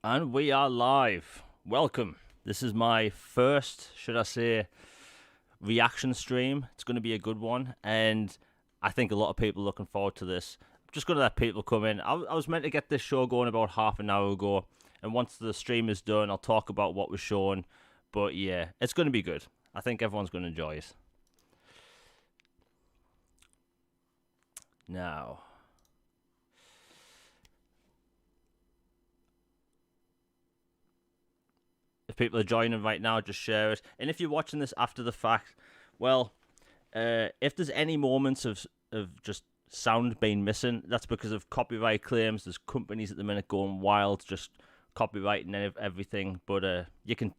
And we are live. Welcome. This is my first, should I say, reaction stream. It's going to be a good one, and I think a lot of people are looking forward to this. I'm just going to let people come in. I was meant to get this show going about half an hour ago, and once the stream is done, I'll talk about what was shown. But yeah, it's going to be good. I think everyone's going to enjoy it. Now, if people are joining right now, just share it. And if you're watching this after the fact, well, if there's any moments of just sound being missing, that's because of copyright claims. There's companies at the minute going wild, just copyrighting everything. But you can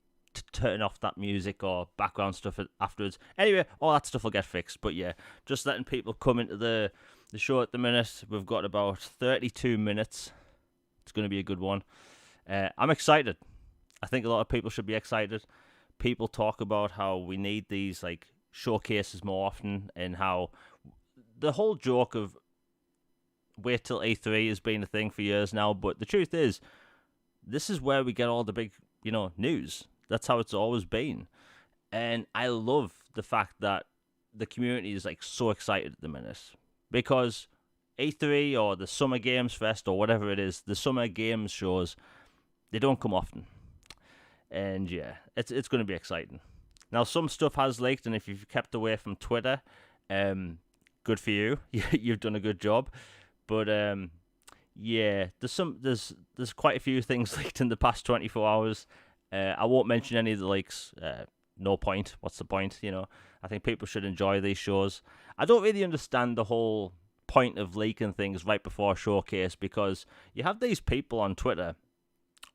turn off that music or background stuff afterwards. Anyway, all that stuff will get fixed. But yeah, just letting people come into the show at the minute. We've got about 32 minutes. It's going to be a good one. I'm excited. I think a lot of people should be excited. People talk about how we need these like showcases more often, and how the whole joke of wait till E3 has been a thing for years now. But the truth is, this is where we get all the big, news. That's how it's always been. And I love the fact that the community is like so excited at the minute, because E3 or the Summer Games Fest or whatever it is, the summer games shows, they don't come often. And yeah, it's going to be exciting. Now, some stuff has leaked, and if you've kept away from Twitter, good for you. You've done a good job. But yeah, there's quite a few things leaked in the past 24 hours. I won't mention any of the leaks. No point. What's the point? I think people should enjoy these shows. I don't really understand the whole point of leaking things right before a showcase, because you have these people on Twitter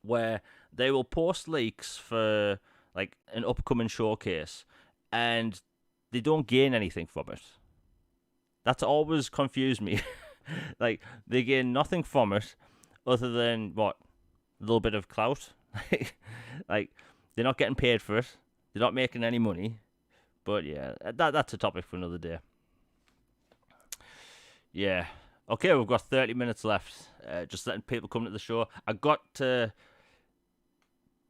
where they will post leaks for like an upcoming showcase, and they don't gain anything from it. That's always confused me. Like, they gain nothing from it other than what? A little bit of clout. Like, they're not getting paid for it. They're not making any money. But yeah, that's a topic for another day. Yeah. Okay, we've got 30 minutes left. Just letting people come to the show. I got to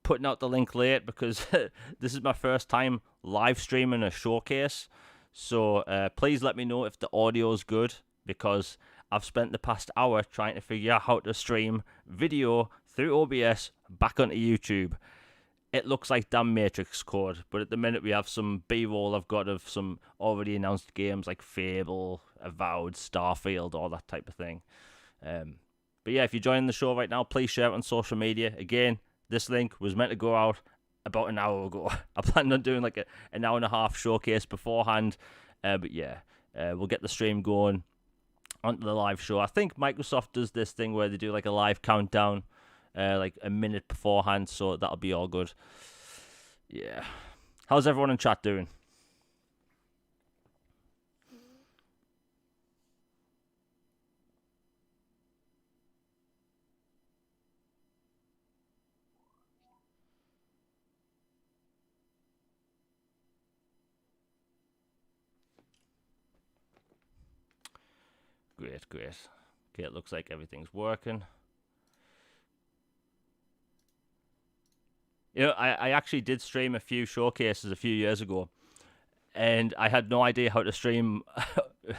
putting out the link late because this is my first time live streaming a showcase. So please let me know if the audio's good, because I've spent the past hour trying to figure out how to stream video through OBS back onto YouTube. It looks like damn Matrix code, but at the minute we have some B-roll I've got of some already announced games like Fable, Avowed, Starfield, all that type of thing. But yeah, if you're joining the show right now, please share it on social media. Again, this link was meant to go out about an hour ago. I planned on doing like an hour and a half showcase beforehand. But yeah, we'll get the stream going onto the live show. I think Microsoft does this thing where they do like a live countdown like a minute beforehand, so that'll be all good. Yeah. How's everyone in chat doing? Great. Okay, it looks like everything's working. I actually did stream a few showcases a few years ago, and I had no idea how to stream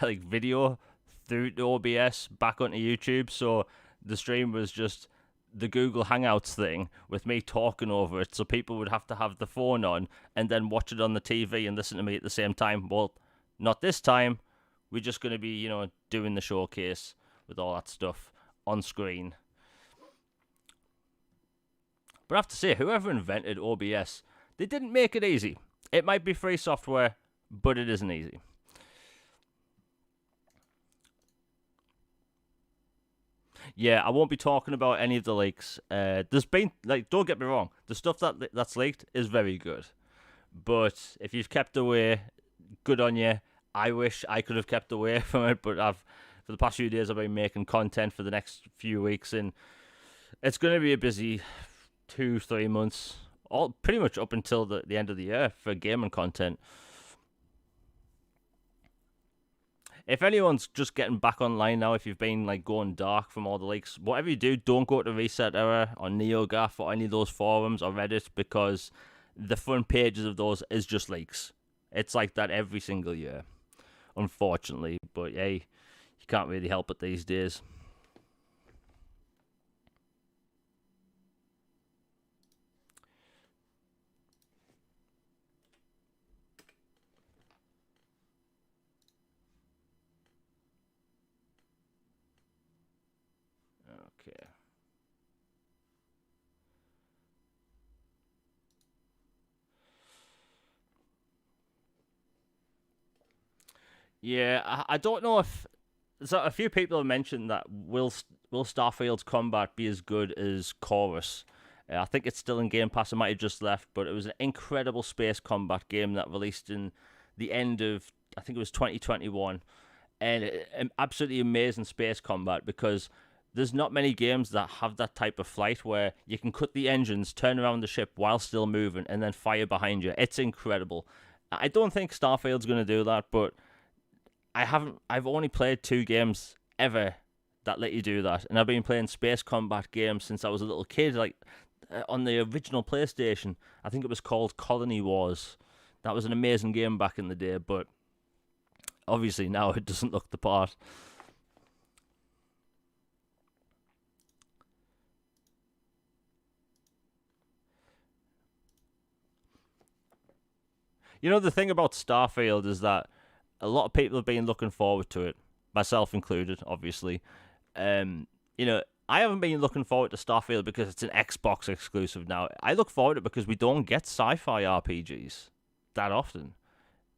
like video through the OBS back onto YouTube. So the stream was just the Google Hangouts thing with me talking over it, so people would have to have the phone on and then watch it on the TV and listen to me at the same time. Well, not this time. We're just going to be, doing the showcase with all that stuff on screen. But I have to say, whoever invented OBS, they didn't make it easy. It might be free software, but it isn't easy. Yeah, I won't be talking about any of the leaks. There's been, don't get me wrong, the stuff that's leaked is very good. But if you've kept away, good on you. I wish I could have kept away from it, but for the past few days, I've been making content for the next few weeks, and it's going to be a busy 2-3 months, all pretty much up until the end of the year for gaming content. if anyone's just getting back online now, if you've been like going dark from all the leaks, whatever you do, don't go to Reset Era or NeoGAF or any of those forums or Reddit, because the front pages of those is just leaks. It's like that every single year, unfortunately. But hey, you can't really help it these days. Okay. Yeah, I don't know if... So a few people have mentioned that will Starfield's combat be as good as Chorus? I think it's still in Game Pass. It might have just left, but it was an incredible space combat game that released in the end of, I think it was 2021, and absolutely amazing space combat, because there's not many games that have that type of flight where you can cut the engines, turn around the ship while still moving, and then fire behind you. It's incredible. I don't think Starfield's going to do that, but I've only played 2 games ever that let you do that, and I've been playing space combat games since I was a little kid, like on the original PlayStation. I think it was called Colony Wars. That was an amazing game back in the day, but obviously now it doesn't look the part. You know, the thing about Starfield is that a lot of people have been looking forward to it, myself included, obviously. You know, I haven't been looking forward to Starfield because it's an Xbox exclusive now. I look forward to it because we don't get sci-fi RPGs that often.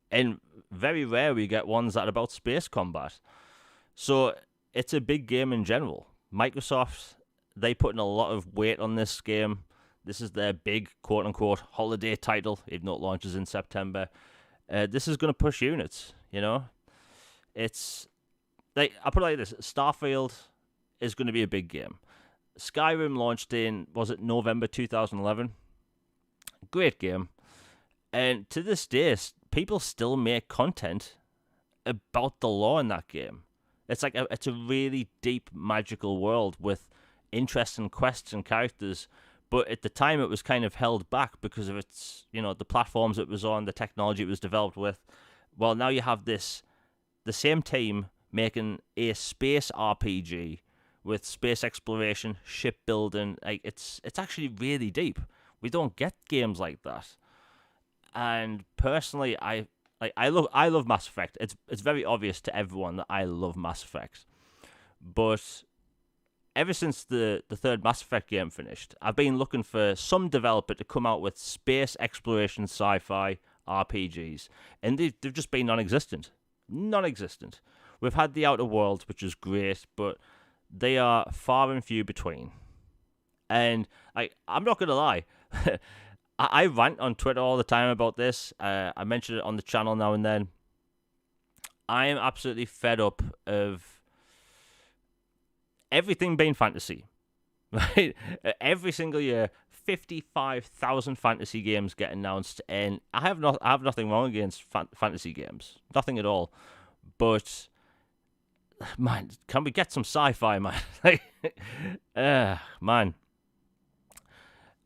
And very rare we get ones that are about space combat. So it's a big game in general. Microsoft, they put in a lot of weight on this game. This is their big, quote-unquote, holiday title, even though it launches in September. This is going to push units, you know? It's... like, I'll put it like this. Starfield is going to be a big game. Skyrim launched in, was it November 2011? Great game. And to this day, people still make content about the lore in that game. It's like it's a really deep, magical world with interesting quests and characters. But at the time, it was kind of held back because of its, you know, the platforms it was on, the technology it was developed with. Well, now you have the same team making a space RPG with space exploration, shipbuilding. Like it's actually really deep. We don't get games like that. And personally, I love Mass Effect. It's very obvious to everyone that I love Mass Effect. But ever since the third Mass Effect game finished, I've been looking for some developer to come out with space exploration sci-fi RPGs, and they've just been non-existent. Non-existent. We've had The Outer Worlds, which is great, but they are far and few between. And I'm not going to lie, I rant on Twitter all the time about this. I mention it on the channel now and then. I am absolutely fed up of everything being fantasy. Right? Every single year, 55,000 fantasy games get announced, and I have nothing wrong against fantasy games. Nothing at all. But man, can we get some sci-fi, man? Man.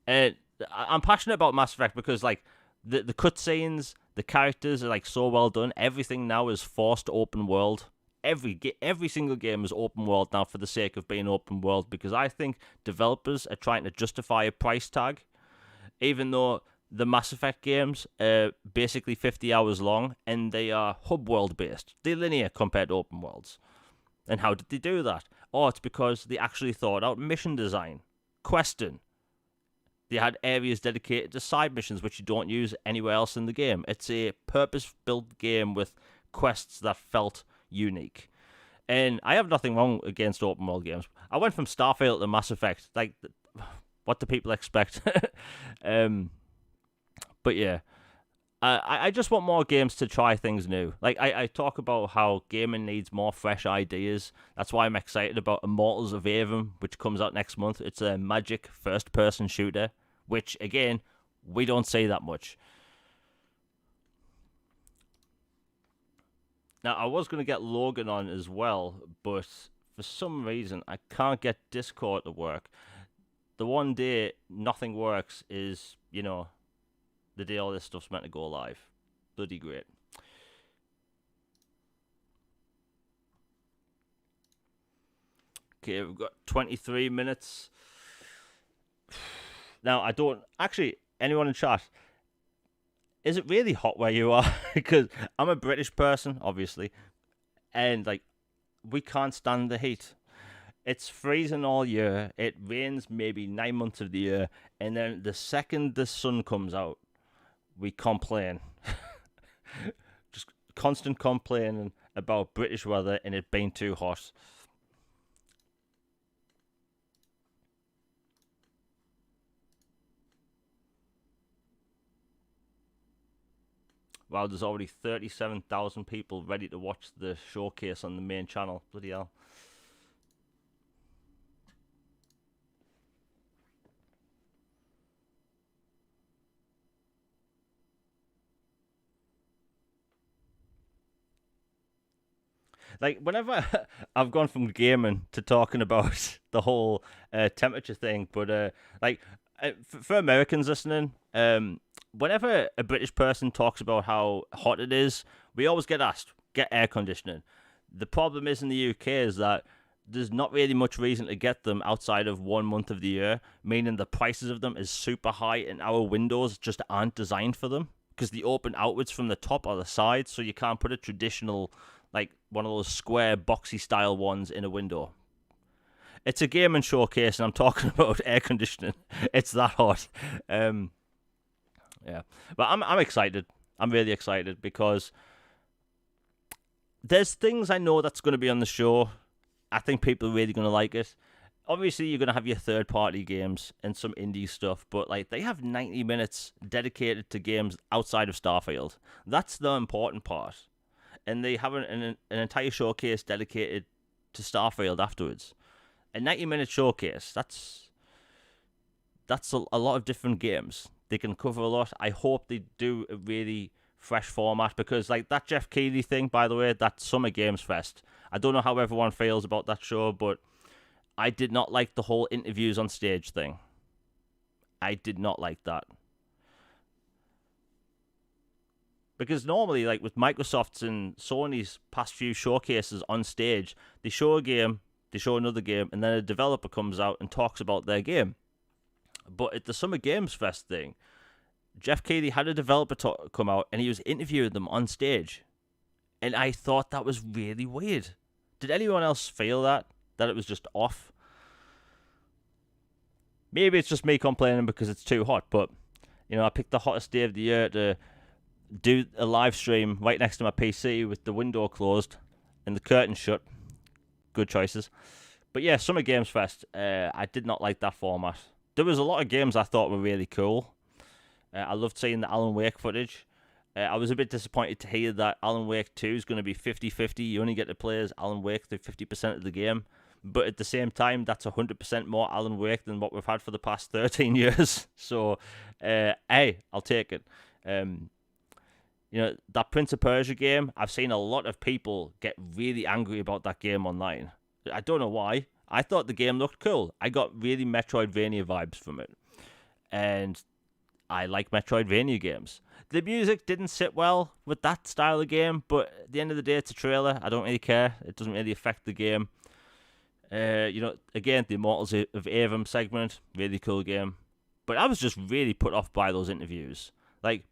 I'm passionate about Mass Effect because, like, the cutscenes, the characters are, like, so well done. Everything now is forced open world. Every single game is open world now for the sake of being open world, because I think developers are trying to justify a price tag, even though the Mass Effect games are basically 50 hours long and they are hub world based. They're linear compared to open worlds. And how did they do that? Oh, it's because they actually thought out mission design, questing. They had areas dedicated to side missions which you don't use anywhere else in the game. It's a purpose-built game with quests that felt unique. And I have nothing wrong against open world games. I went from Starfield to Mass Effect. Like, what do people expect? But yeah, I just want more games to try things new. Like, I talk about how gaming needs more fresh ideas. That's why I'm excited about Immortals of Aveum, which comes out next month. It's a magic first-person shooter, which, again, we don't see that much. Now, I was going to get Logan on as well, but for some reason, I can't get Discord to work. The one day nothing works is, the day all this stuff's meant to go live. Bloody great. Okay, we've got 23 minutes. Now, I don't... Actually, anyone in chat, is it really hot where you are? Because I'm a British person, obviously, and, we can't stand the heat. It's freezing all year. It rains maybe 9 months of the year, and then the second the sun comes out, we complain. Just constant complaining about British weather and it being too hot. Wow, there's already 37,000 people ready to watch the showcase on the main channel. Bloody hell. Whenever I've gone from gaming to talking about the whole temperature thing, but for Americans listening, whenever a British person talks about how hot it is, we always get asked, get air conditioning. The problem is in the UK is that there's not really much reason to get them outside of 1 month of the year, meaning the prices of them is super high and our windows just aren't designed for them because they open outwards from the top or the side, so you can't put a traditional, one of those square boxy style ones in a window. It's a gaming showcase and I'm talking about air conditioning. It's that hot. Yeah, but I'm excited. I'm really excited because there's things I know that's going to be on the show. I think people are really going to like it. Obviously, you're going to have your third-party games and some indie stuff, but they have 90 minutes dedicated to games outside of Starfield. That's the important part. And they have an entire showcase dedicated to Starfield afterwards. A 90-minute showcase, that's a lot of different games. They can cover a lot. I hope they do a really fresh format because, that Jeff Keighley thing, by the way, that Summer Games Fest, I don't know how everyone feels about that show, but I did not like the whole interviews on stage thing. I did not like that. Because normally, with Microsoft's and Sony's past few showcases on stage, they show a game, they show another game, and then a developer comes out and talks about their game. But at the Summer Games Fest thing, Jeff Keighley had a developer come out and he was interviewing them on stage. And I thought that was really weird. Did anyone else feel that it was just off? Maybe it's just me complaining because it's too hot, but, I picked the hottest day of the year to do a live stream right next to my PC with the window closed and the curtain shut. Good choices. But yeah, Summer Games Fest, I did not like that format. There was a lot of games I thought were really cool. I loved seeing the Alan Wake footage. I was a bit disappointed to hear that Alan Wake 2 is going to be 50-50. You only get to play as Alan Wake through 50% of the game. But at the same time, that's 100% more Alan Wake than what we've had for the past 13 years. So, hey, I'll take it. That Prince of Persia game, I've seen a lot of people get really angry about that game online. I don't know why. I thought the game looked cool. I got really Metroidvania vibes from it. And I like Metroidvania games. The music didn't sit well with that style of game, but at the end of the day, it's a trailer. I don't really care. It doesn't really affect the game. Again, the Immortals of Avum segment, really cool game. But I was just really put off by those interviews.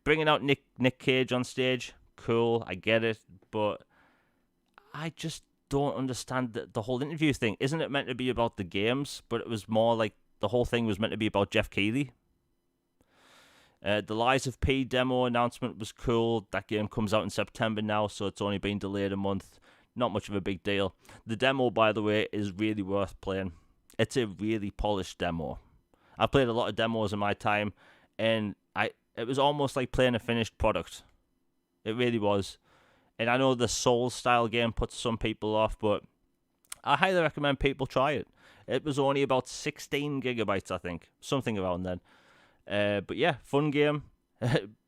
Bringing out Nick Cage on stage, cool, I get it, but I just don't understand the whole interview thing. Isn't it meant to be about the games? But it was more the whole thing was meant to be about Jeff Keighley. The Lies of P demo announcement was cool. That game comes out in September now, so it's only been delayed a month. Not much of a big deal. The demo, by the way, is really worth playing. It's a really polished demo. I played a lot of demos in my time, and it was almost like playing a finished product. It really was. And I know the Souls-style game puts some people off, but I highly recommend people try it. It was only about 16 gigabytes, I think. Something around then. But yeah, fun game.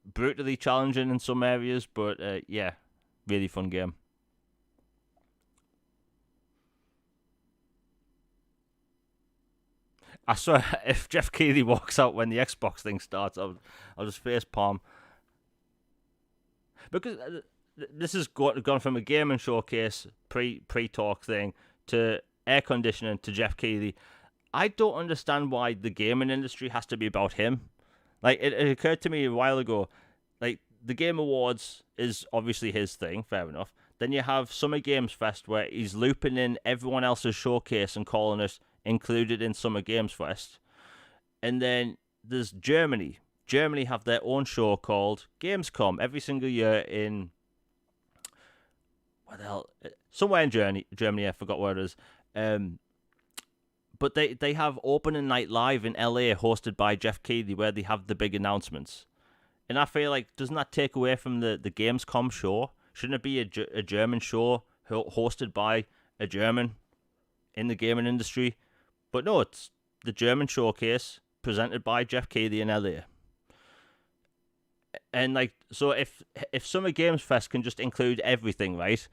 Brutally challenging in some areas, but yeah, really fun game. I swear, if Jeff Keighley walks out when the Xbox thing starts, I'll just face palm. Because this has gone from a gaming showcase pre-talk thing to air conditioning to Jeff Keighley. I don't understand why the gaming industry has to be about him. Like, it occurred to me a while ago, like, the Game Awards is obviously his thing, fair enough. Then you have Summer Games Fest, where he's looping in everyone else's showcase and calling it included in Summer Games Fest. And then there's Germany. Germany have their own show called Gamescom every single year in... what the hell? Somewhere in Germany, I forgot where it is. But they have opening night live in LA hosted by Jeff Keighley, where they have the big announcements. And I feel like, doesn't that take away from the Gamescom show? Shouldn't it be a German show hosted by a German in the gaming industry? But no, it's the German showcase presented by Jeff Keighley in LA. And like, so if Summer Games Fest can just include everything, right?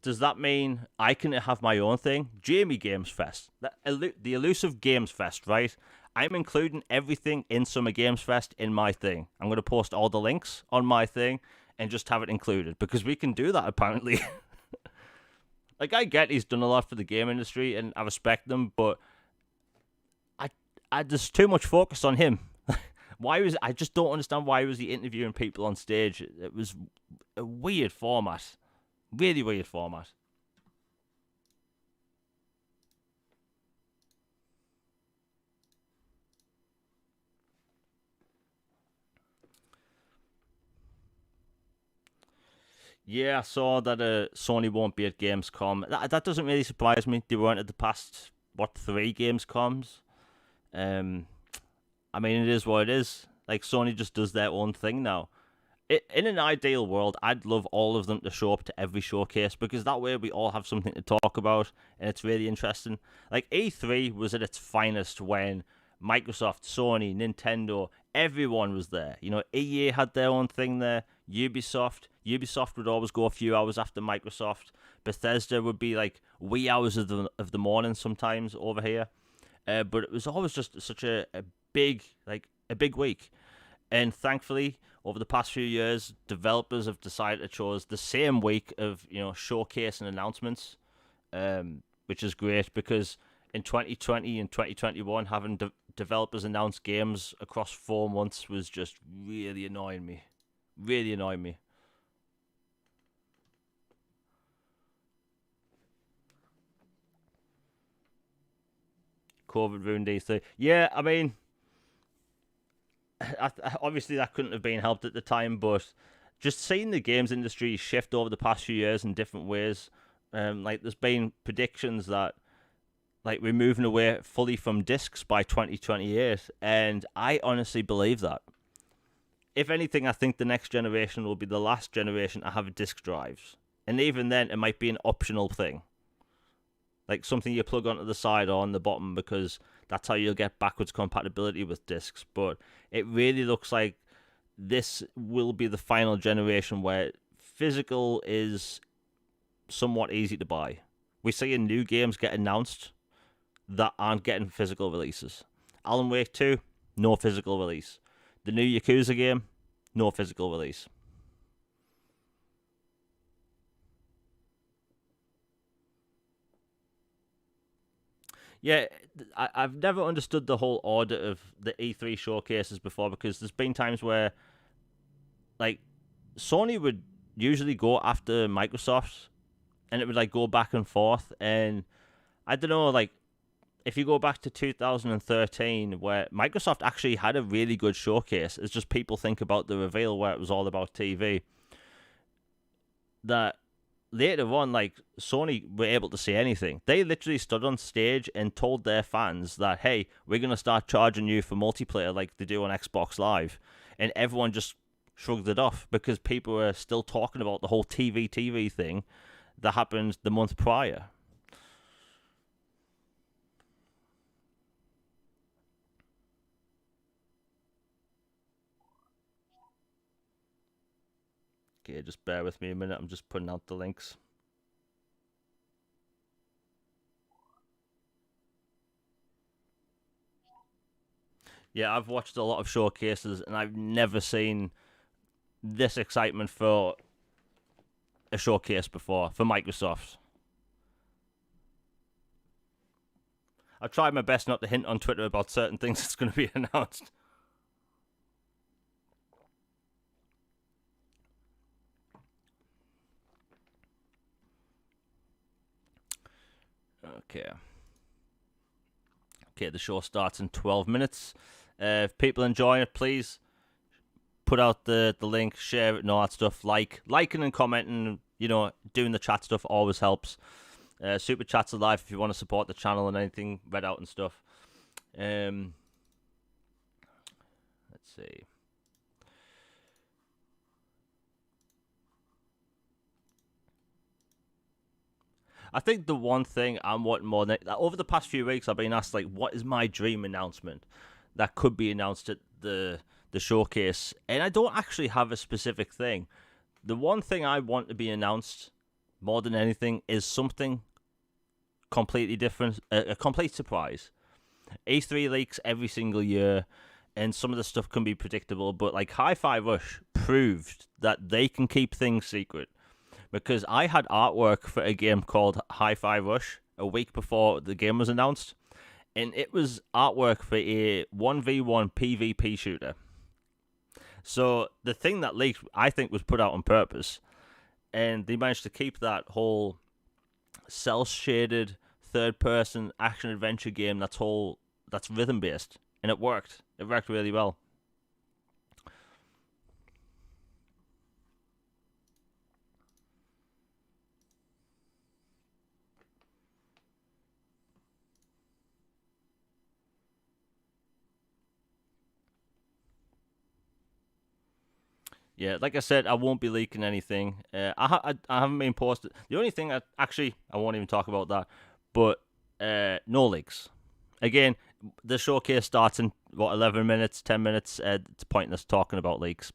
Does that mean I can have my own thing? Jamie Games Fest, the elusive Games Fest, right? I'm including everything in Summer Games Fest in my thing. I'm going to post all the links on my thing and just have it included, because we can do that apparently. Like, I get he's done a lot for the game industry and I respect them, but I there's too much focus on him. I just don't understand why was he interviewing people on stage. It was a weird format. Really weird format. Yeah, I saw that Sony won't be at Gamescom. That doesn't really surprise me. They weren't at the past, 3 Gamescoms? I mean, it is what it is. Like, Sony just does their own thing now. In an ideal world, I'd love all of them to show up to every showcase, because that way we all have something to talk about, and it's really interesting. Like, E3 was at its finest when Microsoft, Sony, Nintendo, everyone was there. You know, EA had their own thing there. Ubisoft would always go a few hours after Microsoft. Bethesda would be like wee hours of the morning sometimes over here. But it was always just such a big week. And thankfully, over the past few years, developers have decided to choose the same week of, showcase and announcements, which is great, because in 2020 and 2021, having developers announce games across 4 months was just really annoying me. Really annoying me. COVID ruined E3. Yeah, I mean, obviously that couldn't have been helped at the time, but just seeing the games industry shift over the past few years in different ways, like there's been predictions that like we're moving away fully from discs by 2028, and I honestly believe that. If anything, I think the next generation will be the last generation to have disc drives, and even then, it might be an optional thing, like something you plug onto the side or on the bottom, because that's how you'll get backwards compatibility with discs. But it really looks like this will be the final generation where physical is somewhat easy to buy. We're seeing new games get announced that aren't getting physical releases. Alan Wake 2, no physical release. The new Yakuza game, no physical release. Yeah, I've never understood the whole order of the E3 showcases before, because there's been times where, like, Sony would usually go after Microsoft, and it would, like, go back and forth, and I don't know, like, if you go back to 2013, where Microsoft actually had a really good showcase, it's just people think about the reveal where it was all about TV, that later on, like, Sony were able to say anything. They literally stood on stage and told their fans that, hey, we're going to start charging you for multiplayer like they do on Xbox Live. And everyone just shrugged it off, because people were still talking about the whole TV thing that happened the month prior. Okay, just bear with me a minute. I'm just putting out the links. Yeah, I've watched a lot of showcases, and I've never seen this excitement for a showcase before for Microsoft. I've tried my best not to hint on Twitter about certain things that's going to be announced. Okay. Okay, the show starts in 12 minutes. If people enjoy it, please put out the link, share it and all that stuff. Liking and commenting, doing the chat stuff always helps. Super chats are live if you want to support the channel and anything read out and stuff. Let's see. I think the one thing I'm wanting more than over the past few weeks, I've been asked what is my dream announcement that could be announced at the showcase, and I don't actually have a specific thing. The one thing I want to be announced more than anything is something completely different, a complete surprise. E3 leaks every single year, and some of the stuff can be predictable, but Hi-Fi Rush proved that they can keep things secret. Because I had artwork for a game called Hi-Fi Rush a week before the game was announced, and it was artwork for a 1v1 PvP shooter. So the thing that leaked, I think, was put out on purpose, and they managed to keep that whole cel-shaded third-person action-adventure game that's rhythm-based, and it worked. It worked really well. Yeah, like I said, I won't be leaking anything. I haven't been posted. The only thing I won't even talk about that. But no leaks. Again, the showcase starts in 11 minutes, 10 minutes. It's pointless talking about leaks.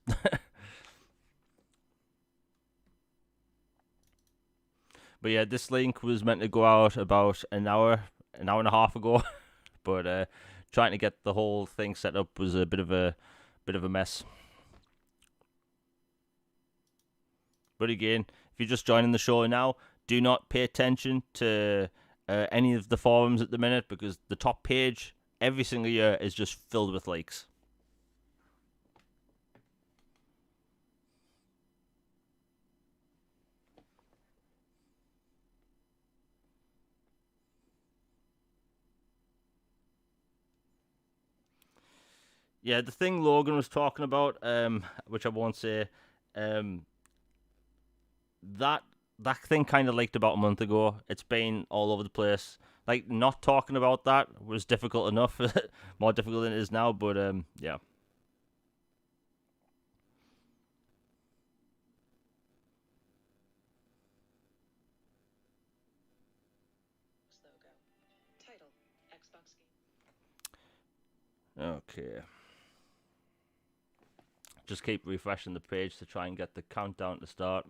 But yeah, this link was meant to go out about an hour and a half ago. But trying to get the whole thing set up was a bit of a mess. But again, if you're just joining the show now, do not pay attention to any of the forums at the minute, because the top page every single year is just filled with leaks. Yeah, the thing Logan was talking about, which I won't say, that thing kind of leaked about a month ago. It's been all over the place. Not talking about that was difficult enough, more difficult than it is now. But yeah. Okay. Just keep refreshing the page to try and get the countdown to start.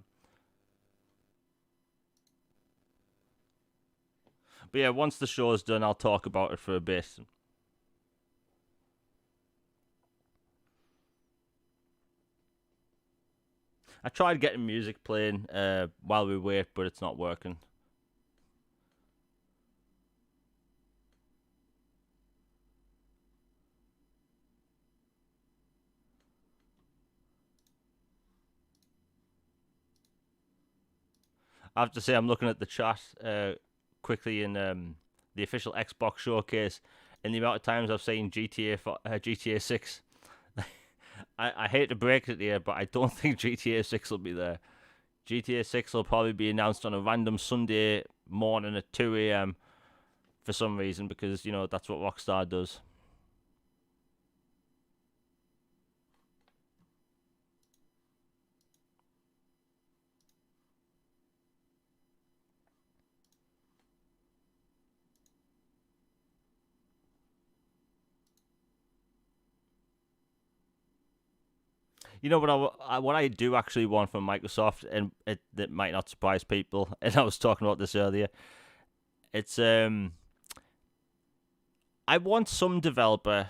But yeah, once the show's done, I'll talk about it for a bit. I tried getting music playing while we wait, but it's not working. I have to say, I'm looking at the chat quickly in the official Xbox showcase, and the amount of times I've seen GTA 6. I hate to break it here, but I don't think GTA 6 will be there. GTA 6 will probably be announced on a random Sunday morning at 2 a.m. for some reason, because, that's what Rockstar does. What I do actually want from Microsoft, and that might not surprise people, and I was talking about this earlier. It's I want some developer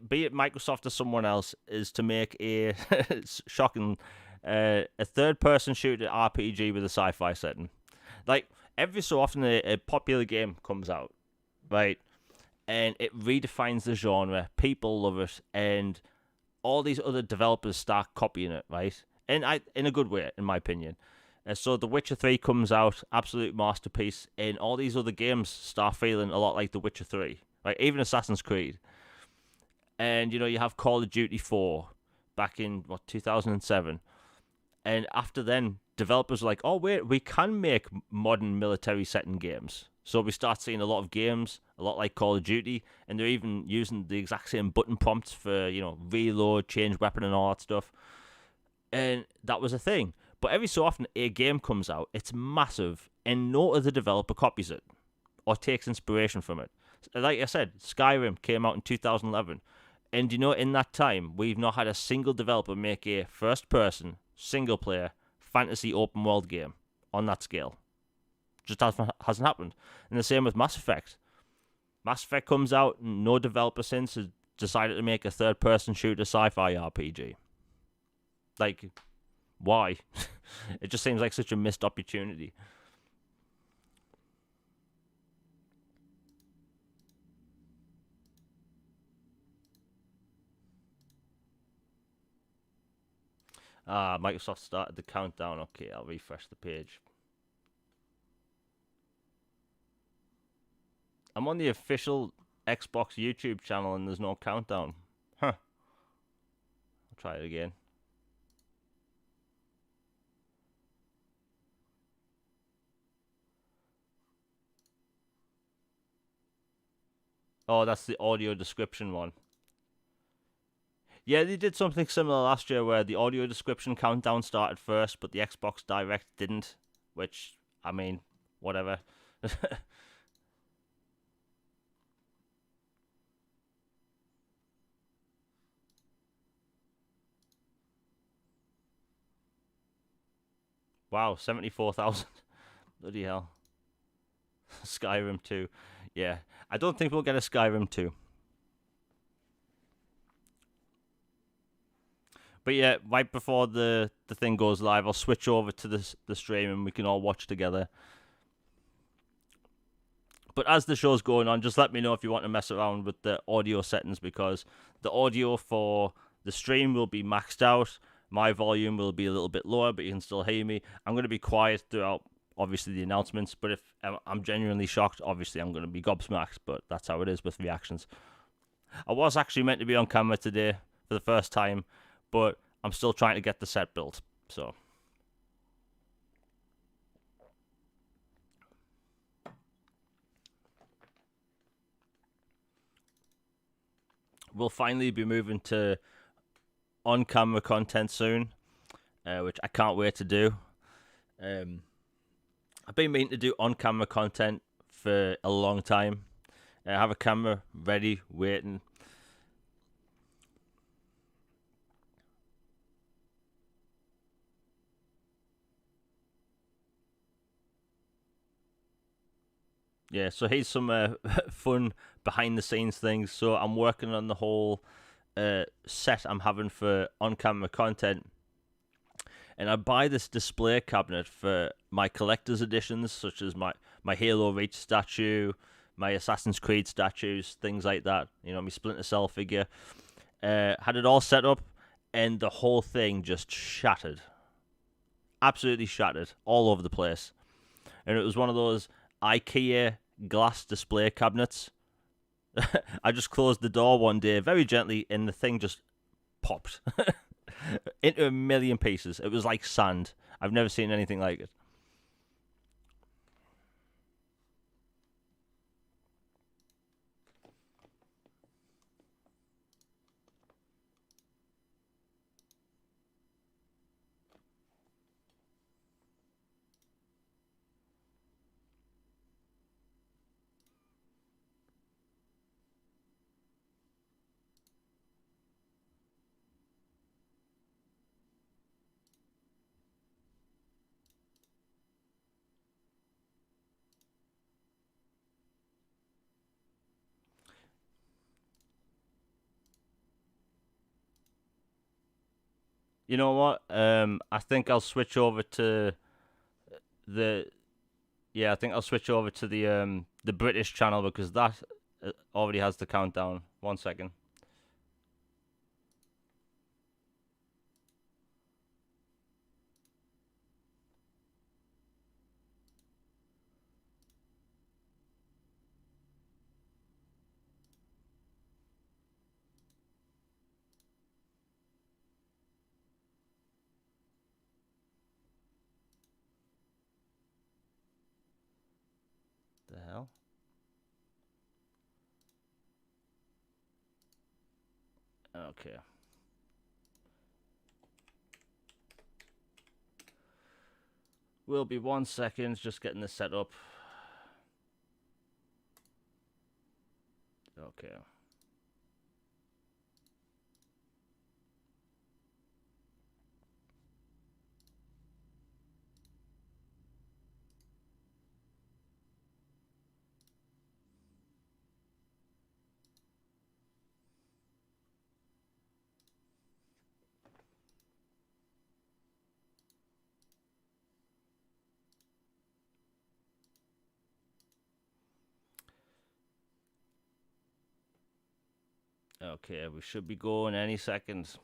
be it Microsoft or someone else, is to make a shocking a third-person shooter RPG with a sci-fi setting. Like every so often, a popular game comes out, right, and it redefines the genre. People love it, and all these other developers start copying it, right? And in a good way, in my opinion. So The Witcher 3 comes out, absolute masterpiece, and all these other games start feeling a lot like The Witcher 3, like even Assassin's Creed. And you have Call of Duty 4 back in 2007, and after then, developers were like, oh wait, we can make modern military setting games. So we start seeing a lot of games, a lot like Call of Duty, and they're even using the exact same button prompts for reload, change weapon, and all that stuff. And that was a thing. But every so often, a game comes out, it's massive, and no other developer copies it or takes inspiration from it. Like I said, Skyrim came out in 2011. And in that time, we've not had a single developer make a first-person, single-player, fantasy open-world game on that scale. Just hasn't happened. And the same with Mass Effect. Mass Effect comes out, and no developer since has decided to make a third-person shooter sci-fi RPG. Like, why? It just seems like such a missed opportunity. Microsoft started the countdown. Okay, I'll refresh the page. I'm on the official Xbox YouTube channel and there's no countdown. Huh. I'll try it again. Oh, that's the audio description one. Yeah, they did something similar last year where the audio description countdown started first, but the Xbox Direct didn't. Which, I mean, whatever. Wow, 74,000. Bloody hell. Skyrim 2. Yeah, I don't think we'll get a Skyrim 2. But yeah, right before the thing goes live, I'll switch over to the stream and we can all watch together. But as the show's going on, just let me know if you want to mess around with the audio settings, because the audio for the stream will be maxed out. My volume will be a little bit lower, but you can still hear me. I'm going to be quiet throughout, obviously, the announcements. But if I'm genuinely shocked, obviously I'm going to be gobsmacked. But that's how it is with reactions. I was actually meant to be on camera today for the first time, but I'm still trying to get the set built. So we'll finally be moving to on-camera content soon, which I can't wait to do. I've been meaning to do on-camera content for a long time. I have a camera ready, waiting. Yeah, so here's some fun behind-the-scenes things. So I'm working on the whole set I'm having for on-camera content. And I buy this display cabinet for my collector's editions, such as my Halo Reach statue, my Assassin's Creed statues, things like that. My Splinter Cell figure. Had it all set up, and the whole thing just shattered. Absolutely shattered all over the place. And it was one of those IKEA glass display cabinets. I just closed the door one day very gently, and the thing just popped into a million pieces. It was like sand. I've never seen anything like it. You know what? I think I'll switch over to the. Yeah, I think I'll switch over to the British channel because that already has the countdown. 1 second. The hell? Okay. Will be 1 second, just getting this set up. Okay. Okay, we should be going any second.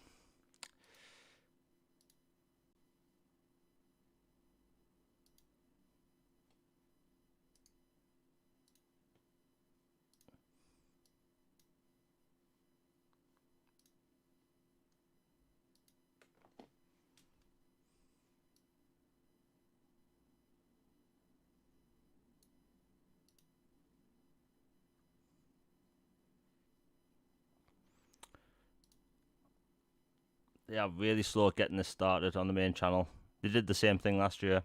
Yeah, really slow at getting this started on the main channel. They did the same thing last year.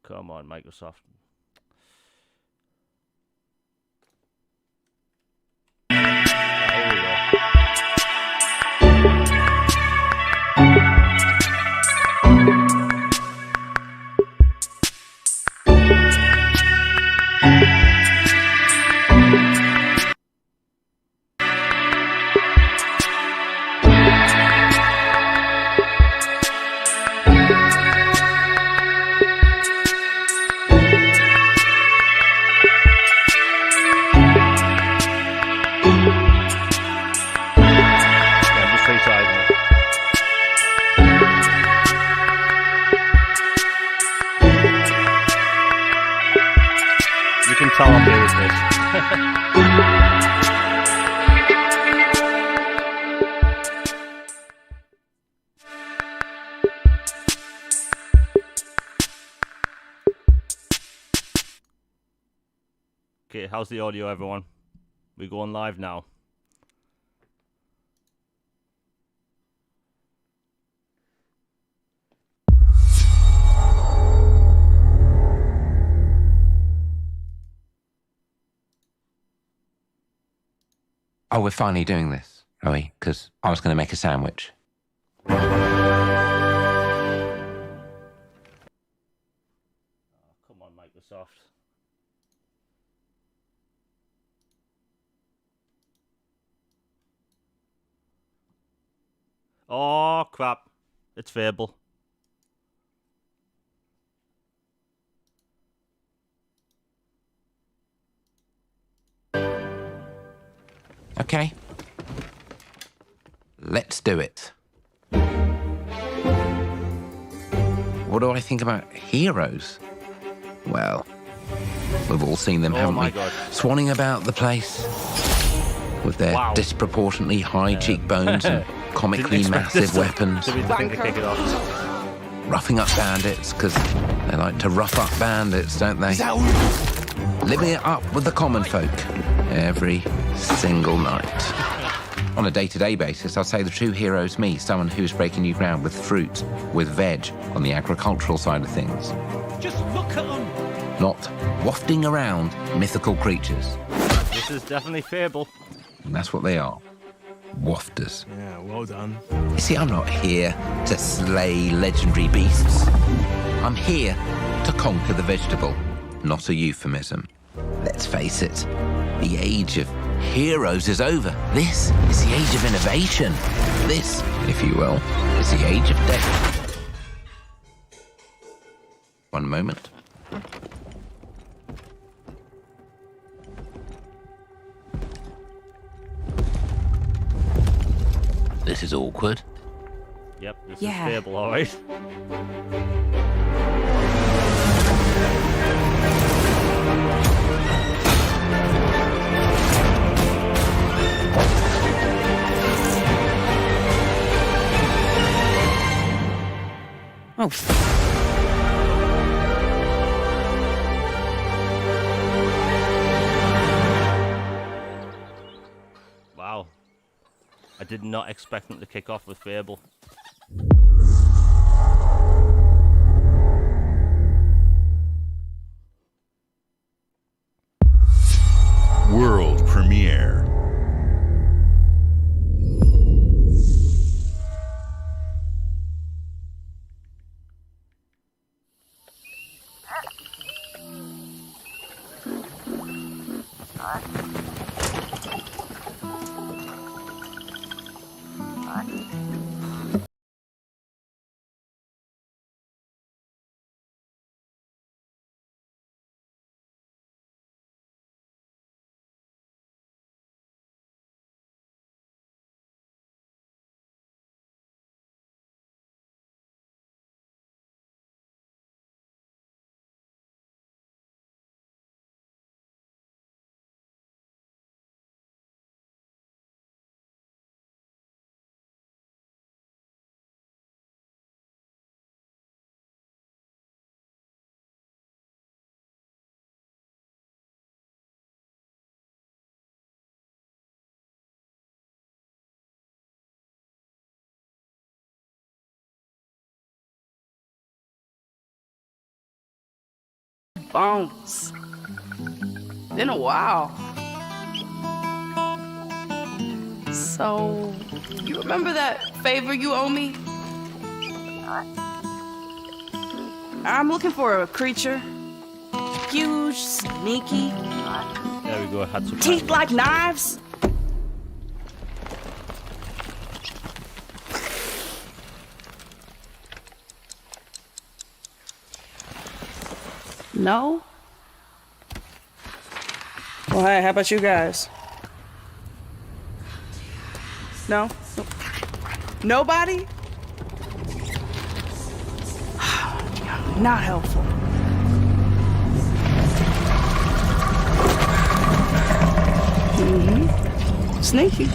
Come on, Microsoft. Here we go. Tell I'm here with this. Okay, how's the audio, everyone? We're going live now. Oh, we're finally doing this, are we? Because I was going to make a sandwich. Oh, come on, Microsoft. Oh, crap. It's Fable. Okay. Let's do it. What do I think about heroes? Well, we've all seen them, haven't we? God. Swanning about the place with their disproportionately high cheekbones and comically massive weapons. Roughing up bandits, because they like to rough up bandits, don't they? Living it up with the common folk every single night. On a day-to-day basis, I'd say the true hero is me, someone who's breaking new ground with fruit, with veg, on the agricultural side of things. Just look at them. not wafting around mythical creatures. This is definitely Fable. And that's what they are. Wafters. Yeah, well done. You see, I'm not here to slay legendary beasts. I'm here to conquer the vegetable, not a euphemism. Let's face it, the age of heroes is over. This is the age of innovation. This, if you will, is the age of death. One moment. This is awkward. Yep, this is Fable, alright. Oh. Wow. I did not expect them to kick off with Fable. World premiere. Bones. Been a while. So, you remember that favor you owe me? I'm looking for a creature. Huge, sneaky. There we go, had some Teeth like knives. No? Well, hey, how about you guys? No? Nobody? Not helpful. Mm-hmm. Sneaky.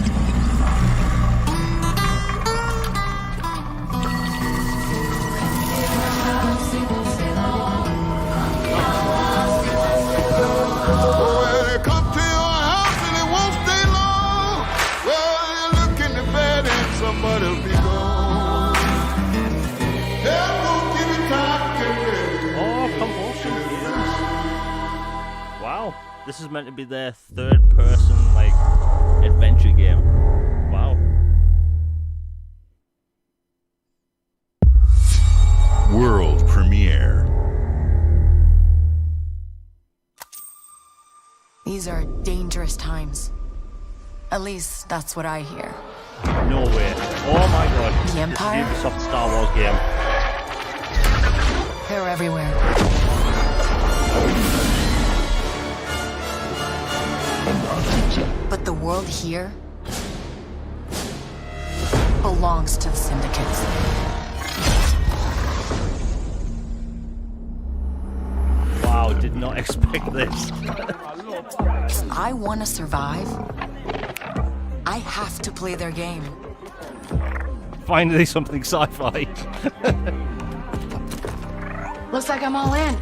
This is meant to be their third-person, like, adventure game. Wow. World premiere. These are dangerous times. At least that's what I hear. No way. Oh my god. The Empire? This is the Ubisoft Star Wars game. They're everywhere. But the world here belongs to the syndicates. Wow, did not expect this. If I want to survive, I have to play their game. Finally something sci-fi. Looks like I'm all in.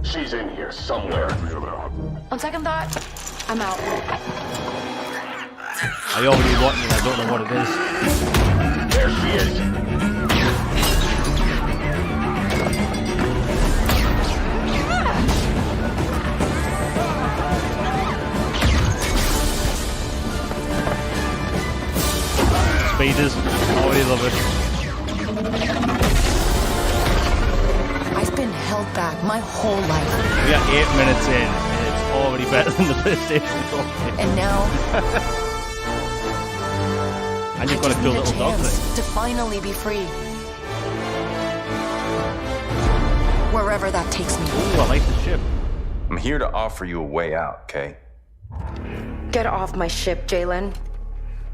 She's in here somewhere. On second thought, I'm out. I already want it, I don't know what it is. There she is. speeders. I already love it. I've been held back my whole life. We are 8 minutes in, and it's already better than the PlayStation 4. And now, And you've I got a just cool need a little dog chance thing. to finally be free. Wherever that takes me. Ooh, I like the ship. I'm here to offer you a way out, okay? Get off my ship, Jalen.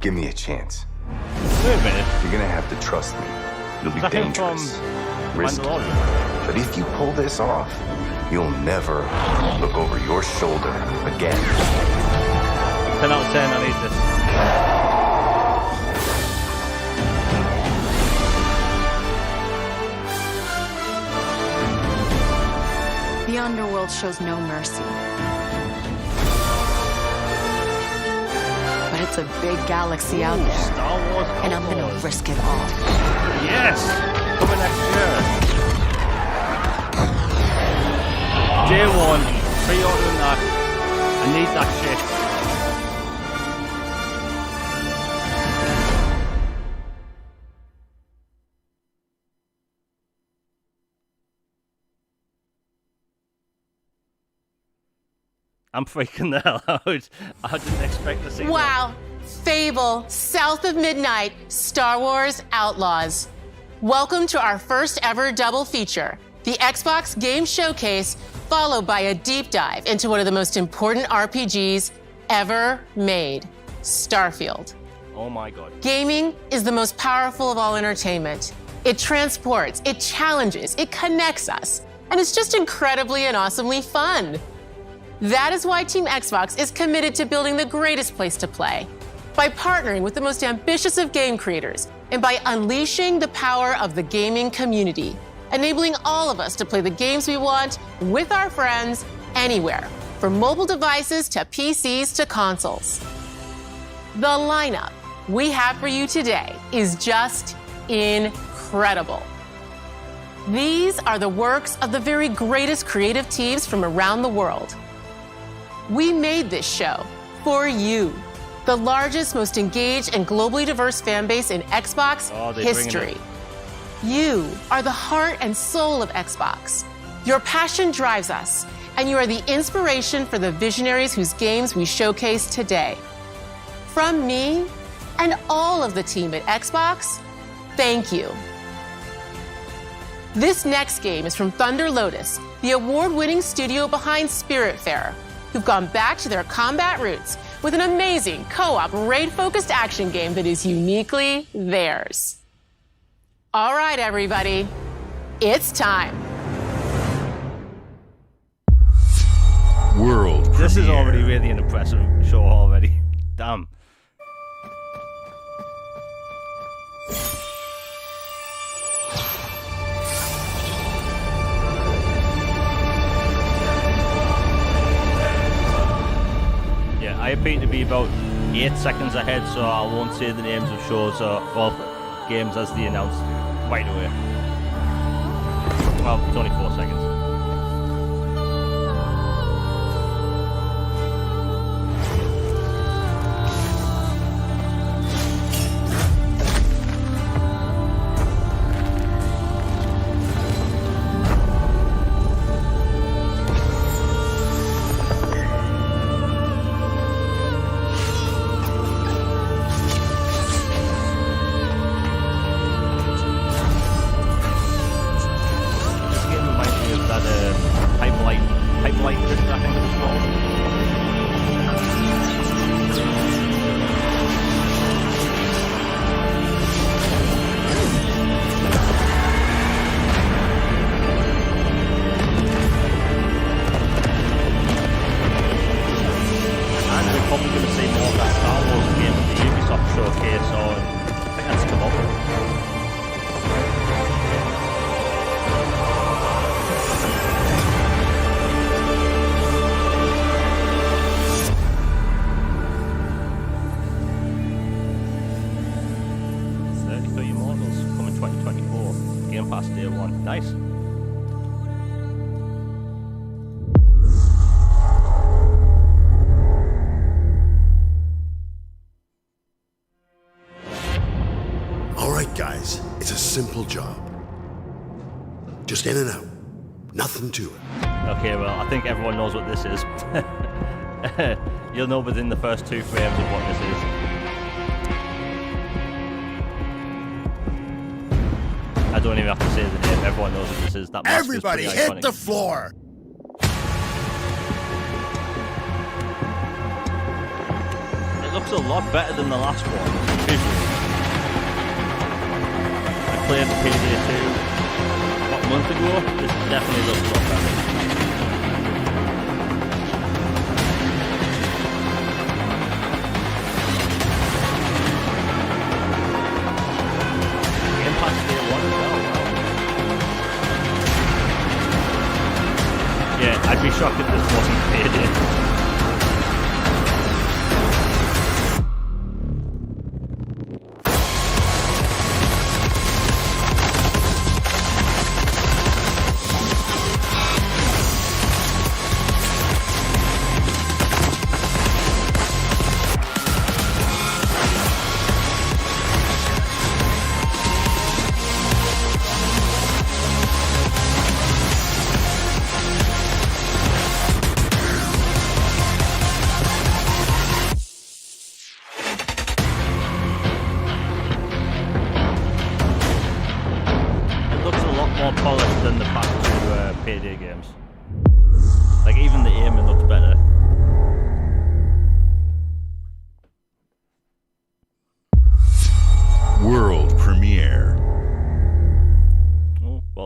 Give me a chance. Wait a minute. You're gonna have to trust me. It'll be Is that him dangerous, from risky. Mandalorian? But if you pull this off, you'll never look over your shoulder again. 10 out of 10, I need this. The underworld shows no mercy. But it's a big galaxy out there, Star Wars and I'm gonna Outlaws. risk it all. Yes! Coming next year. Day one. Pre-ordering that. I need that shit. I'm freaking the hell out. I didn't expect to see that. Wow. Fable, South of Midnight, Star Wars Outlaws. Welcome to our first ever double feature, the Xbox Game Showcase, followed by a deep dive into one of the most important RPGs ever made, Starfield. Oh my god. Gaming is the most powerful of all entertainment. It transports, it challenges, it connects us, and it's just incredibly and awesomely fun. That is why Team Xbox is committed to building the greatest place to play, by partnering with the most ambitious of game creators, and by unleashing the power of the gaming community, enabling all of us to play the games we want with our friends anywhere, from mobile devices to PCs to consoles. The lineup we have for you today is just incredible. These are the works of the very greatest creative teams from around the world. We made this show for you, the largest, most engaged, and globally diverse fan base in Xbox history. You are the heart and soul of Xbox. Your passion drives us, and you are the inspiration for the visionaries whose games we showcase today. From me and all of the team at Xbox, thank you. This next game is from Thunder Lotus, the award-winning studio behind Spiritfarer, who've gone back to their combat roots with an amazing co-op raid-focused action game that is uniquely theirs. All right, everybody, it's time. World This is premiere. already really an impressive show already. Damn. Yeah, I appear to be about 8 seconds ahead, so I won't say the names of shows or games as they announced right away. Well, it's only 4 seconds. This game reminds me of that Pipe Light Prison, I think it was called. And we're probably going to see more of that Star Wars game at the Ubisoft showcase, or I think that's tomorrow. Immortals coming 2024. Game Pass Day 1. Nice. It's a simple job. Just in and out. Nothing to it. Okay, well, I think everyone knows what this is. You'll know within the first 2 frames of what this is. I don't even have to say the name. Everyone knows what this is. That mask Everybody is hit iconic. the floor! It looks a lot better than the last one. Visually. I played Payday 2 about a month ago. This definitely looks a lot better. Game Pass Day 1 as well. Wow. Yeah, I'd be shocked if this wasn't Payday.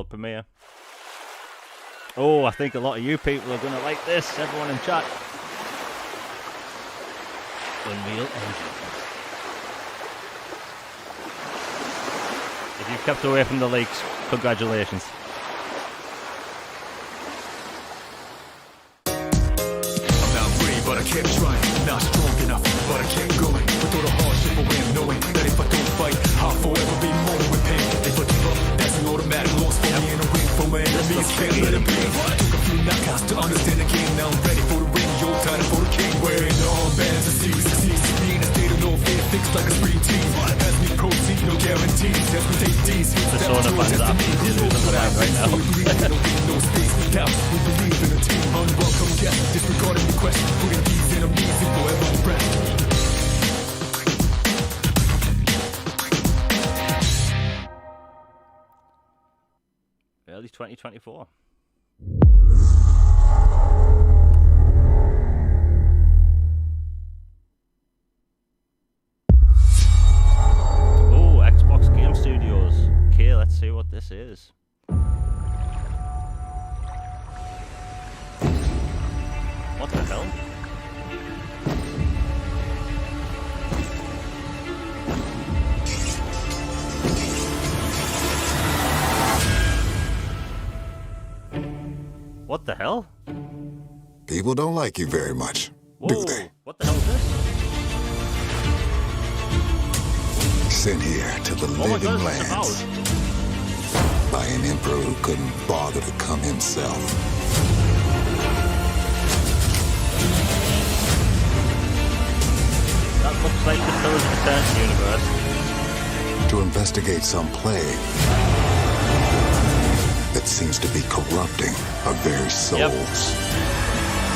Premiere. Oh, I think a lot of you people are going to like this. Everyone in chat. Unreal Engine. If you've kept away from the leaks, congratulations. I'm not brave, but I kept trying. Not strong enough, but I kept going. With all the hardship away, knowing that if I don't fight, I'll forever be more with pain. If I give up, that's an automatic loss for me and a win for my enemies. Can't let it be. Took a few knockouts to understand the game. Now I'm ready for the ring. Yo, time for the king. Wearing the armbands and seas. Being a state of no fear, fixed like a screen team. Has me protein, no guarantees. As we take these, Persona fans are absolutely losing their mind right now. No space for doubt. We believe in a team. Unwelcome guest, disregarding the question. Putting these enemies in forever breath. Early 2024. Oh, Xbox Game Studios. Okay, let's see what this is. What the hell? What the hell? People don't like you very much, do they? What the hell is this? Sent here to the living lands by an emperor who couldn't bother to come himself. That looks like the Pillars of Eternity universe. To investigate some plague that seems to be corrupting our very souls. Yep.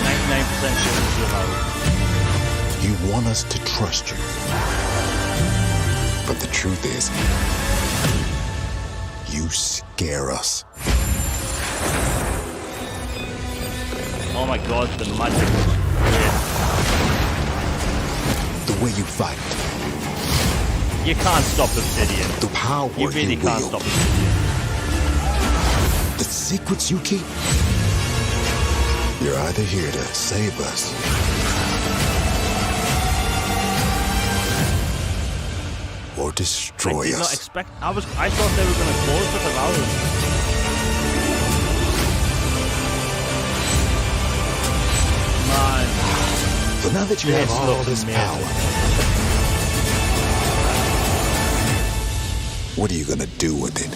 99% sure this is Avowed. You want us to trust you. But the truth is, you scare us. Oh my god, the magic is great. The way you fight. You can't stop Obsidian. The power you really can't wield. stop Obsidian. The secrets you keep. You're either here to save us or destroy I did us. not expect. I thought they were going to close with Avowed. Man. So now that you have all this power, what are you gonna do with it?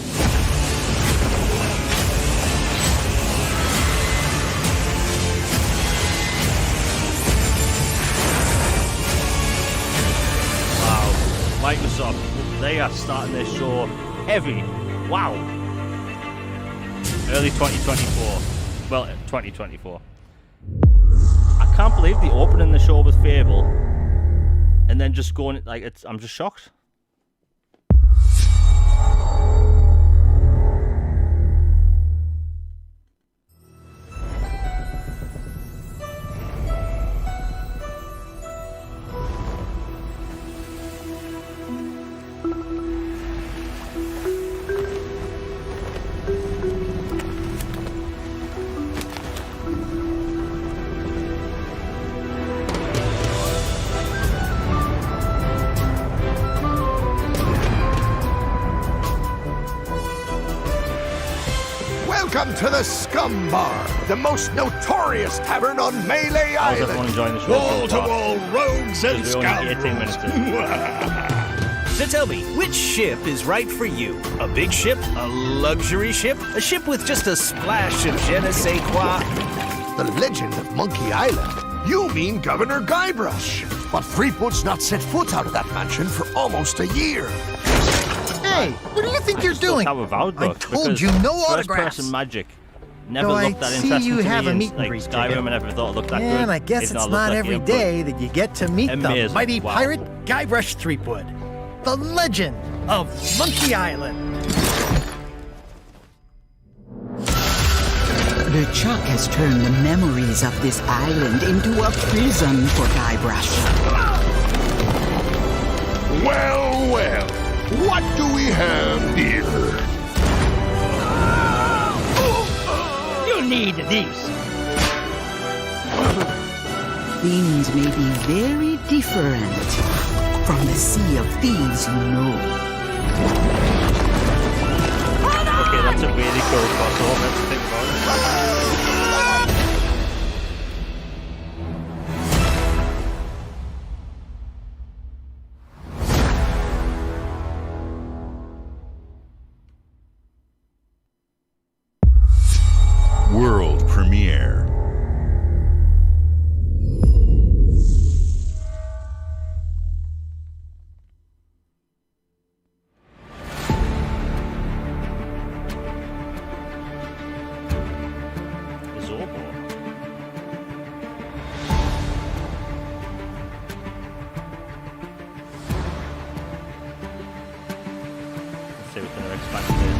Wow. Microsoft, they are starting their show heavy. Wow. Early 2024. Well, 2024. I can't believe the opening the show with Fable and then just going like it's. I'm just shocked. Welcome to the Scum Bar, the most notorious tavern on Melee How's everyone Island. enjoying the show? Wall-to-wall rogues and We're only 18 minutes scoundrels. So tell me, which ship is right for you? A big ship? A luxury ship? A ship with just a splash of je ne sais quoi? The legend of Monkey Island. You mean Governor Guybrush. But Threepwood's not set foot out of that mansion for almost a year. Hey, what do you think you're doing? How Avowed I look, told because you no autographs. First-person magic never So I looked that see interesting you to have me a in, meet and like greet Skyrim. ticket. I never thought it looked that good. And I guess Even it's though it looked not like every it, but day that you get to meet the amazing. mighty Wow. pirate Guybrush Threepwood, the legend of Monkey Island. The Chuck has turned the memories of this island into a prison for Guybrush. Well, well. What do we have here? You need these. Things may be very different from the Sea of Thieves you know. Okay, that's a really cool crossover. Let's think about it. World premiere. Let's see what the next expansion is.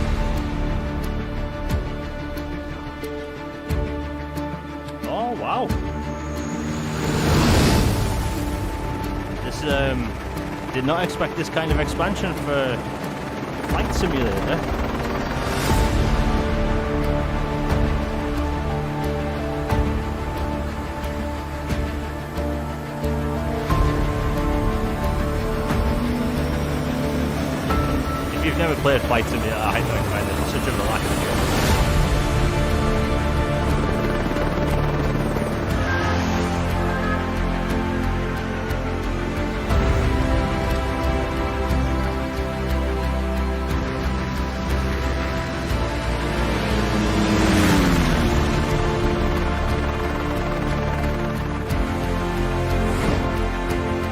Oh wow! This did not expect this kind of expansion for Flight Simulator. If you've never played Flight Simulator, I highly recommend it. It's such a relaxing game.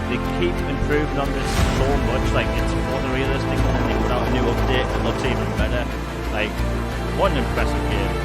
They keep improving on this so much, like it's photorealistic, and then they put out a new update that looks even better. Like, what an impressive game.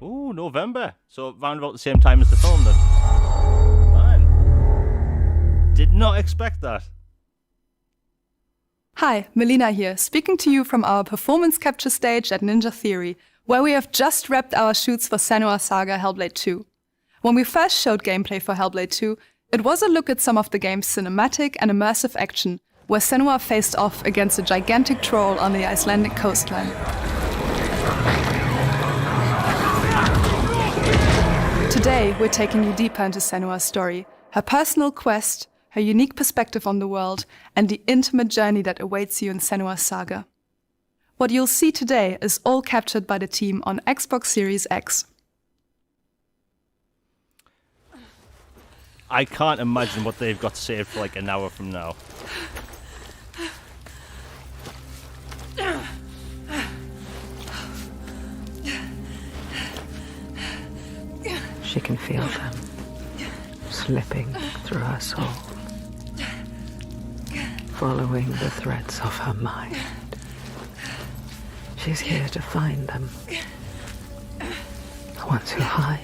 Ooh, November. So round about the same time as the film then. Man. Did not expect that. Hi, Melina here, speaking to you from our performance capture stage at Ninja Theory, where we have just wrapped our shoots for Senua's Saga HellBlade 2. When we first showed gameplay for HellBlade 2, it was a look at some of the game's cinematic and immersive action, where Senua faced off against a gigantic troll on the Icelandic coastline. Today, we're taking you deeper into Senua's story, her personal quest, her unique perspective on the world, and the intimate journey that awaits you in Senua's Saga. What you'll see today is all captured by the team on Xbox Series X. I can't imagine what they've got saved for like an hour from now. She can feel them slipping through her soul, following the threads of her mind. She's here to find them, the ones who hide.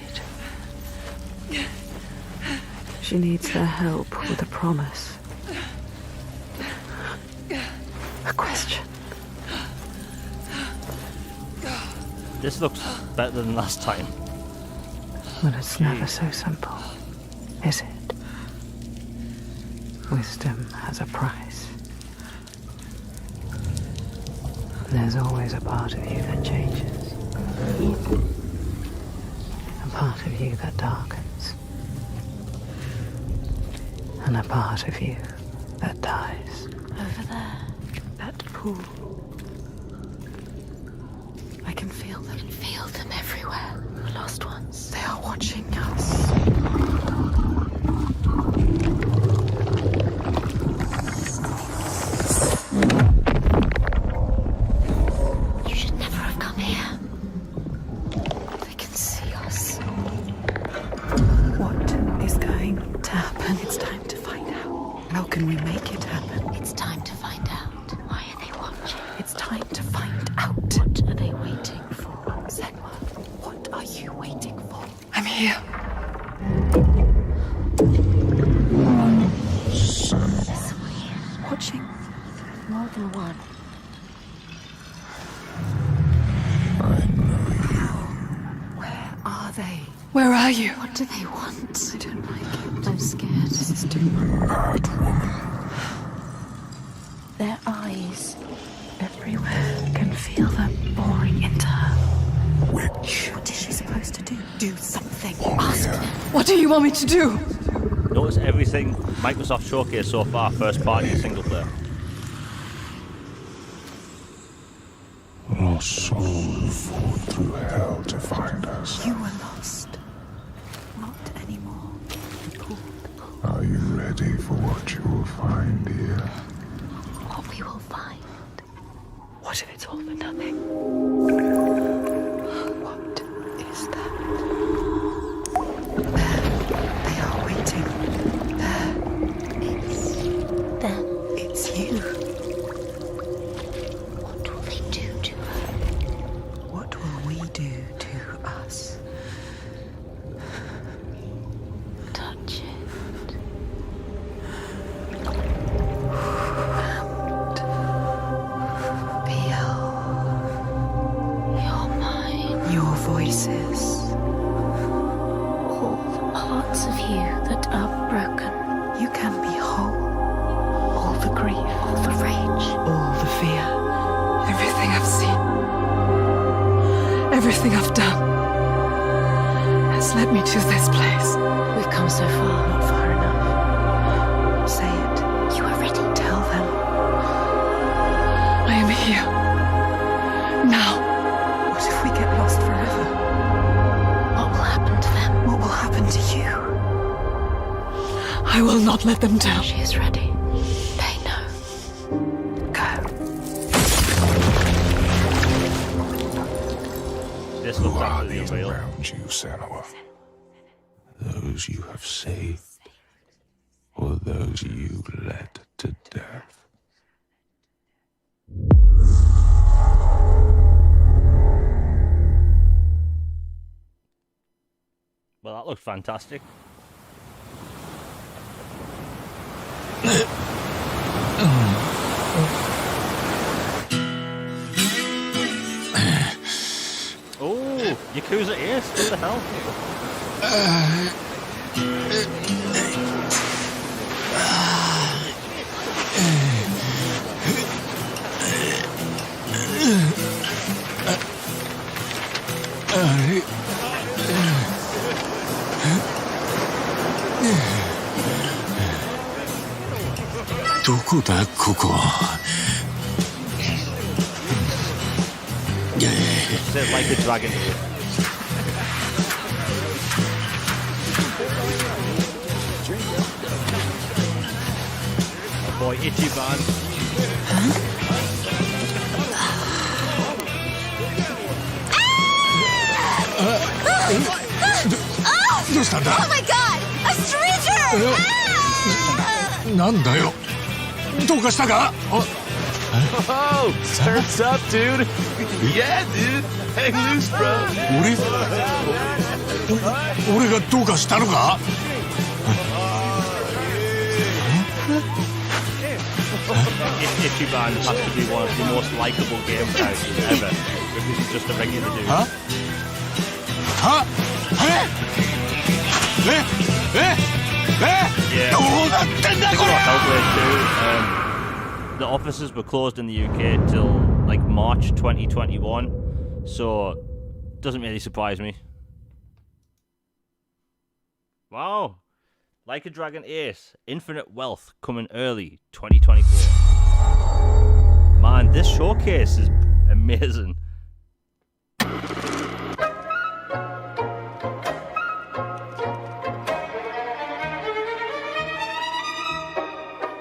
She needs their help with a promise, a question. This looks better than last time. But it's never so simple, is it? Wisdom has a price. There's always a part of you that changes. A part of you that darkens. And a part of you that dies. Over there, that pool. I can feel them. I can feel them everywhere. The lost ones. They are watching us. You should never have come here. They can see us. What is going to happen? It's time to find out. How can we make it happen? It's time to find out. Why are they watching? It's time to find out. What are they waiting for? Senua, what are you waiting for? I'm here. Watching. More than one. Where are they? Where are you? What do they want? I don't like it. I'm scared. This is too much. Their eyes. Everywhere. Can feel them boring into her. Witch. What is she supposed to do? Do something. Ask them. What do you want me to do? Notice everything Microsoft Showcase so far, first party, single player. Our souls fought through hell to find us. You were lost. Not anymore. Are you ready for what you will find here? What we will find. What if it's all for nothing? What is that? There. They are waiting. There. It's them. It's you. What will they do to her? What will we do to us? Touch it. Feel Your mind. your voices. All the parts of you that are broken. You can be whole. All the grief. All the rage. All the fear. Everything I've seen, everything I've done, has led me to this place. We've come so far. Not far enough. Say it. You are ready. Tell them. I am here. Now. What if we get lost forever? What will happen to them? What will happen to you? I will not let them down. She is ready. They know. Go. This Who looks are absolutely these unreal. around you, Senua? Those you have saved, or those you led to death? That looked fantastic. Oh, Yakuza Ace, what the hell? Is it like a dragon? Oh boy, Ichiban. Oh my god! A stranger! Oh, turns up, dude. Yeah, dude. Hang loose, bro. Ichiban has to be one of the most likable game characters ever because he's just a regular dude. Yeah. HellBlade 2. The offices were closed in the UK till like March 2021, so doesn't really surprise me. Wow. Like a Dragon Ace, Infinite Wealth coming early 2024. Man, this showcase is amazing.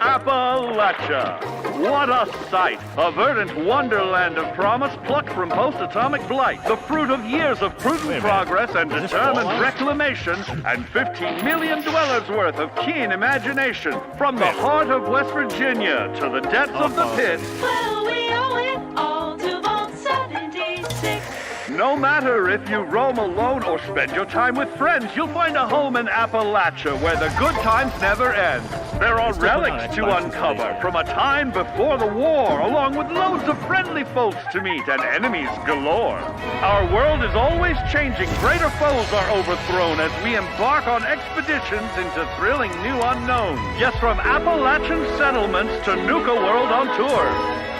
Appalachia! What a sight! A verdant wonderland of promise plucked from post-atomic blight. The fruit of years of prudent progress and determined reclamation, and 15 million dwellers worth of keen imagination. From the heart of West Virginia to the depths of the pit. Well, we owe it all to Vault 76. No matter if you roam alone or spend your time with friends, you'll find a home in Appalachia where the good times never end. There are relics to uncover from a time before the war, along with loads of friendly folks to meet and enemies galore. Our world is always changing. Greater foes are overthrown as we embark on expeditions into thrilling new unknowns. Yes, from Appalachian settlements to Nuka World on tour.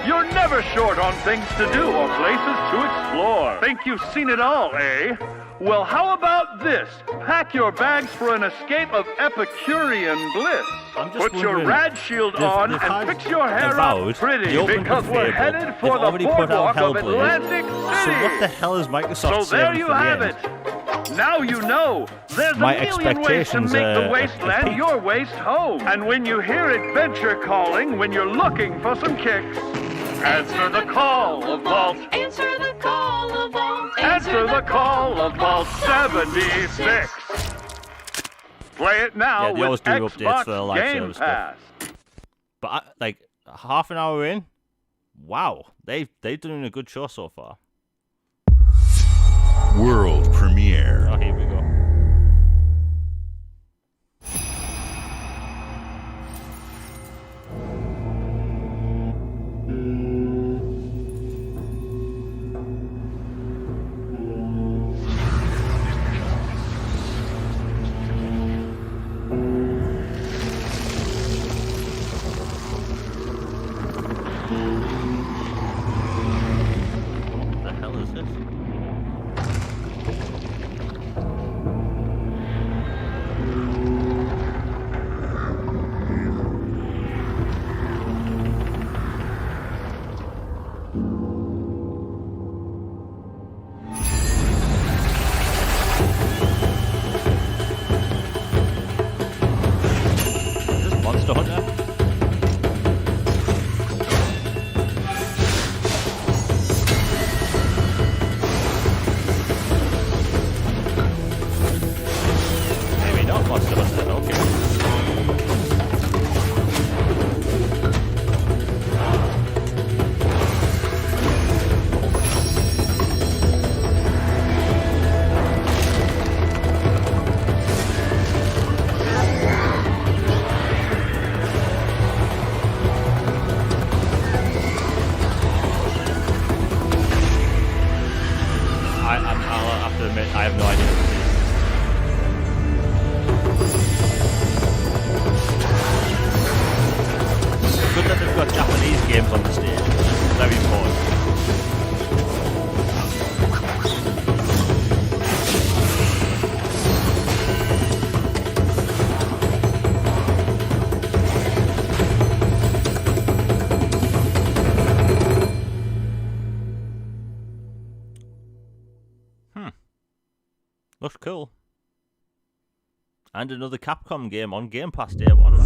You're never short on things to do or places to explore. Think you've seen it all, eh? Well, how about this? Pack your bags for an escape of Epicurean bliss. Put your rad shield on and fix your hair up pretty because we're headed for the boardwalk of Atlantic City. So what the hell is Microsoft So there saying you for the have end? it. Now you know. There's My a million ways to expectations, make the wasteland your waste home. And when you hear adventure calling, when you're looking for some kicks, answer the call of Vault. Answer the call of Vault. Answer the call of Vault 76. Play it now Yeah, they always with do updates Xbox for the live Game service Pass. stuff. But like half an hour in, wow, they're doing a good show so far. World premiere. Oh, here we go. What the hell is this? got Japanese games on the stage. Very important. Looks cool. And another Capcom game on Game Pass Day 1.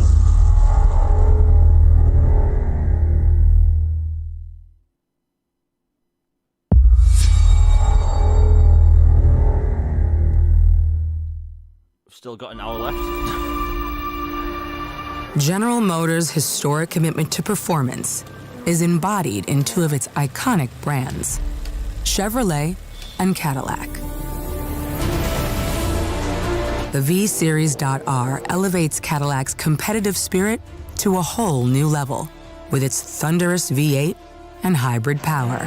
Still got an hour left. General Motors' historic commitment to performance is embodied in two of its iconic brands, Chevrolet and Cadillac. The V-Series.R elevates Cadillac's competitive spirit to a whole new level with its thunderous V8 and hybrid power.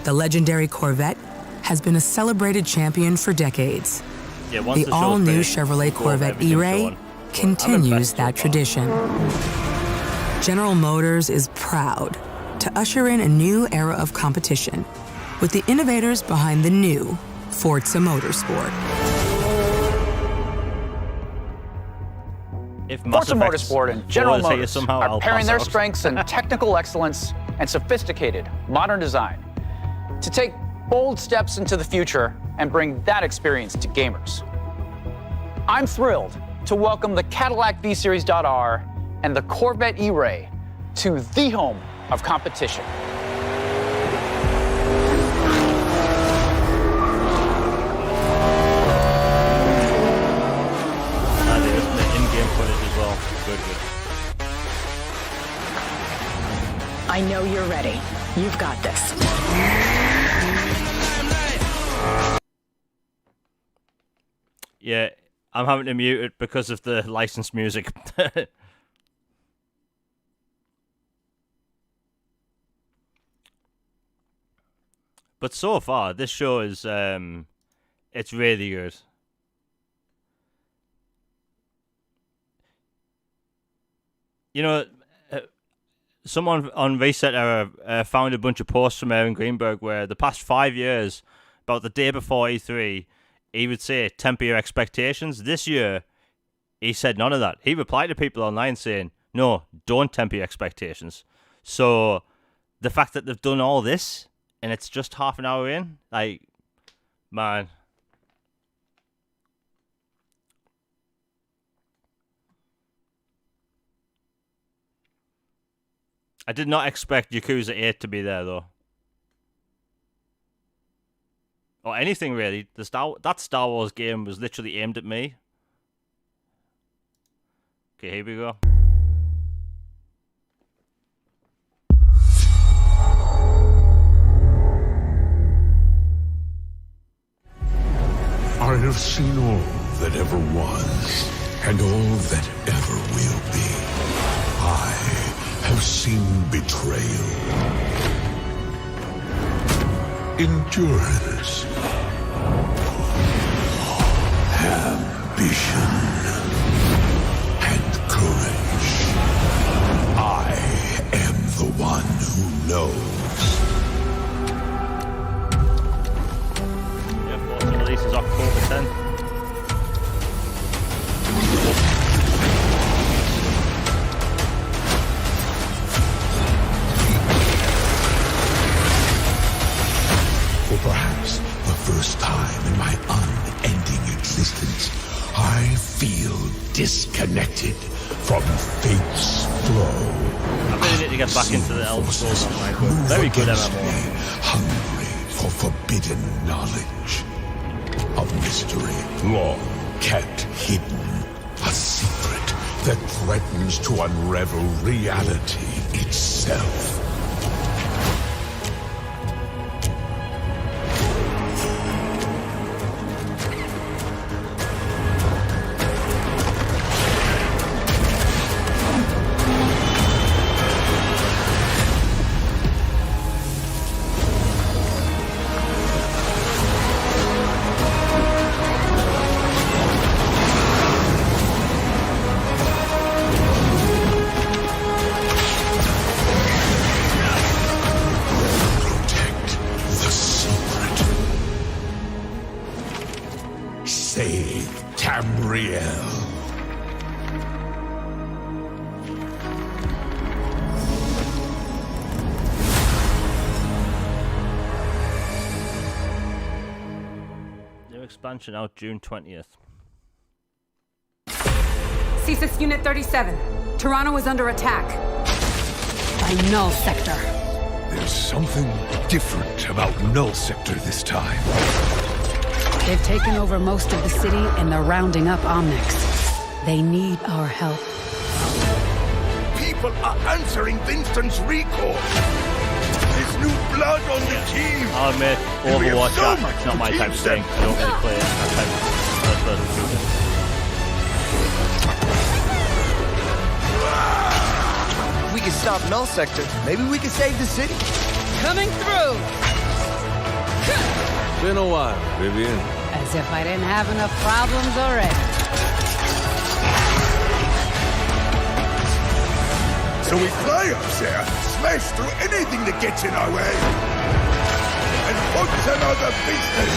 The legendary Corvette has been a celebrated champion for decades. The all-new Chevrolet Corvette E-Ray continues that tradition. General Motors is proud to usher in a new era of competition with the innovators behind the new Forza Motorsport. Forza Motorsport and General Motors are pairing their strengths in technical excellence and sophisticated modern design to take bold steps into the future and bring that experience to gamers. I'm thrilled to welcome the Cadillac V-Series.R and the Corvette E-Ray to the home of competition. I know you're ready. You've got this. Yeah, I'm having to mute it because of the licensed music. But so far, this show is it's really good. You know, someone on Reset Era found a bunch of posts from Aaron Greenberg where the past 5 years, about the day before E3, he would say, temper your expectations. This year, he said none of that. He replied to people online saying, no, don't temper your expectations. So, the fact that they've done all this, and it's just half an hour in, like, man. I did not expect Yakuza 8 to be there, though. Or anything, really. That Star Wars game was literally aimed at me. Okay, here we go. I have seen all that ever was, and all that ever will be. I have seen betrayal, endurance, ambition, and courage. I am the one who knows. Yeah, Forza releases October 10th. For perhaps the first time in my unending existence, I feel disconnected from fate's flow. I really need to get back into the Elder Scrolls Online. Very good MMO. Hungry for forbidden knowledge. A mystery long kept hidden. A secret that threatens to unravel reality itself. expansion out June 20th. C6 Unit 37. Toronto is under attack. By Null Sector. There's something different about Null Sector this time. They've taken over most of the city and they're rounding up Omnics. They need our help. People are answering Vincent's recall. There's new blood on the team. I'll admit, Overwatch, that's not my type of thing. I don't really play that type of first-person shooter. We can stop Null Sector. Maybe we can save the city. Coming through! Been a while, Vivian. As if I didn't have enough problems already. So we fly up there, smash through anything that gets in our way, and what's another business?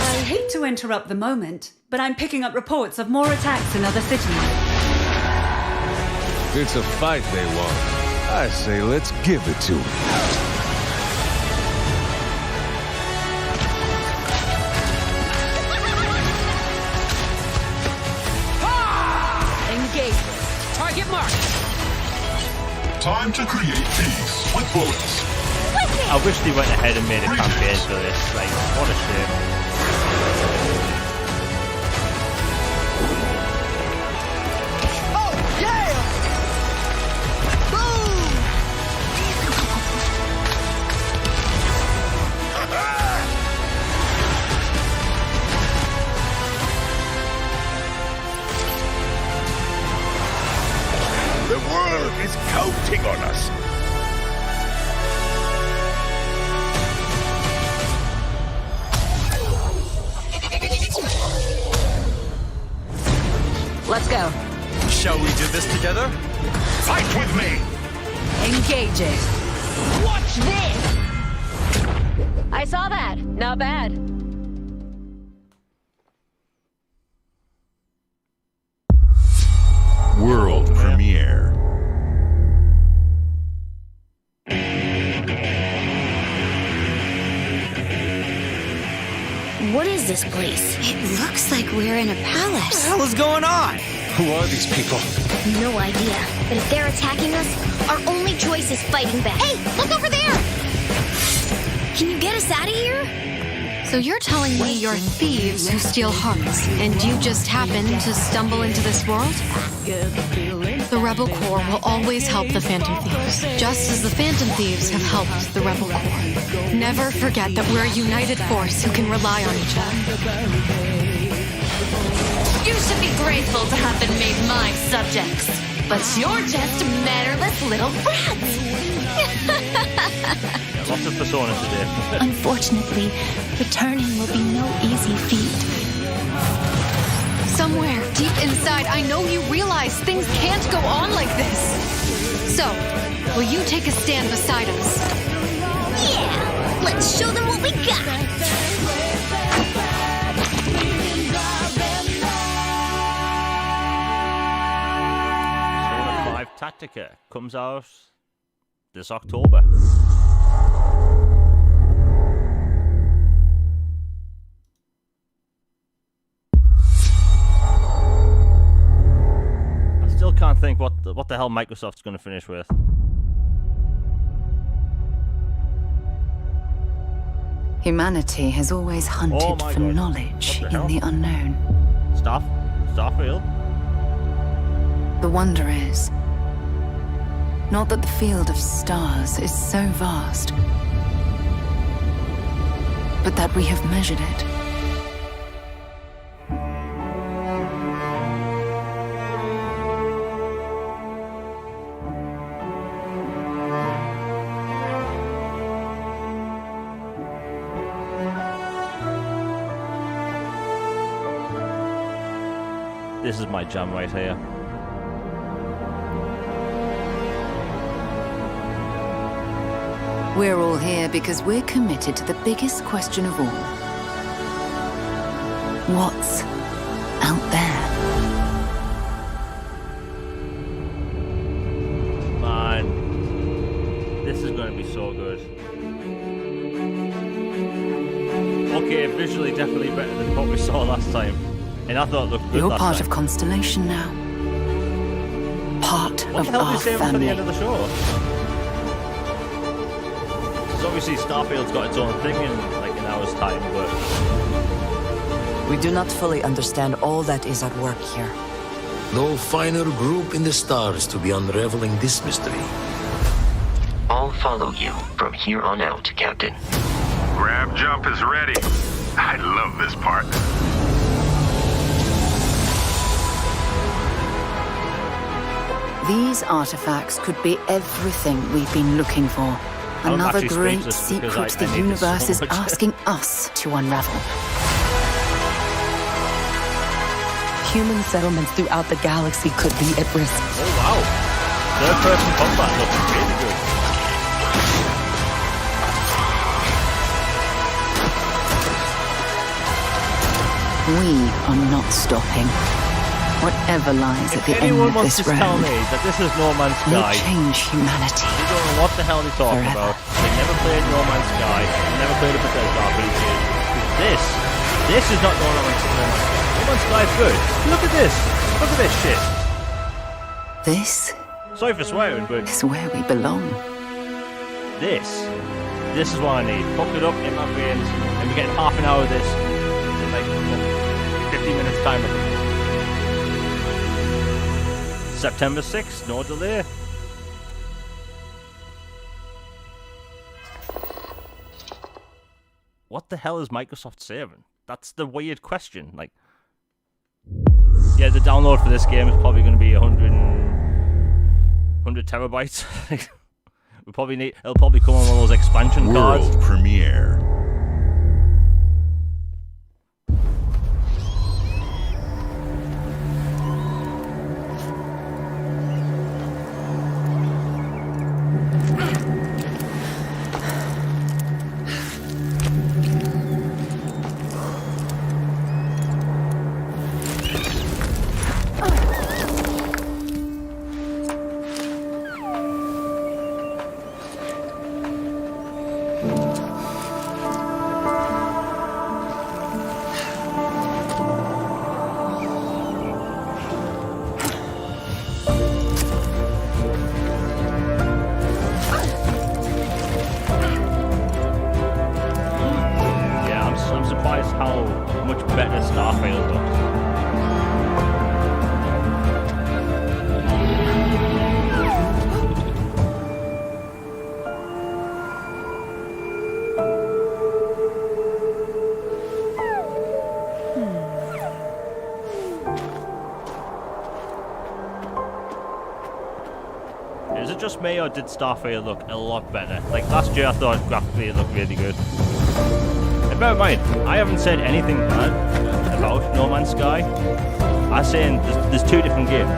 I hate to interrupt the moment, but I'm picking up reports of more attacks in other cities. It's a fight they want. I say let's give it to them. Engage. Target marked. Time to create peace with bullets. I wish they went ahead and made a campaign for this. Like, what a shame. Oh, yeah! Boom! The world is counting on us. Let's go. Shall we do this together? Fight with me! Engage it. Watch this! I saw that. Not bad. World premiere. What is this place? It looks like we're in a palace. What the hell is going on? Who are these people? No idea. But if they're attacking us, our only choice is fighting back. Hey, look over there! Can you get us out of here? So you're telling me you're thieves who steal hearts, and you just happened to stumble into this world? The Rebel Corps will always help the Phantom Thieves, just as the Phantom Thieves have helped the Rebel Corps. Never forget that we're a united force who can rely on each other. You should be grateful to have been made my subjects. But you're just mannerless little brats. Lots of personas today. Unfortunately, returning will be no easy feat. Somewhere deep inside, I know you realize things can't go on like this. So, will you take a stand beside us? Yeah, let's show them what we got. Persona 5 Tactica comes out this October. Still can't think what the hell Microsoft's going to finish with. Humanity has always hunted for knowledge in the unknown. Starfield? The wonder is, not that the field of stars is so vast, but that we have measured it. This is my jam right here. We're all here because we're committed to the biggest question of all. What's out there? Man, this is going to be so good. 4K visually definitely better than what we saw last time. And I thought it looked good. You're last part time. of Constellation now. Part What of the hell our are they saying for the family. end of the show? Because obviously Starfield's got its own thing in like an hour's time, but We do not fully understand all that is at work here. No finer group in the stars to be unraveling this mystery. I'll follow you from here on out, Captain. Grab jump is ready. I love this part. These artifacts could be everything we've been looking for. Another actually great speechless because secret I the need this so universe is much. asking us to unravel. Human settlements throughout the galaxy could be at risk. oh wow, third-person combat looks really good. We are not stopping. Whatever lies at the If end anyone of wants this to tell road me that this is No Man's will Sky, change humanity. they don't know what the hell they're talking Forever. about. They never played No Man's Sky, they never played a Bethesda RPG. This is not No Man's Sky. No Man's Sky is good. Look at this. Look at this shit. This Sorry for swearing, but is where we belong. this is what I need. Hook it up in my veins, and we get half an hour of this in like 50 minutes time. I think. September 6th, no delay. What the hell is Microsoft saving? That's the weird question. Like, yeah, the download for this game is probably going to be 100 terabytes. We probably need. It'll probably come on one of those expansion cards. World premiere. I'm surprised how much better Starfield looks. Is it just me, or did Starfield look a lot better? Like last year I thought graphically it looked really good. And bear in mind, I haven't said anything bad about No Man's Sky. I'm saying there's two different games.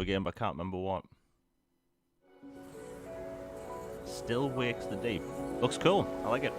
game, but I can't remember what. Still Wakes the Deep. Looks cool. I like it.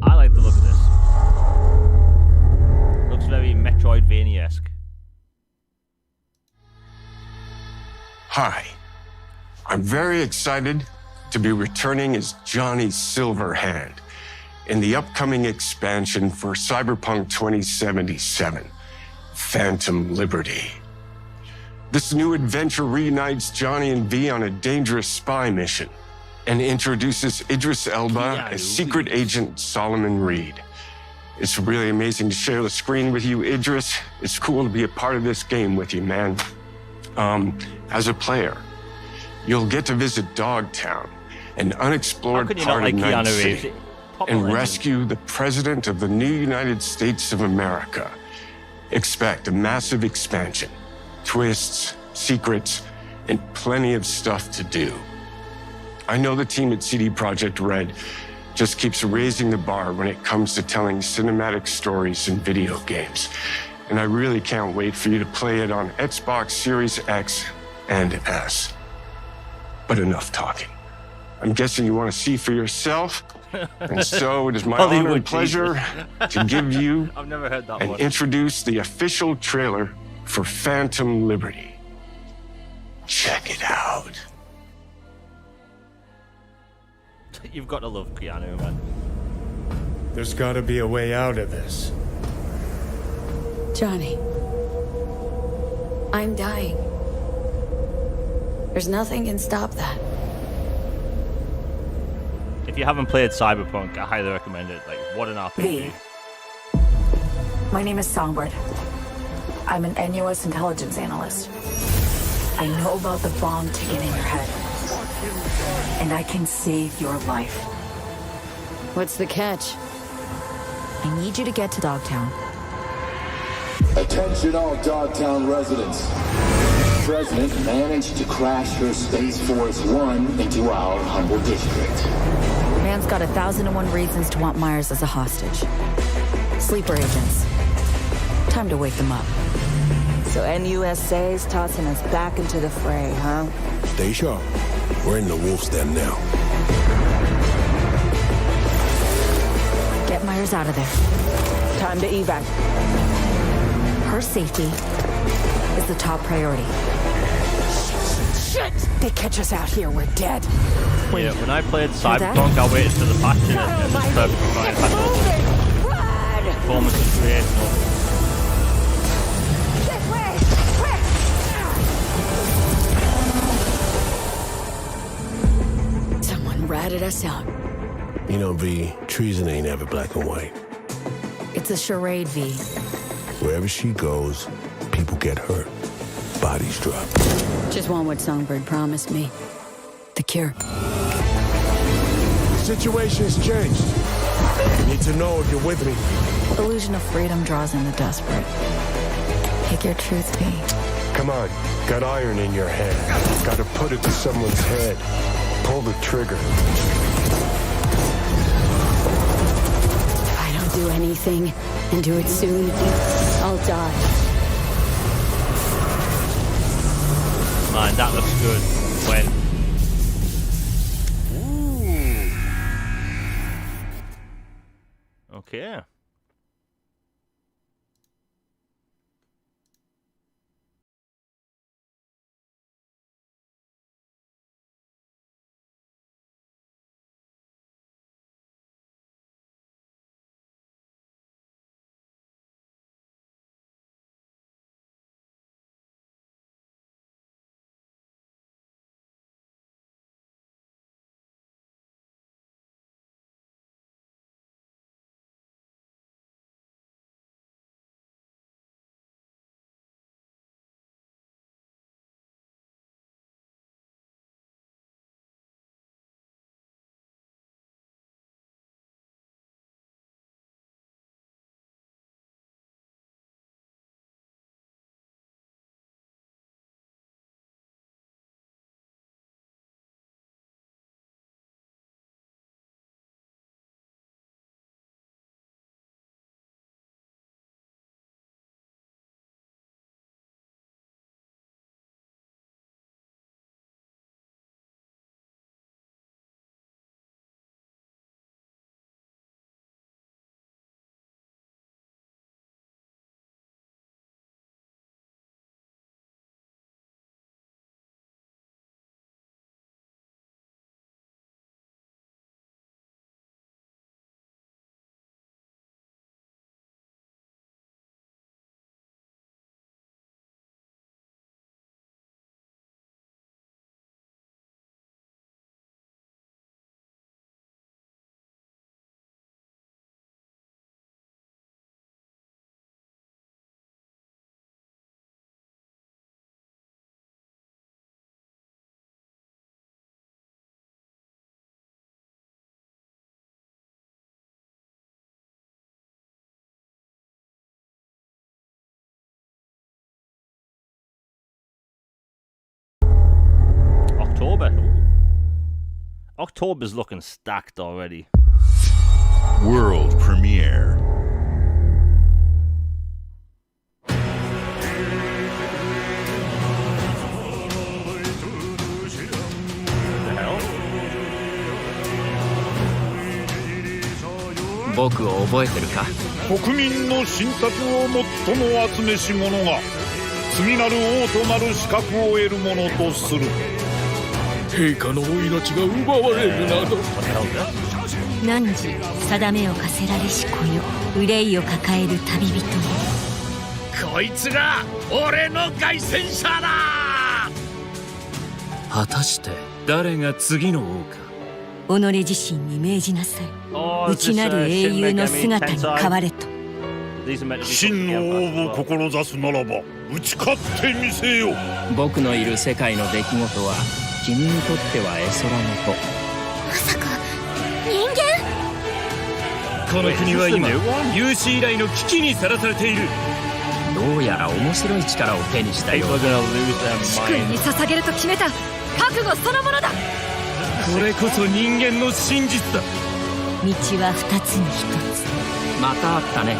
I like the look of this. Looks very Metroidvania-esque. Hi. I'm very excited to be returning as Johnny Silverhand in the upcoming expansion for Cyberpunk 2077, Phantom Liberty. This new adventure reunites Johnny and V on a dangerous spy mission and introduces Idris Elba as secret agent Solomon Reed. It's really amazing to share the screen with you, Idris. It's cool to be a part of this game with you, man. As a player, you'll get to visit Dogtown, an unexplored part of Night City, and rescue the President of the new United States of America. Expect a massive expansion, twists, secrets, and plenty of stuff to do. I know the team at CD Projekt Red just keeps raising the bar when it comes to telling cinematic stories in video games. And I really can't wait for you to play it on Xbox Series X and S. But enough talking. I'm guessing you want to see for yourself. And so it is my honor and pleasure to give you I've never heard that and introduce the official trailer for Phantom Liberty. Check it out. You've got to love Keanu, man. There's got to be a way out of this. Johnny, I'm dying. There's nothing can stop that. If you haven't played Cyberpunk, I highly recommend it. Like, what an RPG. My name is Songbird. I'm an NUS intelligence analyst. I know about the bomb ticking in your head. And I can save your life. What's the catch? I need you to get to Dogtown. Attention all Dogtown residents. The President managed to crash her Space Force One into our humble district. Man's got 1,001 reasons to want Myers as a hostage. Sleeper agents. Time to wake them up. So NUSA's tossing us back into the fray, huh? Stay sharp. We're in the wolf's den now. Get Myers out of there. Time to evac. Her safety is the top priority. Shit! They catch us out here, we're dead. Yeah, when I played Cyberpunk, I waited for the patch and it was perfectly fine. The performance was great. Someone ratted us out. You know, V, treason ain't ever black and white. It's a charade, V. Wherever she goes, people get hurt. Bodies drop. Just want what Songbird promised me. The cure. The situation's changed. You need to know if you're with me. Illusion of freedom draws in the desperate. Pick your truth, V. Come on. Got iron in your hand. Gotta put it to someone's head. Pull the trigger. If I don't do anything, and do it soon, I'll die. Man, that looks good. When? Ooh. Okay. October's looking stacked already. World premiere. The hell? 僕を覚えてるか？国民の信託を最も集めし者が次なる王となる資格を得るものとする。陛下のお命が奪われるなど。汝定めを課せられし子よ、憂いを抱える旅人よ。こいつが俺の凱旋者だ。果たして誰が次の王か。己自身に命じなさい。 Oh, 内なる英雄の姿に変われと。真の王を志すならば打ち勝ってみせよ。僕のいる世界の出来事は君にとっては絵空事。まさか人間？この国は今有史以来の危機にさらされている。どうやら面白い力を手にしたようだ。主君に捧げると決めた覚悟そのものだ。これこそ人間の真実だ。道は二つに一つ。またあったね。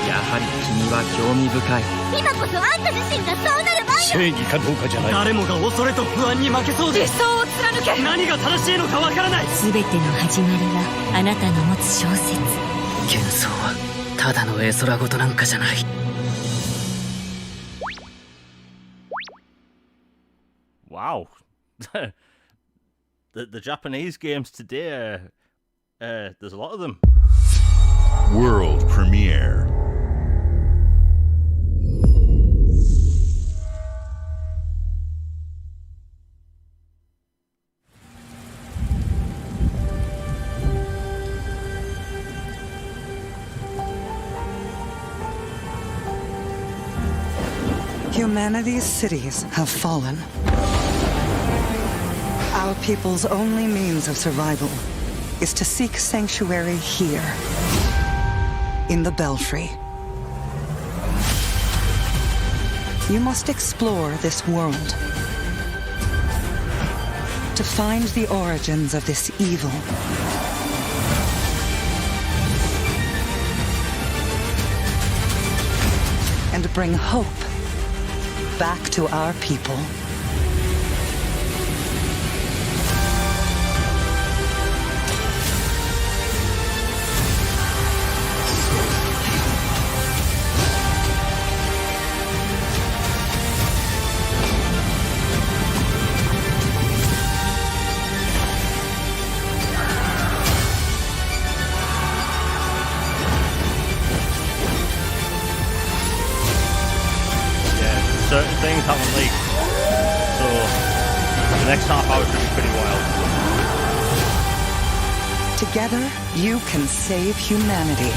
やはり君は興味深い。今こそあんた自身がそうなる番よ。正義かどうかじゃない。誰もが恐れと不安に負けそうで。理想を貫け。何が正しいのかわからない。全ての始まりはあなたの持つ小説。幻想はただの絵空事なんかじゃない。Wow. The Japanese games today, there's a lot of them. World premiere. Humanity's cities have fallen. Our people's only means of survival is to seek sanctuary here, in the Belfry. You must explore this world to find the origins of this evil. And bring hope back to our people. Certain things haven't leaked, so the next half hour should be pretty wild. Together, you can save humanity.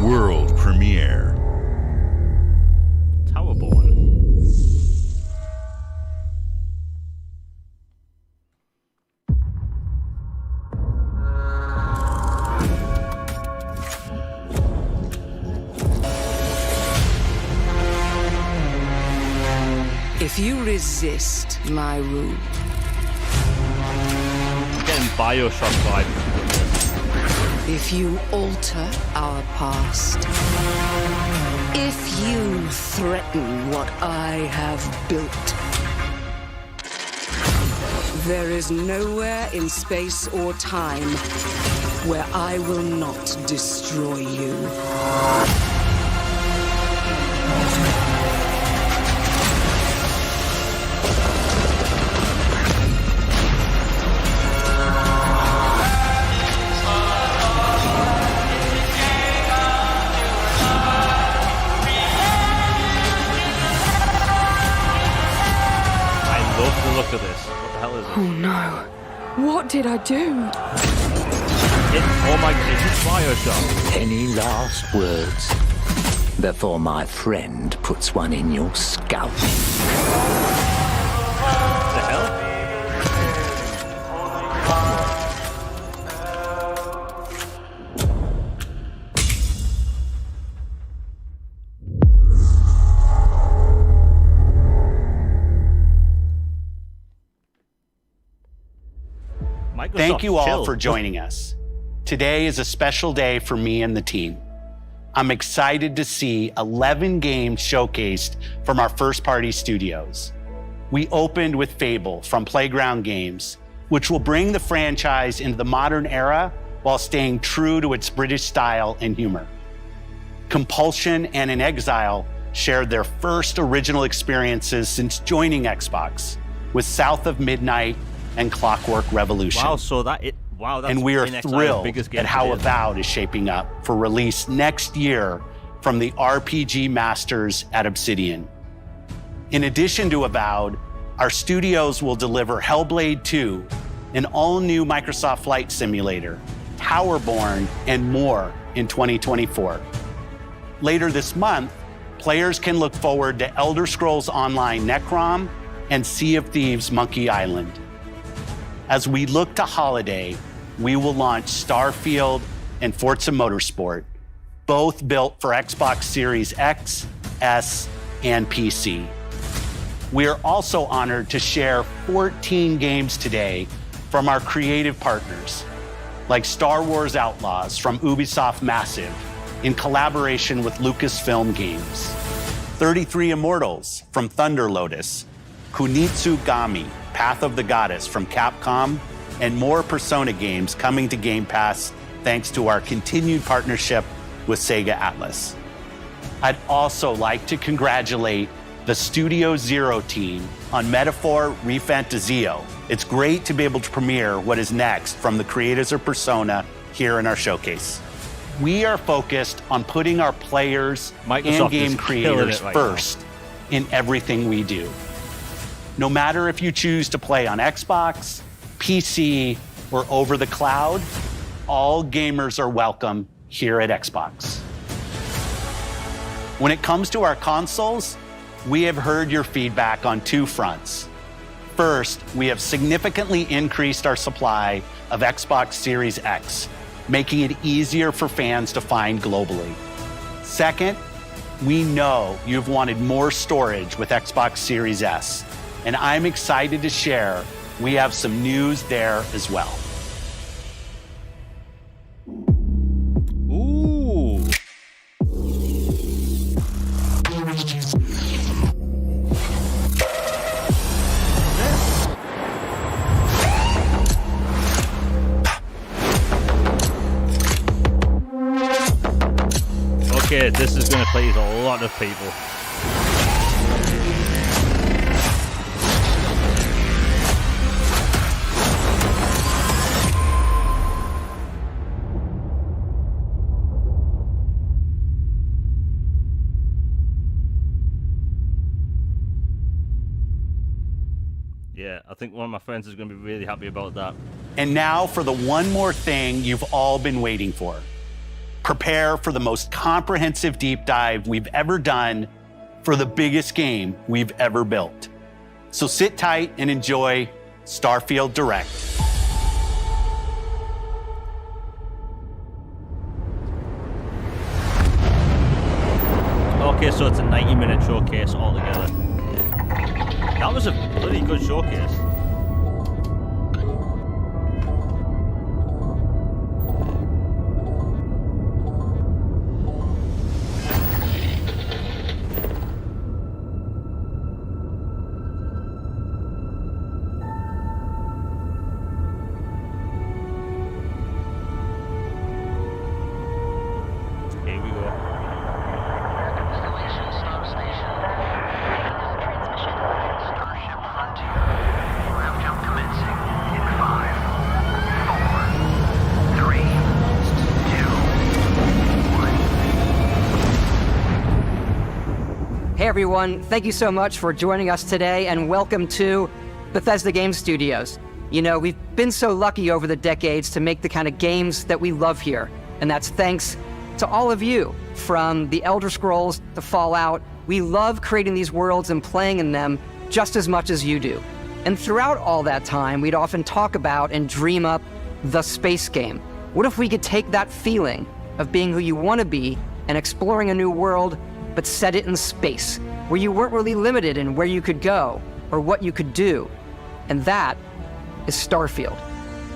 World premiere. Towerborn. If you resist my rule, Getting Bioshock vibes. if you alter our past, if you threaten what I have built, there is nowhere in space or time where I will not destroy you. Look at this. What the hell is this? Oh no. What did I do? Oh my god, it's Bioshock. Any last words before my friend puts one in your scalp? Thank you all chill. for joining us. Today is a special day for me and the team. I'm excited to see 11 games showcased from our first-party studios. We opened with Fable from Playground Games, which will bring the franchise into the modern era while staying true to its British style and humor. Compulsion and In Exile shared their first original experiences since joining Xbox with South of Midnight and Clockwork Revolution. Wow, so that's and we are In Exile's thrilled biggest game at how to date. Avowed is shaping up for release next year from the RPG masters at Obsidian. In addition to Avowed, our studios will deliver HellBlade 2, an all-new Microsoft Flight Simulator, Towerborn, and more in 2024. Later this month, players can look forward to Elder Scrolls Online Necrom and Sea of Thieves Monkey Island. As we look to holiday, we will launch Starfield and Forza Motorsport, both built for Xbox Series X, S, and PC. We are also honored to share 14 games today from our creative partners, like Star Wars Outlaws from Ubisoft Massive in collaboration with Lucasfilm Games, 33 Immortals from Thunder Lotus, Kunitsu Gami, Path of the Goddess from Capcom, and more Persona games coming to Game Pass thanks to our continued partnership with Sega Atlas. I'd also like to congratulate the Studio Zero team on Metaphor Refantazio. It's great to be able to premiere what is next from the creators of Persona here in our showcase. We are focused on putting our players Microsoft and game is creators killing it right first in everything we do. No matter if you choose to play on Xbox, PC, or over the cloud, all gamers are welcome here at Xbox. When it comes to our consoles, we have heard your feedback on two fronts. First, we have significantly increased our supply of Xbox Series X, making it easier for fans to find globally. Second, we know you've wanted more storage with Xbox Series S, and I'm excited to share we have some news there as well. Ooh. Okay, this is going to please a lot of people. Yeah, I think one of my friends is going to be really happy about that. And now for the one more thing you've all been waiting for. Prepare for the most comprehensive deep dive we've ever done for the biggest game we've ever built. So sit tight and enjoy Starfield Direct. Okay, so it's a 90-minute showcase altogether. That was a pretty good showcase. Here we go. Hey everyone, thank you so much for joining us today and welcome to Bethesda Game Studios. You know, we've been so lucky over the decades to make the kind of games that we love here, and that's thanks to all of you. From the Elder Scrolls to Fallout, we love creating these worlds and playing in them just as much as you do. And throughout all that time, we'd often talk about and dream up the space game. What if we could take that feeling of being who you want to be and exploring a new world, but set it in space, where you weren't really limited in where you could go or what you could do? And that is Starfield.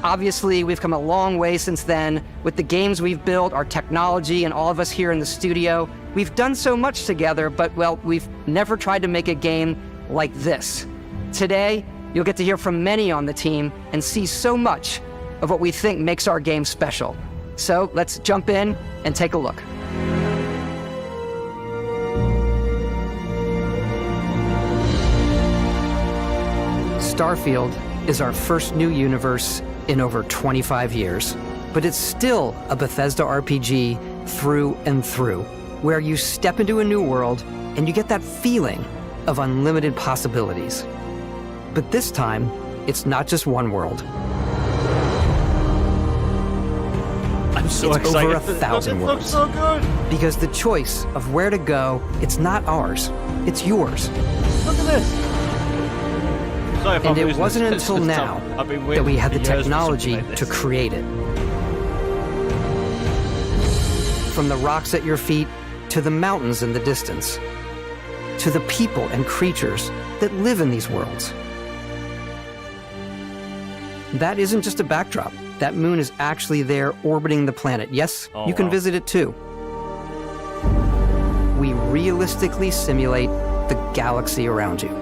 Obviously, we've come a long way since then with the games we've built, our technology, and all of us here in the studio. We've done so much together, but, well, we've never tried to make a game like this. Today, you'll get to hear from many on the team and see so much of what we think makes our game special. So let's jump in and take a look. Starfield is our first new universe in over 25 years, but it's still a Bethesda RPG through and through, where you step into a new world and you get that feeling of unlimited possibilities. But this time, it's not just one world. I'm so it's excited. Over 1,000 worlds. Looks so good. Because the choice of where to go, it's not ours, it's yours. Look at this. And it wasn't until now that we had the technology to create it. From the rocks at your feet, to the mountains in the distance, to the people and creatures that live in these worlds. That isn't just a backdrop. That moon is actually there orbiting the planet. Yes, you can visit it too. We realistically simulate the galaxy around you.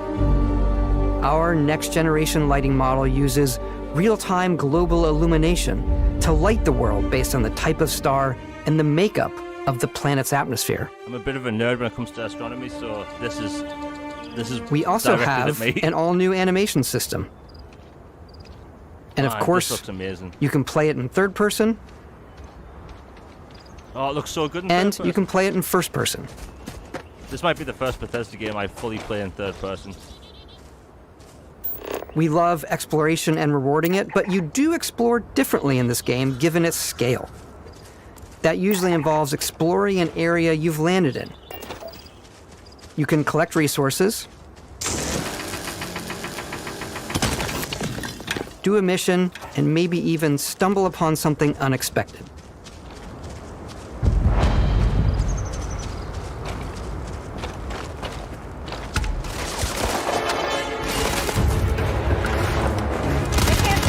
Our next-generation lighting model uses real-time global illumination to light the world based on the type of star and the makeup of the planet's atmosphere. I'm a bit of a nerd when it comes to astronomy, so this is. We also have an all-new animation system. And of course, this looks amazing. You can play it in third person. Oh, it looks so good in and third person. You can play it in first person. This might be the first Bethesda game I fully play in third person. We love exploration and rewarding it, but you do explore differently in this game given its scale. That usually involves exploring an area you've landed in. You can collect resources, do a mission, and maybe even stumble upon something unexpected.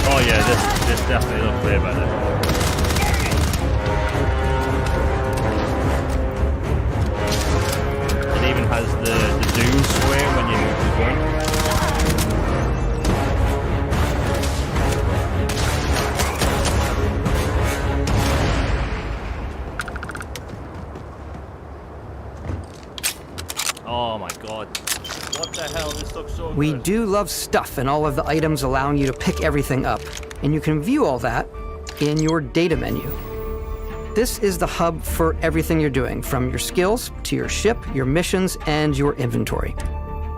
Oh yeah, this definitely looks way better. It even has the doom square when you move the gun. Oh my god. What the hell? This looks so good. We do love stuff and all of the items allowing you to pick everything up, and you can view all that in your data menu. This is the hub for everything you're doing, from your skills to your ship, your missions, and your inventory.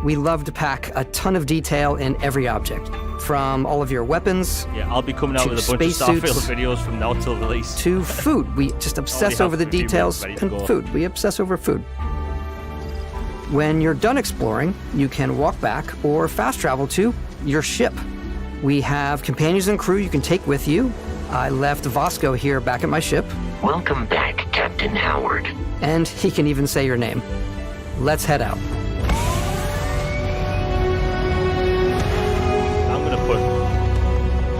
We love to pack a ton of detail in every object, from all of your weapons. Yeah, I'll be coming out with a bunch of Starfield videos from now till release. To food. We just obsess over the details, and food. We obsess over food. When you're done exploring, you can walk back or fast travel to your ship. We have companions and crew you can take with you. I left Vasco here back at my ship. Welcome back, Captain Howard. And he can even say your name. Let's head out. I'm gonna put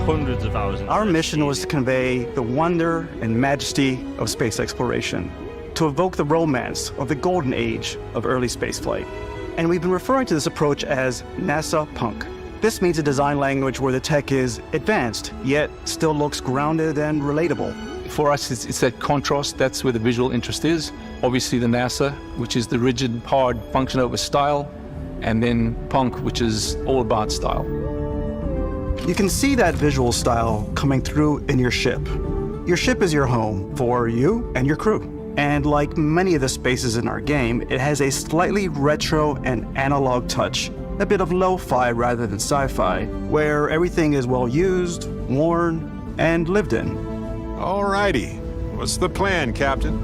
hundreds of hours into Our mission was to convey the wonder and majesty of space exploration, to evoke the romance of the golden age of early spaceflight. And we've been referring to this approach as NASA Punk. This means a design language where the tech is advanced, yet still looks grounded and relatable. For us, it's that contrast. That's where the visual interest is. Obviously the NASA, which is the rigid, hard function over style, and then Punk, which is all about style. You can see that visual style coming through in your ship. Your ship is your home for you and your crew. And like many of the spaces in our game, it has a slightly retro and analog touch, a bit of lo-fi rather than sci-fi, where everything is well used, worn, and lived in. Alrighty. What's the plan, Captain?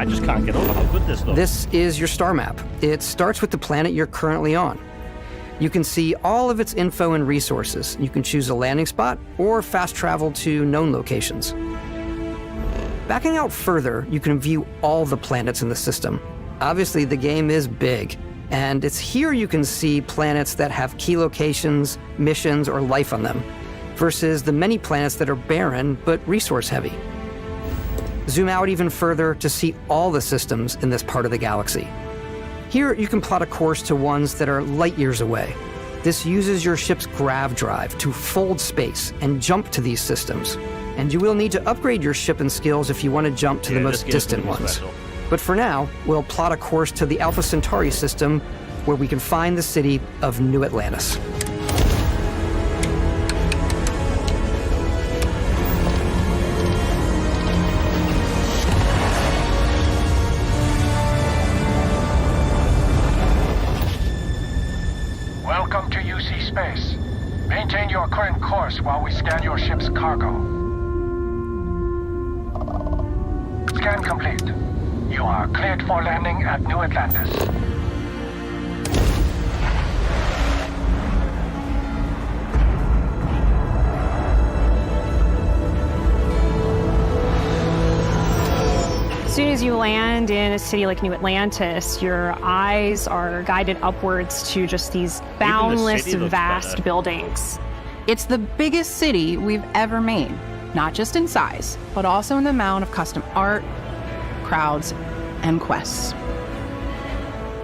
I just can't get over how good this looks. This is your star map. It starts with the planet you're currently on. You can see all of its info and resources. You can choose a landing spot or fast travel to known locations. Backing out further, you can view all the planets in the system. Obviously, the game is big, and it's here you can see planets that have key locations, missions, or life on them. versus the many planets that are barren but resource-heavy. Zoom out even further to see all the systems in this part of the galaxy. Here, you can plot a course to ones that are light years away. This uses your ship's grav drive to fold space and jump to these systems. And you will need to upgrade your ship and skills if you want to jump to the most distant ones. Special. But for now, we'll plot a course to the Alpha Centauri system, where we can find the city of New Atlantis. Welcome to UC Space. Maintain your current course while we scan your ship's cargo. Scan complete. You are cleared for landing at New Atlantis. As soon as you land in a city like New Atlantis, your eyes are guided upwards to just these boundless, vast buildings. It's the biggest city we've ever made, not just in size, but also in the amount of custom art, crowds, and quests.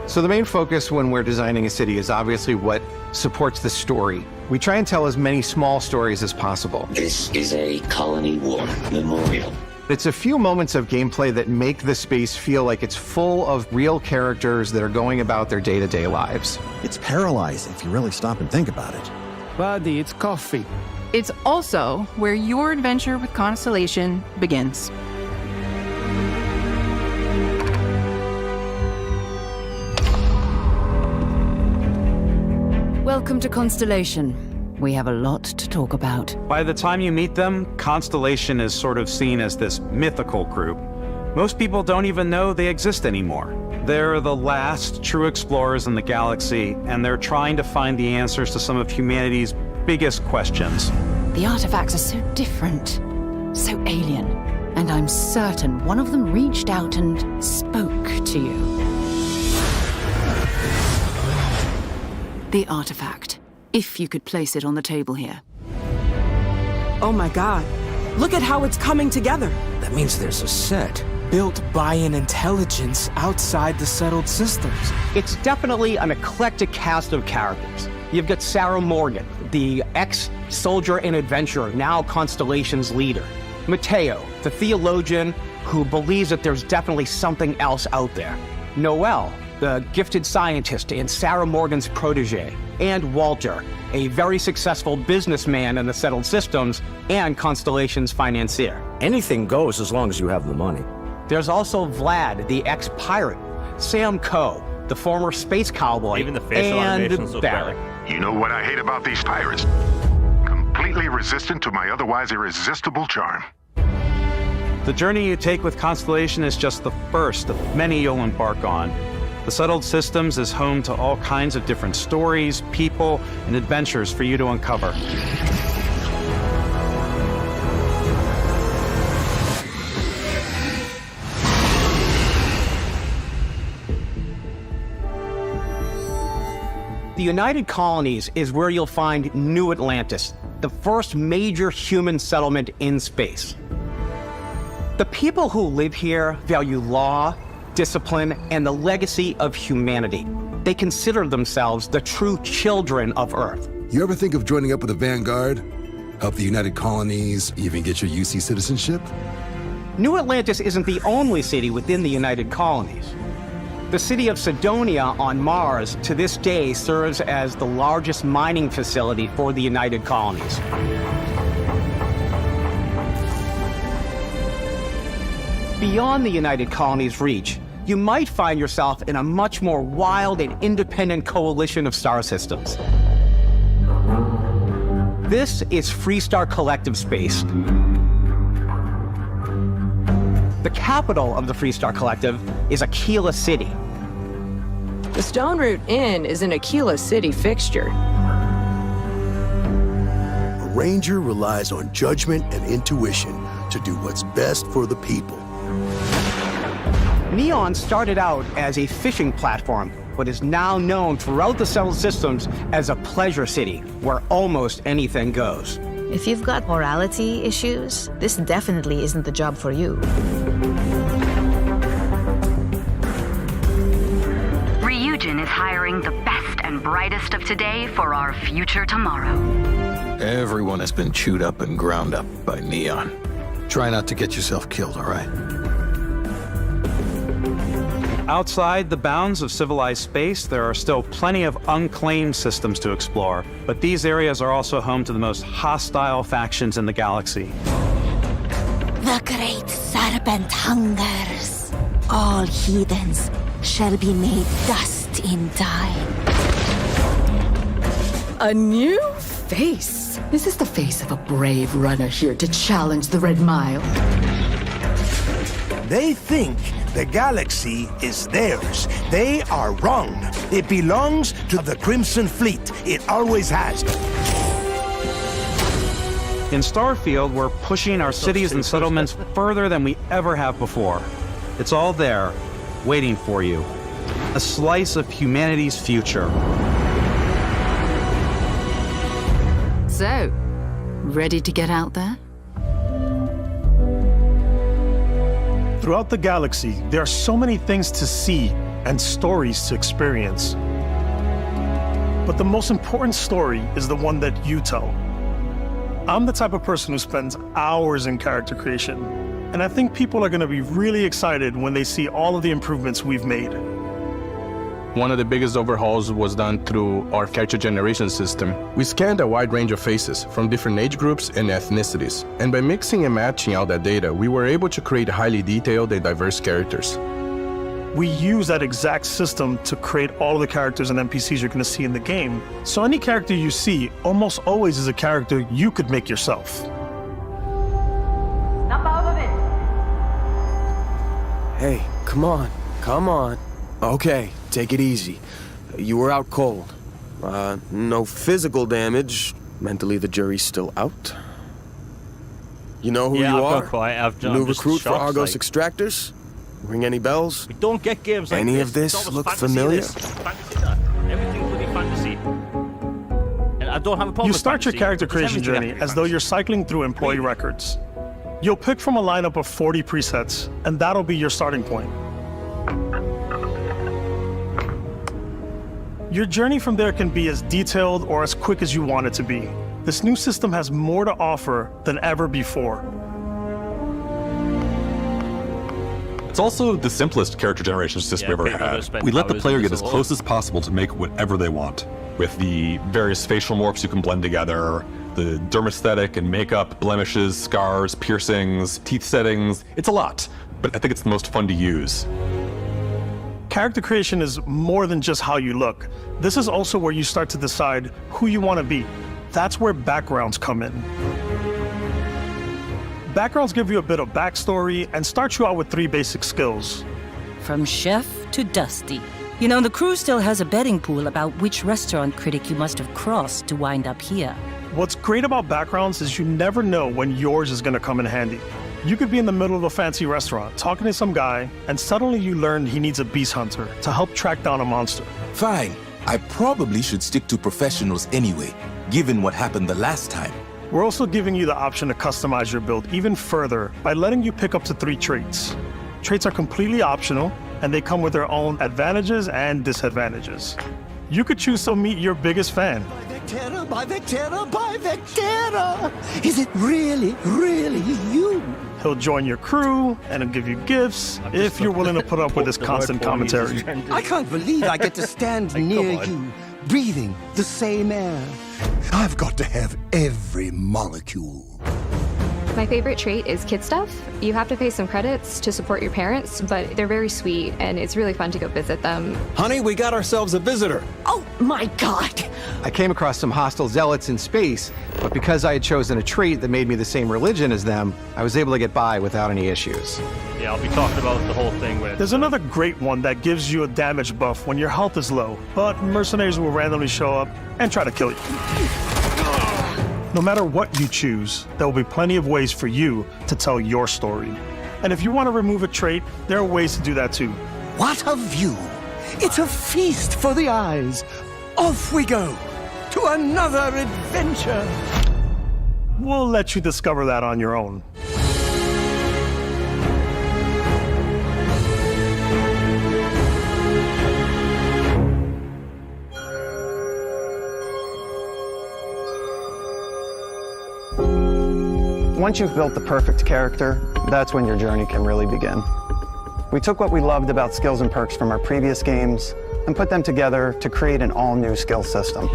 So the main focus when we're designing a city is obviously what supports the story. We try and tell as many small stories as possible. This is a colony war memorial. It's a few moments of gameplay that make the space feel like it's full of real characters that are going about their day-to-day lives. It's paralyzing if you really stop and think about it. Buddy, it's coffee. It's also where your adventure with Constellation begins. Welcome to Constellation. We have a lot to talk about. By the time you meet them, Constellation is sort of seen as this mythical group. Most people don't even know they exist anymore. They're the last true explorers in the galaxy, and they're trying to find the answers to some of humanity's biggest questions. The artifacts are so different, so alien, and I'm certain one of them reached out and spoke to you. The artifact. If you could place it on the table here. Oh my god. Look at how it's coming together. That means there's a set built by an intelligence outside the settled systems. It's definitely an eclectic cast of characters. You've got Sarah Morgan, the ex-soldier and adventurer, now Constellation's leader. Mateo, the theologian who believes that there's definitely something else out there. Noel, the gifted scientist and Sarah Morgan's protege. And Walter, a very successful businessman in the settled systems and Constellation's financier. Anything goes as long as you have the money. There's also Vlad, the ex-pirate, Sam Coe, the former space cowboy, even the facial animations look Barrett. Better. You know what I hate about these pirates? Completely resistant to my otherwise irresistible charm. The journey you take with Constellation is just the first of many you'll embark on. The Settled Systems is home to all kinds of different stories, people, and adventures for you to uncover. The United Colonies is where you'll find New Atlantis, the first major human settlement in space. The people who live here value law, discipline, and the legacy of humanity. They consider themselves the true children of Earth. You ever think of joining up with the Vanguard? Help the United Colonies, even get your UC citizenship? New Atlantis isn't the only city within the United Colonies. The city of Sidonia on Mars to this day serves as the largest mining facility for the United Colonies. Beyond the United Colonies' reach, you might find yourself in a much more wild and independent coalition of star systems. This is Freestar Collective Space. The capital of the Freestar Collective is Aquila City. The Stone Root Inn is an Aquila City fixture. A ranger relies on judgment and intuition to do what's best for the people. Neon started out as a fishing platform, but is now known throughout the settled systems as a pleasure city where almost anything goes. If you've got morality issues, this definitely isn't the job for you. Ryujin is hiring the best and brightest of today for our future tomorrow. Everyone has been chewed up and ground up by Neon. Try not to get yourself killed, all right? Outside the bounds of civilized space, there are still plenty of unclaimed systems to explore, but these areas are also home to the most hostile factions in the galaxy. The great serpent hungers. All heathens shall be made dust in time. A new face. Is this the face of a brave runner here to challenge the Red Mile? They think the galaxy is theirs. They are wrong. It belongs to the Crimson Fleet. It always has. In Starfield, we're pushing our cities and settlements further than we ever have before. It's all there, waiting for you. A slice of humanity's future. So, ready to get out there? Throughout the galaxy, there are so many things to see and stories to experience. But the most important story is the one that you tell. I'm the type of person who spends hours in character creation, and I think people are going to be really excited when they see all of the improvements we've made. One of the biggest overhauls was done through our character generation system. We scanned a wide range of faces from different age groups and ethnicities, and by mixing and matching all that data, we were able to create highly detailed and diverse characters. We use that exact system to create all of the characters and NPCs you're going to see in the game. So any character you see almost always is a character you could make yourself. Snap out of it! Hey, come on. Okay, take it easy. You were out cold. No physical damage. Mentally, the jury's still out. You know who you are? New recruit for Argos Extractors? Ring any bells? We don't get games like any this. of this look familiar? Everything bloody fantasy. And I don't have a problem You with start your fantasy. character creation Everything journey as though you're cycling through employee records. You'll pick from a lineup of 40 presets, and that'll be your starting point. Your journey from there can be as detailed or as quick as you want it to be. This new system has more to offer than ever before. It's also the simplest character generation system we've ever had. We let the player get as close as possible to make whatever they want. With the various facial morphs you can blend together, the dermesthetic and makeup, blemishes, scars, piercings, teeth settings, it's a lot, but I think it's the most fun to use. Character creation is more than just how you look. This is also where you start to decide who you want to be. That's where backgrounds come in. Backgrounds give you a bit of backstory and start you out with 3 basic skills. From chef to Dusty. You know, the crew still has a betting pool about which restaurant critic you must have crossed to wind up here. What's great about backgrounds is you never know when yours is going to come in handy. You could be in the middle of a fancy restaurant talking to some guy, and suddenly you learn he needs a beast hunter to help track down a monster. Fine. I probably should stick to professionals anyway, given what happened the last time. We're also giving you the option to customize your build even further by letting you pick up to 3 traits. Traits are completely optional, and they come with their own advantages and disadvantages. You could choose to meet your biggest fan. By Vectera! Is it really you? He'll join your crew, and he'll give you gifts if you're willing to put up with his constant commentary. I can't believe I get to stand near you, breathing the same air. I've got to have every molecule. My favorite trait is kid stuff. You have to pay some credits to support your parents, but they're very sweet, and it's really fun to go visit them. Honey, we got ourselves a visitor. Oh my god! I came across some hostile zealots in space, but because I had chosen a trait that made me the same religion as them, I was able to get by without any issues. Yeah, I'll be talking about the whole thing with... There's another great one that gives you a damage buff when your health is low, but mercenaries will randomly show up and try to kill you. No matter what you choose, there will be plenty of ways for you to tell your story. And if you want to remove a trait, there are ways to do that too. What a view! It's a feast for the eyes. Off we go to another adventure. we'll let you discover that on your own. Once you've built the perfect character, that's when your journey can really begin. We took what we loved about skills and perks from our previous games and put them together to create an all-new skill system.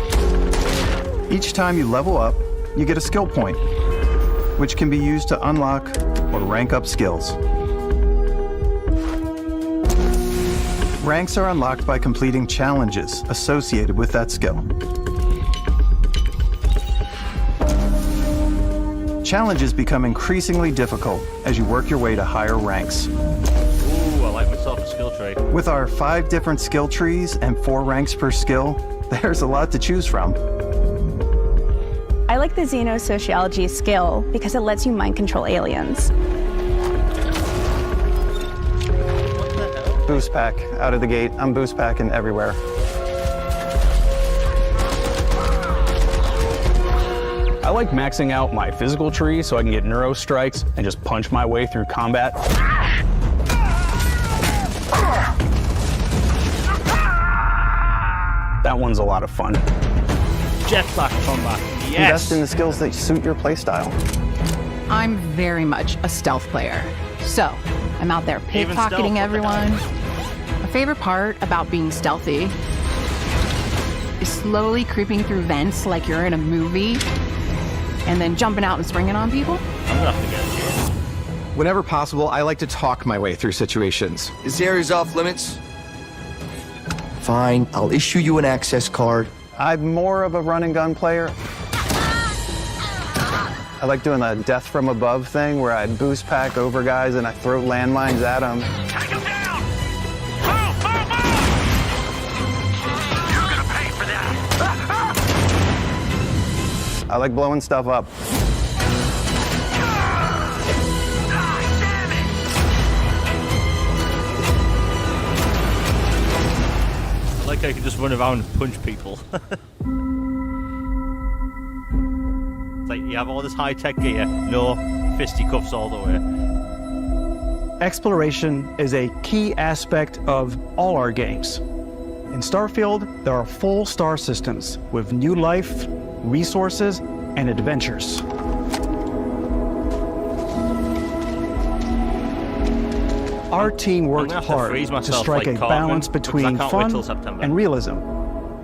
Each time you level up, you get a skill point, which can be used to unlock or rank up skills. Ranks are unlocked by completing challenges associated with that skill. Challenges become increasingly difficult as you work your way to higher ranks. Ooh, I like myself a skill tree. With our 5 different skill trees and 4 ranks per skill, there's a lot to choose from. I like the xenosociology skill because it lets you mind control aliens. Boost pack out of the gate. I'm boost packing everywhere. I like maxing out my physical tree so I can get neuro strikes and just punch my way through combat. That one's a lot of fun. Jetpack combat, yes! Invest in the skills that suit your playstyle. I'm very much a stealth player. So, I'm out there pickpocketing everyone. My favorite part about being stealthy is slowly creeping through vents like you're in a movie and then jumping out and springing on people. I'm gonna have to get you. Whenever possible, I like to talk my way through situations. This area's off limits. Fine, I'll issue you an access card. I'm more of a run and gun player. I like doing the death from above thing where I boost pack over guys and I throw landmines at them. I like blowing stuff up. I like how you can just run around and punch people. It's like you have all this high-tech gear, no fisticuffs all the way. Exploration is a key aspect of all our games. In Starfield, there are full star systems with new life, resources, and adventures. Our team worked hard to strike a balance between fun and realism.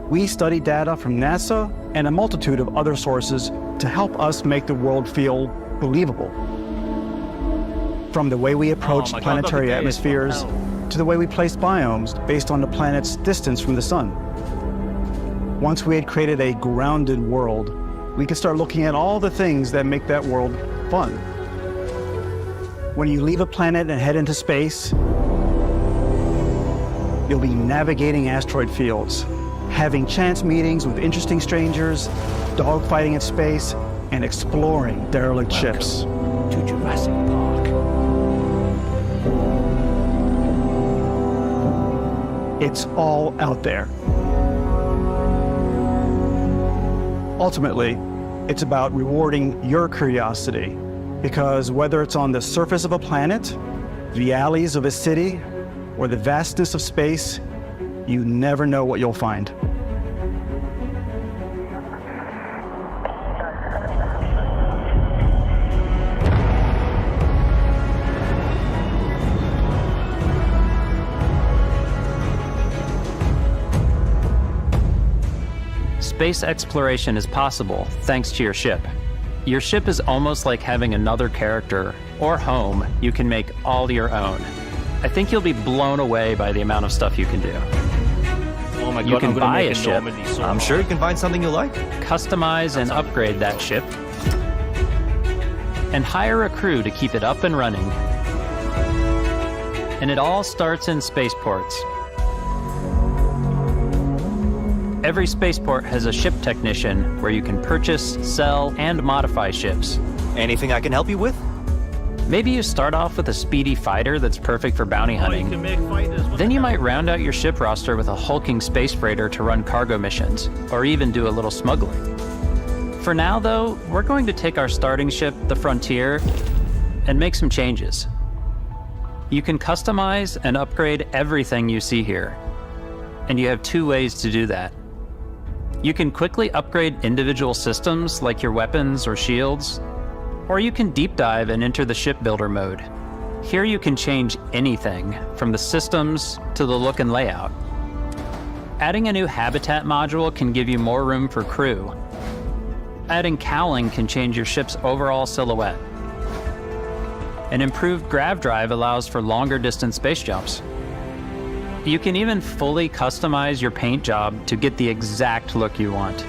We study data from NASA and a multitude of other sources to help us make the world feel believable. From the way we approach planetary atmospheres to the way we place biomes based on the planet's distance from the sun. Once we had created a grounded world, we could start looking at all the things that make that world fun. When you leave a planet and head into space, you'll be navigating asteroid fields, having chance meetings with interesting strangers, dogfighting in space, and exploring derelict ships. To Jurassic Park. It's all out there. Ultimately, it's about rewarding your curiosity, because whether it's on the surface of a planet, the alleys of a city, or the vastness of space, you never know what you'll find. Space exploration is possible thanks to your ship. Your ship is almost like having another character or home you can make all your own. I think you'll be blown away by the amount of stuff you can do. Oh my God, you can buy a ship. I'm sure you can find something you like. Customize and upgrade that ship. And hire a crew to keep it up and running. And it all starts in spaceports. Every spaceport has a ship technician where you can purchase, sell, and modify ships. Anything I can help you with? Maybe you start off with a speedy fighter that's perfect for bounty hunting. Then you might round out your ship roster with a hulking space freighter to run cargo missions, or even do a little smuggling. For now, though, we're going to take our starting ship, the Frontier, and make some changes. You can customize and upgrade everything you see here, and you have 2 ways to do that. You can quickly upgrade individual systems like your weapons or shields, or you can deep dive and enter the shipbuilder mode. Here you can change anything, from the systems to the look and layout. Adding a new habitat module can give you more room for crew. Adding cowling can change your ship's overall silhouette. An improved grav drive allows for longer distance space jumps. You can even fully customize your paint job to get the exact look you want.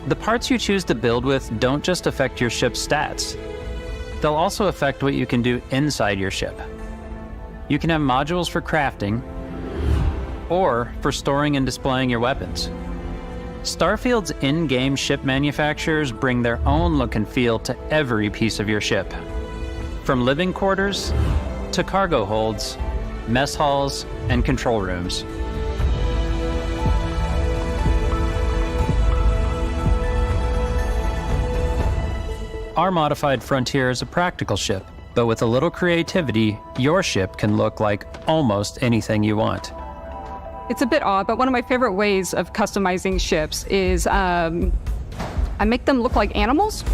The parts you choose to build with don't just affect your ship's stats. They'll also affect what you can do inside your ship. You can have modules for crafting, or for storing and displaying your weapons. Starfield's in-game ship manufacturers bring their own look and feel to every piece of your ship. From living quarters to cargo holds, mess halls, and control rooms. Our modified Frontier is a practical ship, but with a little creativity, your ship can look like almost anything you want. It's a bit odd, but one of my favorite ways of customizing ships is I make them look like animals.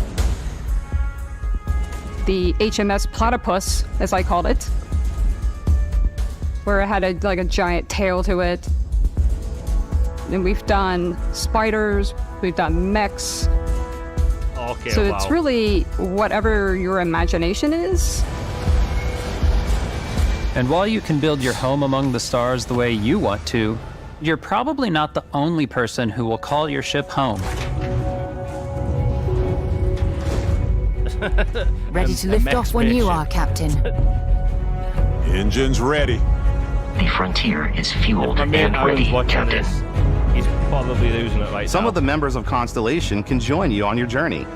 The HMS Platypus, as I called it, where it had a giant tail to it. And we've done spiders, we've done mechs. Okay, so wow. It's really whatever your imagination is. And while you can build your home among the stars the way you want to, you're probably not the only person who will call your ship home. Ready to lift off when you are, Captain. Engines ready. The Frontier is fueled and ready, Captain. He's probably losing it right now. Some of the members of Constellation can join you on your journey.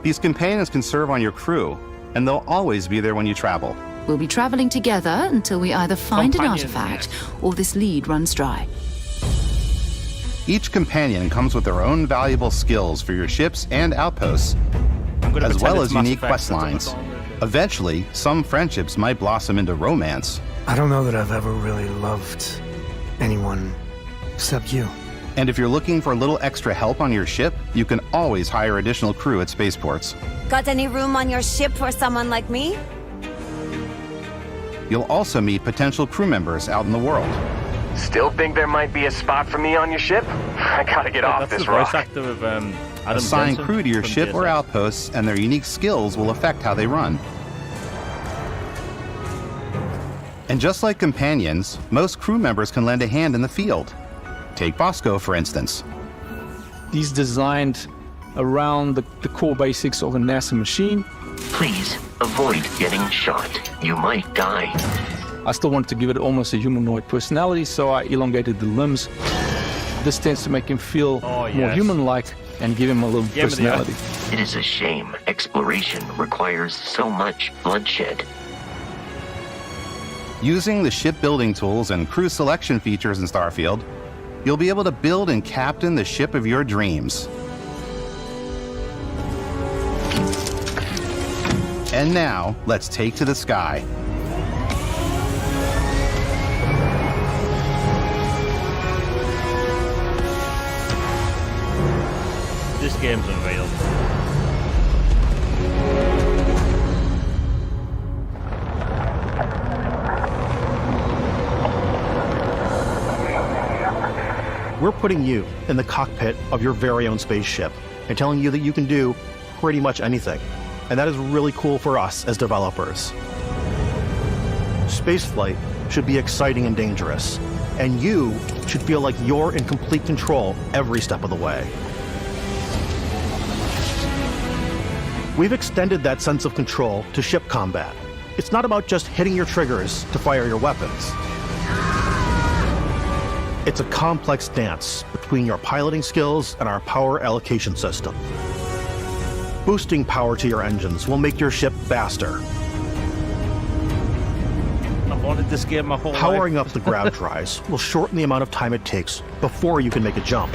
These companions can serve on your crew, and they'll always be there when you travel. We'll be traveling together until we either find an artifact or this lead runs dry. Each companion comes with their own valuable skills for your ships and outposts, as well as unique quest lines. Eventually, some friendships might blossom into romance. I don't know that I've ever really loved anyone except you. And if you're looking for a little extra help on your ship, you can always hire additional crew at spaceports. Got any room on your ship for someone like me? You'll also meet potential crew members out in the world. Still think there might be a spot for me on your ship? I gotta get off this rock. Assign crew to your ship or outposts, and their unique skills will affect how they run. And just like companions, most crew members can lend a hand in the field. Take Bosco, for instance. He's designed around the core basics of a NASA machine. Please, avoid getting shot. You might die. I still wanted to give it almost a humanoid personality, so I elongated the limbs. This tends to make him feel more human-like and give him a little personality. It is a shame exploration requires so much bloodshed. Using the shipbuilding tools and crew selection features in Starfield, you'll be able to build and captain the ship of your dreams. And now, let's take to the sky. This game's unreal. We're putting you in the cockpit of your very own spaceship and telling you that you can do pretty much anything. And that is really cool for us as developers. Spaceflight should be exciting and dangerous, and you should feel like you're in complete control every step of the way. We've extended that sense of control to ship combat. It's not about just hitting your triggers to fire your weapons. It's a complex dance between your piloting skills and our power allocation system. Boosting power to your engines will make your ship faster. I've wanted this game my whole life. Powering up the grav drives will shorten the amount of time it takes before you can make a jump.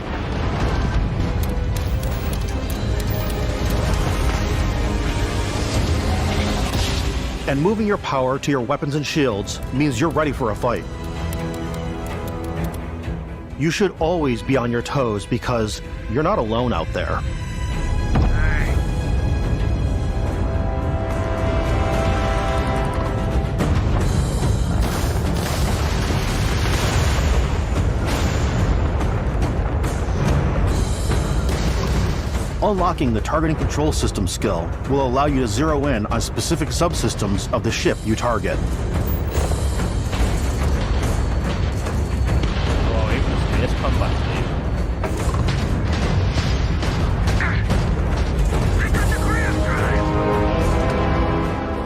And moving your power to your weapons and shields means you're ready for a fight. You should always be on your toes because you're not alone out there. Unlocking the targeting control system skill will allow you to zero in on specific subsystems of the ship you target.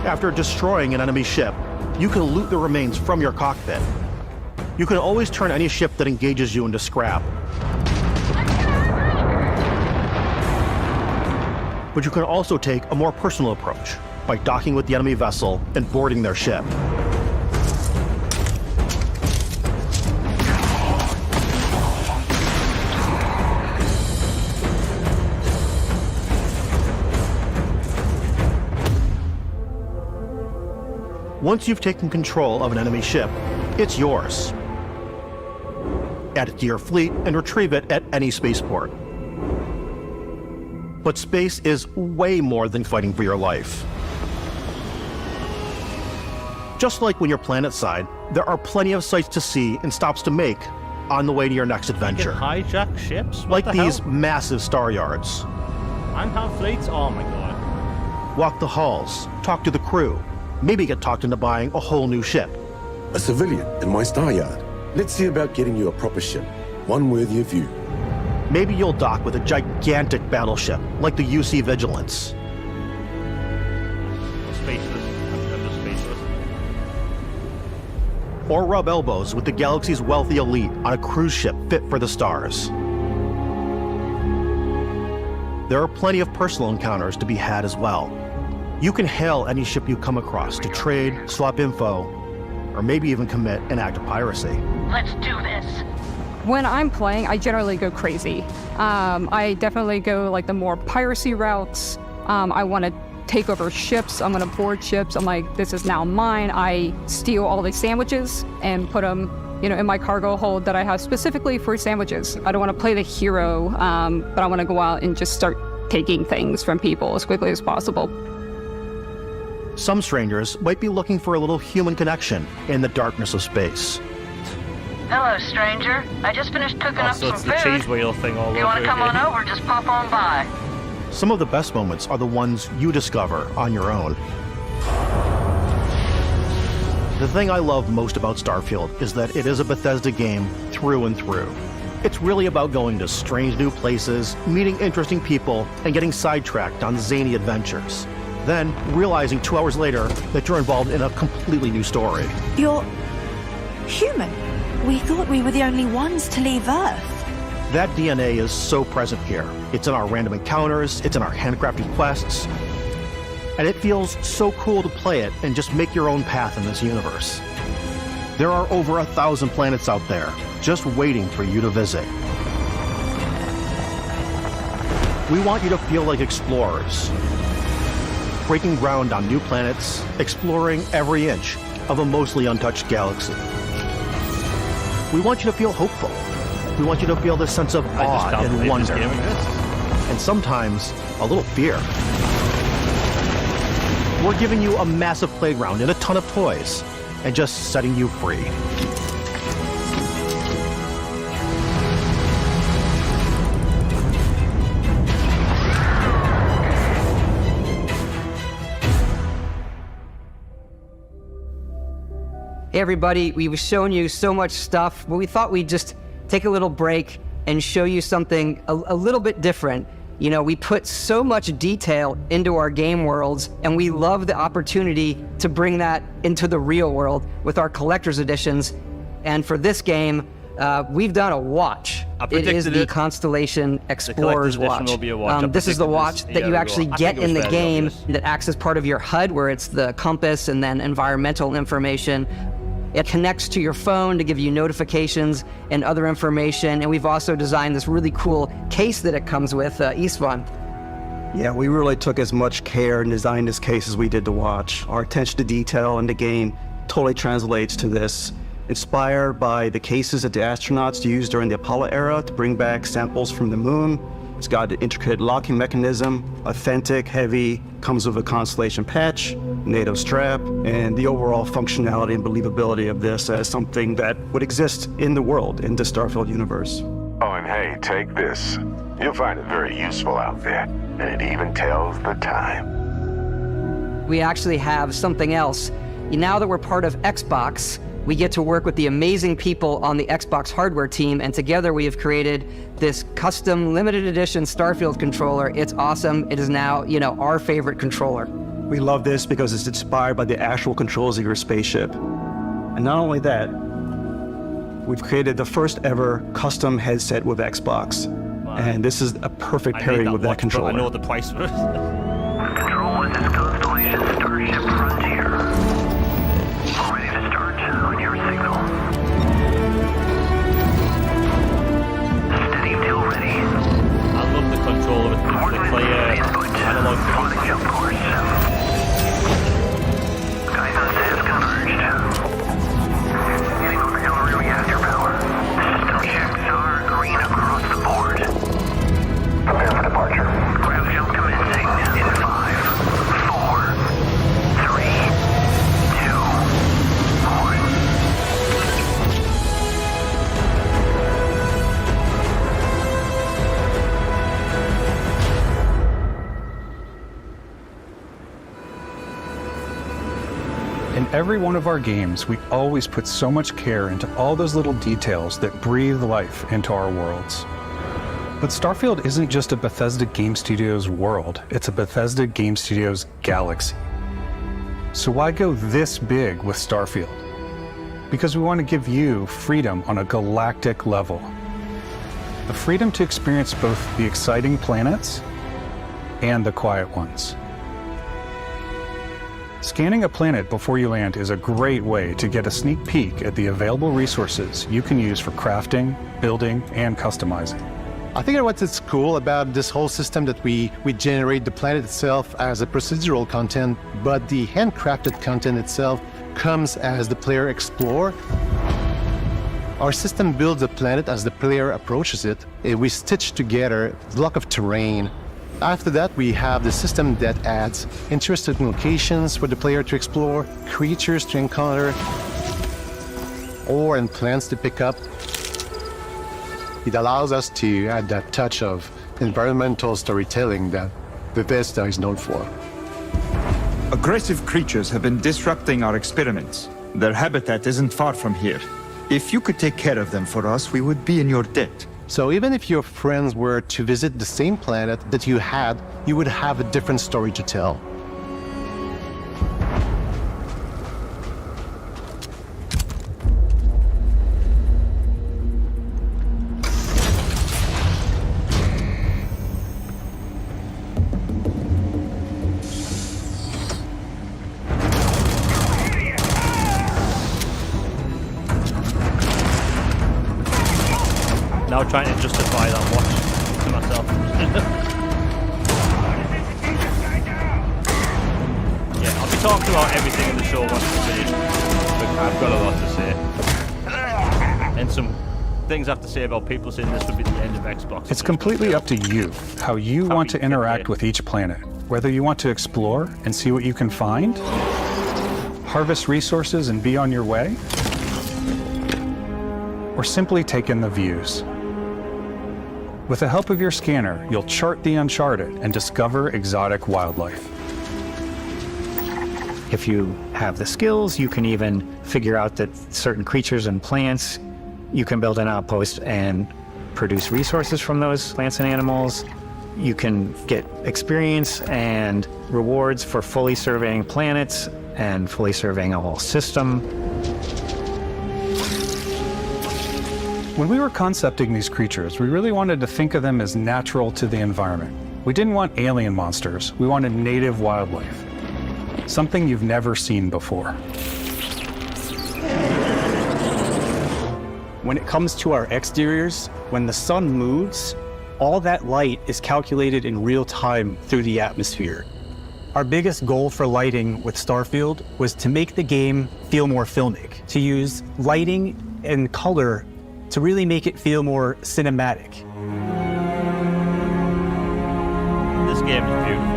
After destroying an enemy ship, you can loot the remains from your cockpit. You can always turn any ship that engages you into scrap. But you can also take a more personal approach by docking with the enemy vessel and boarding their ship. Once you've taken control of an enemy ship, it's yours. Add it to your fleet and retrieve it at any spaceport. But space is way more than fighting for your life. Just like when you're planetside, there are plenty of sights to see and stops to make on the way to your next adventure. You can hijack ships? Like these massive star yards. And have fleets? Oh my god. Walk the halls, talk to the crew, maybe get talked into buying a whole new ship. A civilian in my star yard. Let's see about getting you a proper ship, one worthy of you. Maybe you'll dock with a gigantic battleship, like the UC Vigilance. Spaceless. I'm just spaceless. Or rub elbows with the galaxy's wealthy elite on a cruise ship fit for the stars. There are plenty of personal encounters to be had as well. You can hail any ship you come across to trade, swap info, or maybe even commit an act of piracy. Let's do this. When I'm playing, I generally go crazy. I definitely go like the more piracy routes. I want to take over ships. I'm going to board ships. I'm like, this is now mine. I steal all these sandwiches and put them, in my cargo hold that I have specifically for sandwiches. I don't want to play the hero, but I want to go out and just start taking things from people as quickly as possible. Some strangers might be looking for a little human connection in the darkness of space. Hello, stranger. I just finished cooking up some it's the food. cheese wheel thing all over. If you want to come on over, just pop on by. Some of the best moments are the ones you discover on your own. The thing I love most about Starfield is that it is a Bethesda game through and through. It's really about going to strange new places, meeting interesting people, and getting sidetracked on zany adventures. Then realizing 2 hours later that you're involved in a completely new story. You're human. We thought we were the only ones to leave Earth. That DNA is so present here. It's in our random encounters, it's in our handcrafted quests, and it feels so cool to play it and just make your own path in this universe. There are over 1,000 planets out there, just waiting for you to visit. We want you to feel like explorers, breaking ground on new planets, exploring every inch of a mostly untouched galaxy. We want you to feel hopeful. We want you to feel this sense of awe and wonder, and sometimes a little fear. We're giving you a massive playground and a ton of toys, and just setting you free. Hey everybody, we've shown you so much stuff, but we thought we'd just take a little break and show you something a little bit different. We put so much detail into our game worlds, and we love the opportunity to bring that into the real world with our collector's editions. And for this game, we've done a watch. It is the Constellation Explorer's Watch. This is the watch that you actually get in the game that acts as part of your HUD, where it's the compass and then environmental information. It connects to your phone to give you notifications and other information. And we've also designed this really cool case that it comes with, Istvan. Yeah, we really took as much care in designing this case as we did to watch. Our attention to detail in the game totally translates to this. Inspired by the cases that the astronauts used during the Apollo era to bring back samples from the moon. It's got an intricate locking mechanism, authentic, heavy, comes with a Constellation patch, NATO strap, and the overall functionality and believability of this as something that would exist in the world, in the Starfield universe. Oh, and hey, take this. You'll find it very useful out there, and it even tells the time. We actually have something else. Now that we're part of Xbox, we get to work with the amazing people on the Xbox hardware team, and together we have created this custom limited edition Starfield controller. It's awesome. It is now, our favorite controller. We love this because it's inspired by the actual controls of your spaceship. And not only that, we've created the first ever custom headset with Xbox. Wow. And this is a perfect pairing with that controller. I know the price for it. Control, this is Constellation Starship Frontier. Ready to start on your signal. Steady till ready. I love the controller with the clear analog Plotting jump course. Guidance has converged. Getting auxiliary reactor power. System checks are green across the board. Prepare for departure. Grav jump commencing in 5, 4, 3, 2, 1. In every one of our games, we always put so much care into all those little details that breathe life into our worlds. But Starfield isn't just a Bethesda Game Studios world, it's a Bethesda Game Studios galaxy. So why go this big with Starfield? Because we want to give you freedom on a galactic level. The freedom to experience both the exciting planets and the quiet ones. Scanning a planet before you land is a great way to get a sneak peek at the available resources you can use for crafting, building, and customizing. I think what's cool about this whole system that we generate the planet itself as a procedural content, but the handcrafted content itself comes as the player explore. Our system builds the planet as the player approaches it. We stitch together a block of terrain. After that, we have the system that adds interesting locations for the player to explore, creatures to encounter, ore and plants to pick up. It allows us to add that touch of environmental storytelling that Bethesda is known for. Aggressive creatures have been disrupting our experiments. Their habitat isn't far from here. If you could take care of them for us, we would be in your debt. So even if your friends were to visit the same planet that you had, you would have a different story to tell. Now trying to justify that watch to myself. Yeah, I'll be talking about everything in the show once it's finished. But I've got a lot to say. And some things I have to say about people saying this would be the end of Xbox. It's completely up to you, how you want to interact with each planet. Whether you want to explore and see what you can find, harvest resources and be on your way, or simply take in the views. With the help of your scanner, you'll chart the uncharted and discover exotic wildlife. If you have the skills, you can even figure out that certain creatures and plants, you can build an outpost and produce resources from those plants and animals. You can get experience and rewards for fully surveying planets and fully surveying a whole system. When we were concepting these creatures, we really wanted to think of them as natural to the environment. We didn't want alien monsters, we wanted native wildlife. Something you've never seen before. When it comes to our exteriors, when the sun moves, all that light is calculated in real time through the atmosphere. Our biggest goal for lighting with Starfield was to make the game feel more filmic, to use lighting and color to really make it feel more cinematic. This game is beautiful.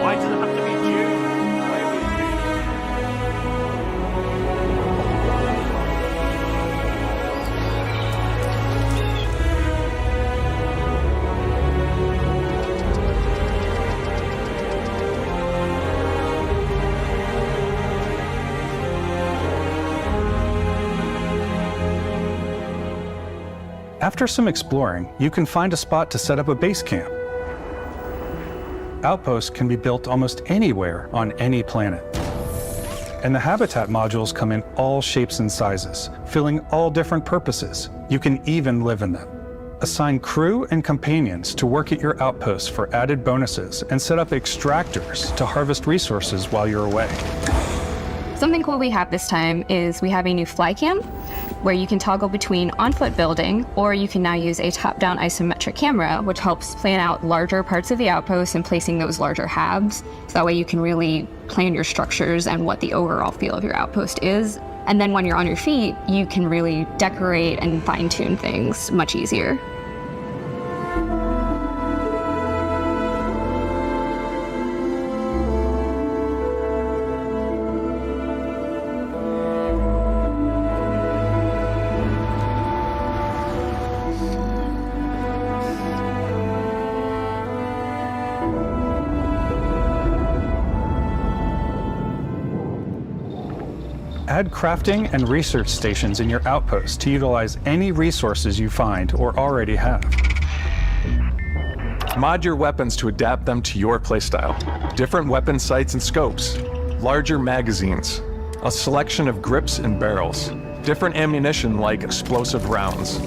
Why does it have to be June? Why are we in June? After some exploring, you can find a spot to set up a base camp. Outposts can be built almost anywhere on any planet. And the habitat modules come in all shapes and sizes, filling all different purposes. You can even live in them. Assign crew and companions to work at your outposts for added bonuses and set up extractors to harvest resources while you're away. Something cool we have this time is we have a new fly cam where you can toggle between on-foot building, or you can now use a top-down isometric camera, which helps plan out larger parts of the outpost and placing those larger halves. So that way you can really plan your structures and what the overall feel of your outpost is. And then when you're on your feet, you can really decorate and fine-tune things much easier. Add crafting and research stations in your outpost to utilize any resources you find or already have. Mod your weapons to adapt them to your playstyle. Different weapon sights and scopes, larger magazines, a selection of grips and barrels, different ammunition like explosive rounds.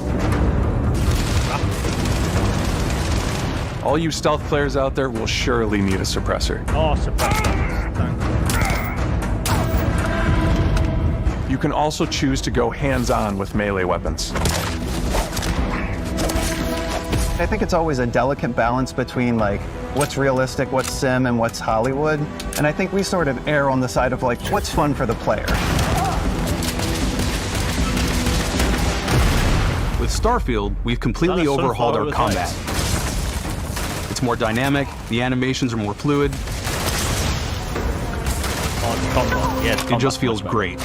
All you stealth players out there will surely need a suppressor. Oh, suppressor. You can also choose to go hands-on with melee weapons. I think it's always a delicate balance between like what's realistic, what's sim, and what's Hollywood. And I think we sort of err on the side of like what's fun for the player. With Starfield, we've completely overhauled our combat. It's more dynamic, the animations are more fluid. It just feels great.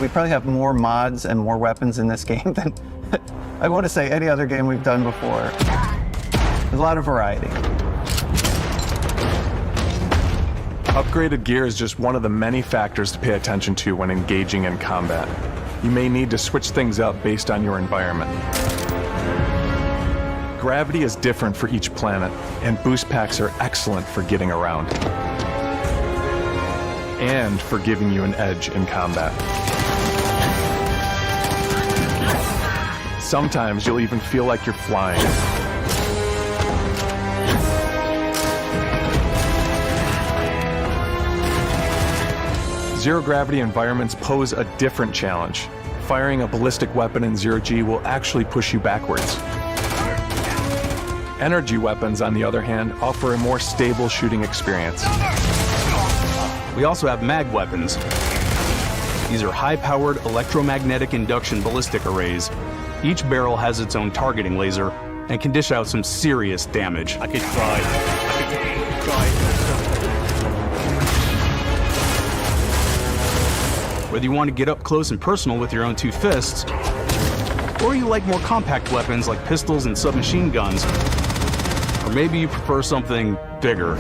We probably have more mods and more weapons in this game than I want to say any other game we've done before. There's a lot of variety. Upgraded gear is just one of the many factors to pay attention to when engaging in combat. You may need to switch things up based on your environment. Gravity is different for each planet, and boost packs are excellent for getting around. And for giving you an edge in combat. Sometimes you'll even feel like you're flying. Zero-gravity environments pose a different challenge. Firing a ballistic weapon in zero-G will actually push you backwards. Energy weapons, on the other hand, offer a more stable shooting experience. We also have mag weapons. These are high-powered electromagnetic induction ballistic arrays. Each barrel has its own targeting laser and can dish out some serious damage. I could try. Whether you want to get up close and personal with your own two fists, or you like more compact weapons like pistols and submachine guns, or maybe you prefer something bigger.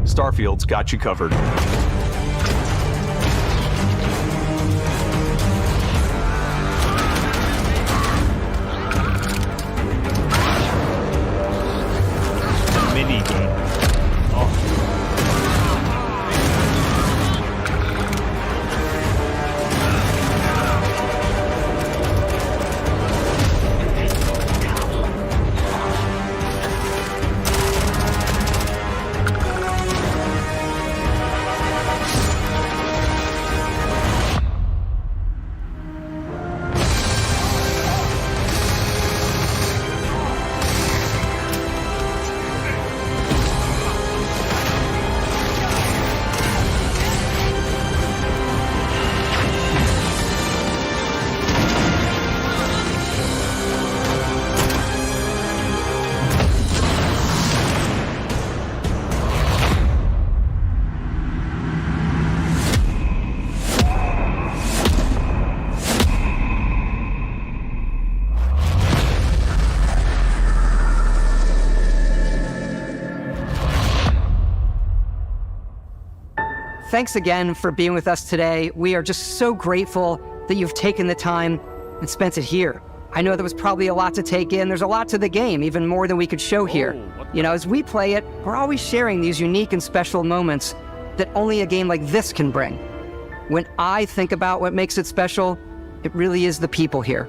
Starfield's got you covered. Mini game. thanks again for being with us today. We are just so grateful that you've taken the time and spent it here. I know there was probably a lot to take in. There's a lot to the game, even more than we could show here. You know, as we play it, we're always sharing these unique and special moments that only a game like this can bring. When I think about what makes it special, it really is the people here.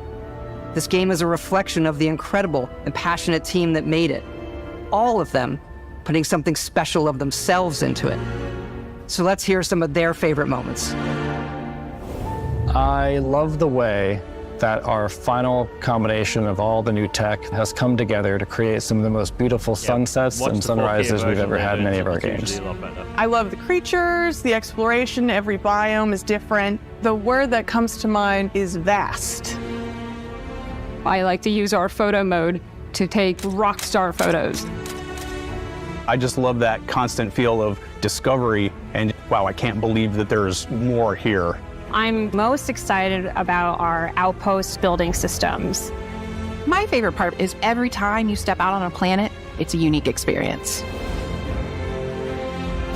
This game is a reflection of the incredible and passionate team that made it. All of them putting something special of themselves into it. So let's hear some of their favorite moments. I love the way that our final combination of all the new tech has come together to create some of the most beautiful sunsets and sunrises we've ever had in any of our games. I love the creatures, the exploration, every biome is different. The word that comes to mind is vast. I like to use our photo mode to take rock star photos. I just love that constant feel of discovery and, wow, I can't believe that there's more here. I'm most excited about our outpost building systems. My favorite part is every time you step out on a planet, it's a unique experience.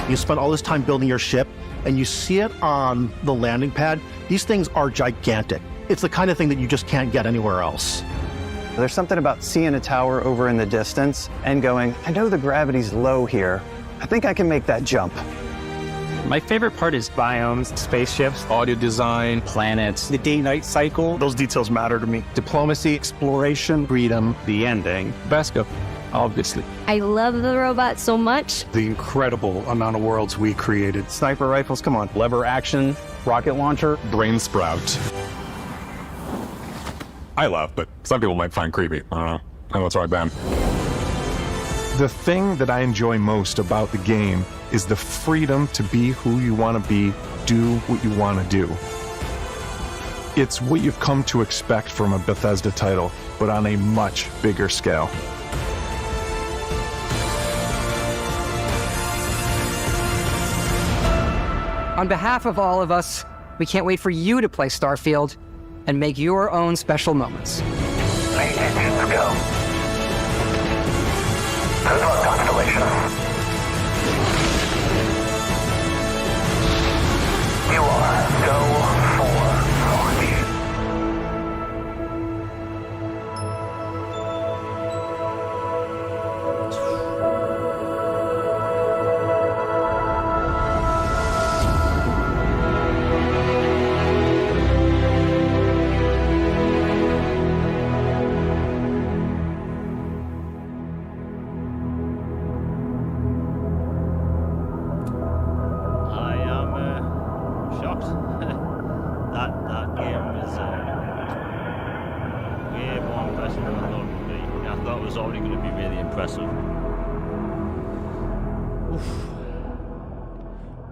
You spend all this time building your ship, and you see it on the landing pad. These things are gigantic. It's the kind of thing that you just can't get anywhere else. There's something about seeing a tower over in the distance and going, I know the gravity's low here. I think I can make that jump. My favorite part is biomes, spaceships, audio design, planets, the day-night cycle. Those details matter to me. Diplomacy, exploration, freedom, the ending. Vasco, obviously. I love the robot so much. The incredible amount of worlds we created. Sniper rifles, come on. Lever action, rocket launcher, brain sprout. I love, but some people might find creepy. I don't know. I know it's right, Ben. The thing that I enjoy most about the game is the freedom to be who you want to be, do what you want to do. It's what you've come to expect from a Bethesda title, but on a much bigger scale. On behalf of all of us, we can't wait for you to play Starfield and make your own special moments. Make engines go. Good luck, Constellation. You are go for launch.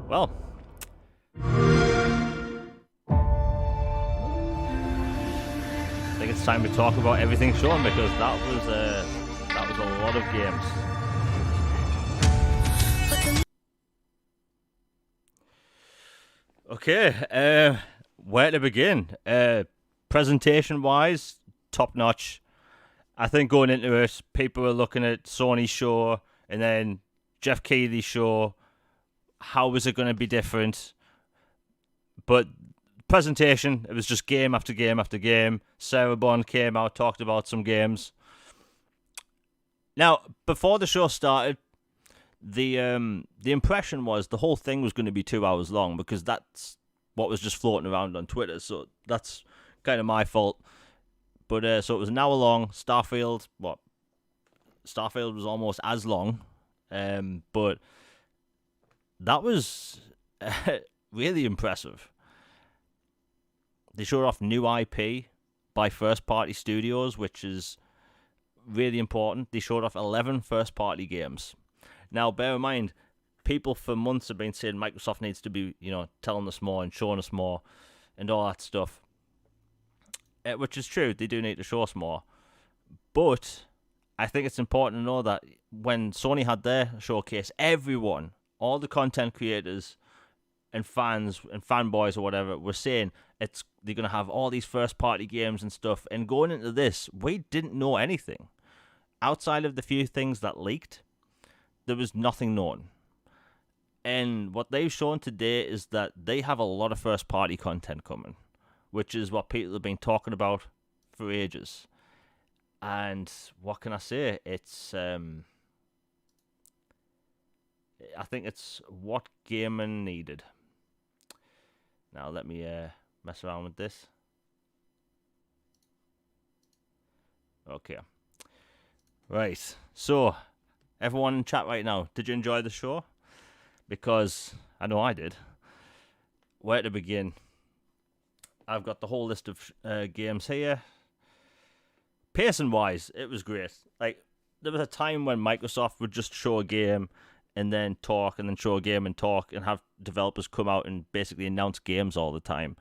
Well, I think it's time to talk about everything shown, because that was a lot of games. Okay, where to begin? Presentation-wise, top-notch. I think going into it, people were looking at Sony's show and then Jeff Keighley's show. How is it going to be different? But presentation, it was just game after game after game. Sarah Bond came out, talked about some games. Now, before the show started, the impression was the whole thing was going to be 2 hours long, because that's what was just floating around on Twitter. So that's kind of my fault. But so it was an hour long. Starfield was almost as long. But that was really impressive. They showed off new IP by first-party studios, which is really important. They showed off 11 first-party games. Now, bear in mind, people for months have been saying Microsoft needs to be, telling us more and showing us more and all that stuff. Which is true. They do need to show us more. But I think it's important to know that when Sony had their showcase, everyone, all the content creators and fans and fanboys or whatever, were saying they're going to have all these first-party games and stuff. And going into this, we didn't know anything. Outside of the few things that leaked, there was nothing known. And what they've shown today is that they have a lot of first-party content coming, which is what people have been talking about for ages. And what can I say? It's I think it's what gaming needed. Now let me mess around with this. Okay. Right. So, everyone in chat right now, did you enjoy the show? Because I know I did. Where to begin? I've got the whole list of games here. Pacing-wise, it was great. Like, there was a time when Microsoft would just show a game and then talk, and then show a game and talk, and have developers come out and basically announce games all the time.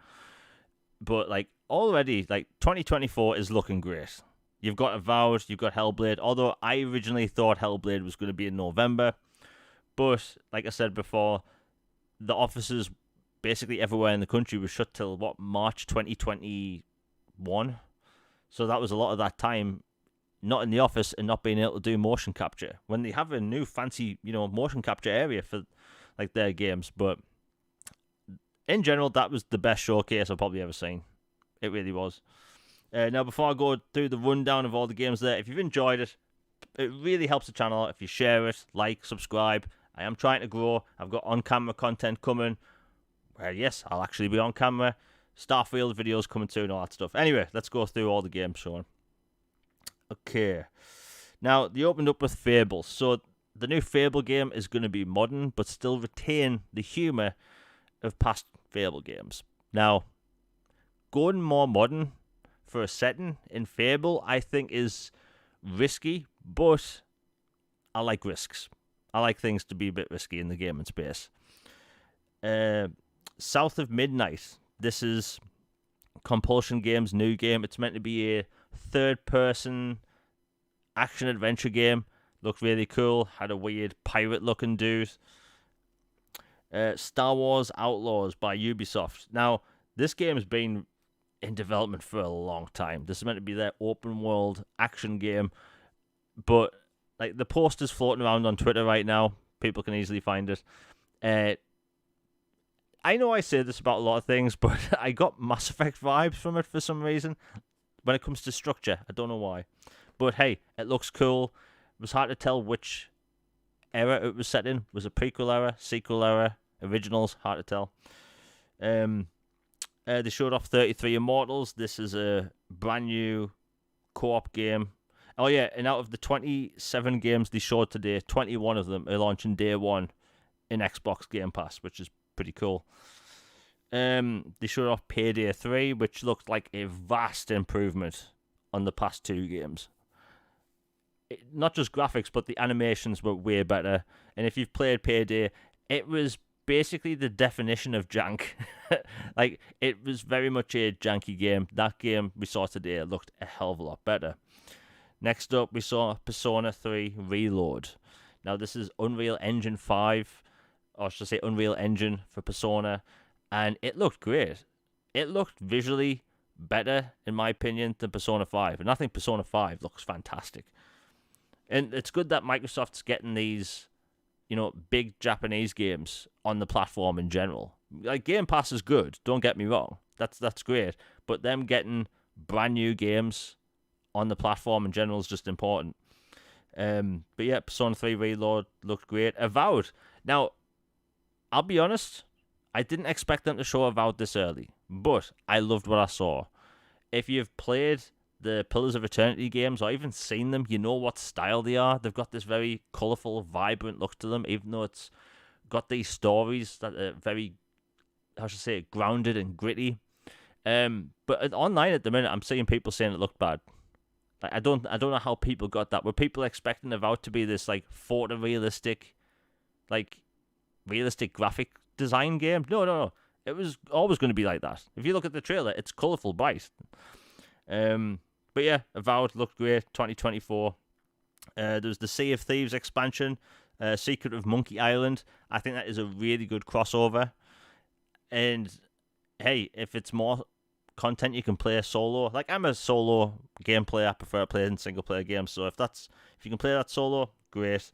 But, like, already, like, 2024 is looking great. You've got Avowed, you've got HellBlade, although I originally thought HellBlade was going to be in November. But, like I said before, the offices basically everywhere in the country were shut till, March 2021? So that was a lot of that time not in the office and not being able to do motion capture. When they have a new fancy, motion capture area for, like, their games. But in general, that was the best showcase I've probably ever seen. It really was. Now, before I go through the rundown of all the games there, if you've enjoyed it, it really helps the channel out if you share it, like, subscribe. I am trying to grow. I've got on-camera content coming. Well, yes, I'll actually be on camera. Starfield videos coming soon, all that stuff. Anyway, let's go through all the games, Sean. Okay. Now, they opened up with Fable. So, the new Fable game is going to be modern, but still retain the humour of past Fable games. Now, going more modern for a setting in Fable, I think, is risky, but I like risks. I like things to be a bit risky in the gaming space. South of Midnight. This is Compulsion Games' new game. It's meant to be a third-person action-adventure game. Looked really cool. Had a weird pirate-looking dude. Star Wars Outlaws by Ubisoft. Now, this game's been in development for a long time. This is meant to be their open-world action game. But, like, the poster's floating around on Twitter right now. People can easily find it. I know I say this about a lot of things, but I got Mass Effect vibes from it for some reason. When it comes to structure, I don't know why. But hey, it looks cool. It was hard to tell which era it was set in. Was it prequel era, sequel era, originals? Hard to tell. They showed off 33 Immortals. This is a brand new co-op game. Oh yeah, and out of the 27 games they showed today, 21 of them are launching day one in Xbox Game Pass, which is pretty cool. They showed off Payday 3, which looked like a vast improvement on the past two games. Not just graphics, but the animations were way better. And if you've played Payday, it was basically the definition of jank. Like, it was very much a janky game. That game we saw today looked a hell of a lot better. Next up, we saw Persona 3 Reload. Now, this is Unreal Engine 5, or should I say Unreal Engine for Persona, and it looked great. It looked visually better, in my opinion, than Persona 5, and I think Persona 5 looks fantastic. And it's good that Microsoft's getting these, big Japanese games on the platform in general. Like, Game Pass is good, don't get me wrong. That's great. But them getting brand new games on the platform in general is just important. But yeah, Persona 3 Reload looked great. Avowed. Now, I'll be honest, I didn't expect them to show Avowed this early, but I loved what I saw. If you've played the Pillars of Eternity games or even seen them, you know what style they are. They've got this very colourful, vibrant look to them, even though it's got these stories that are very, grounded and gritty. But online at the minute, I'm seeing people saying it looked bad. Like, I don't know how people got that. Were people expecting Avowed to be this, like, photorealistic, like, realistic graphic design game? No. It was always going to be like that. If you look at the trailer, it's colourful, bright. But yeah, Avowed looked great. 2024. There's the Sea of Thieves expansion, Secret of Monkey Island. I think that is a really good crossover. And hey, if it's more content you can play solo, like, I'm a solo game player. I prefer playing single player games. So if you can play that solo, great.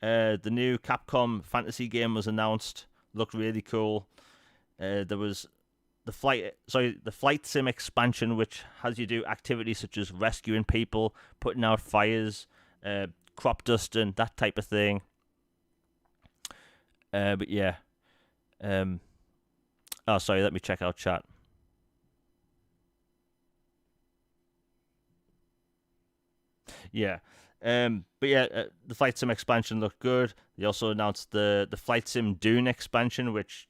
The new Capcom fantasy game was announced. Looked really cool. There was the flight sim expansion, which has you do activities such as rescuing people, putting out fires, crop dusting, that type of thing. But yeah. Oh, sorry. Let me check out chat. Yeah. But yeah, the Flight Sim expansion looked good. They also announced the Flight Sim Dune expansion, which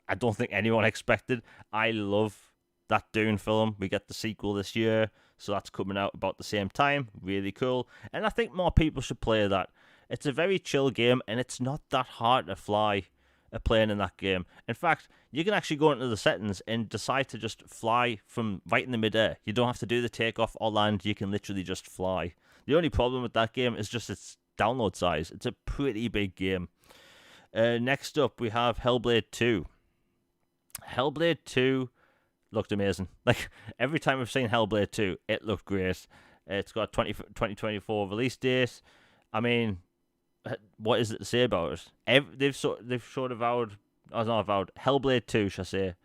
I don't think anyone expected. I love that Dune film. We get the sequel this year, so that's coming out about the same time. Really cool. And I think more people should play that. It's a very chill game, and it's not that hard to fly a plane in that game. In fact, you can actually go into the settings and decide to just fly from right in the midair. You don't have to do the takeoff or land. You can literally just fly. The only problem with that game is just its download size. It's a pretty big game. Next up, we have HellBlade 2. HellBlade 2 looked amazing. Like, every time we've seen HellBlade 2, it looked great. It's got a 2024 release date. I mean, what is it to say about it? They've showed Avowed, HellBlade 2, shall I say,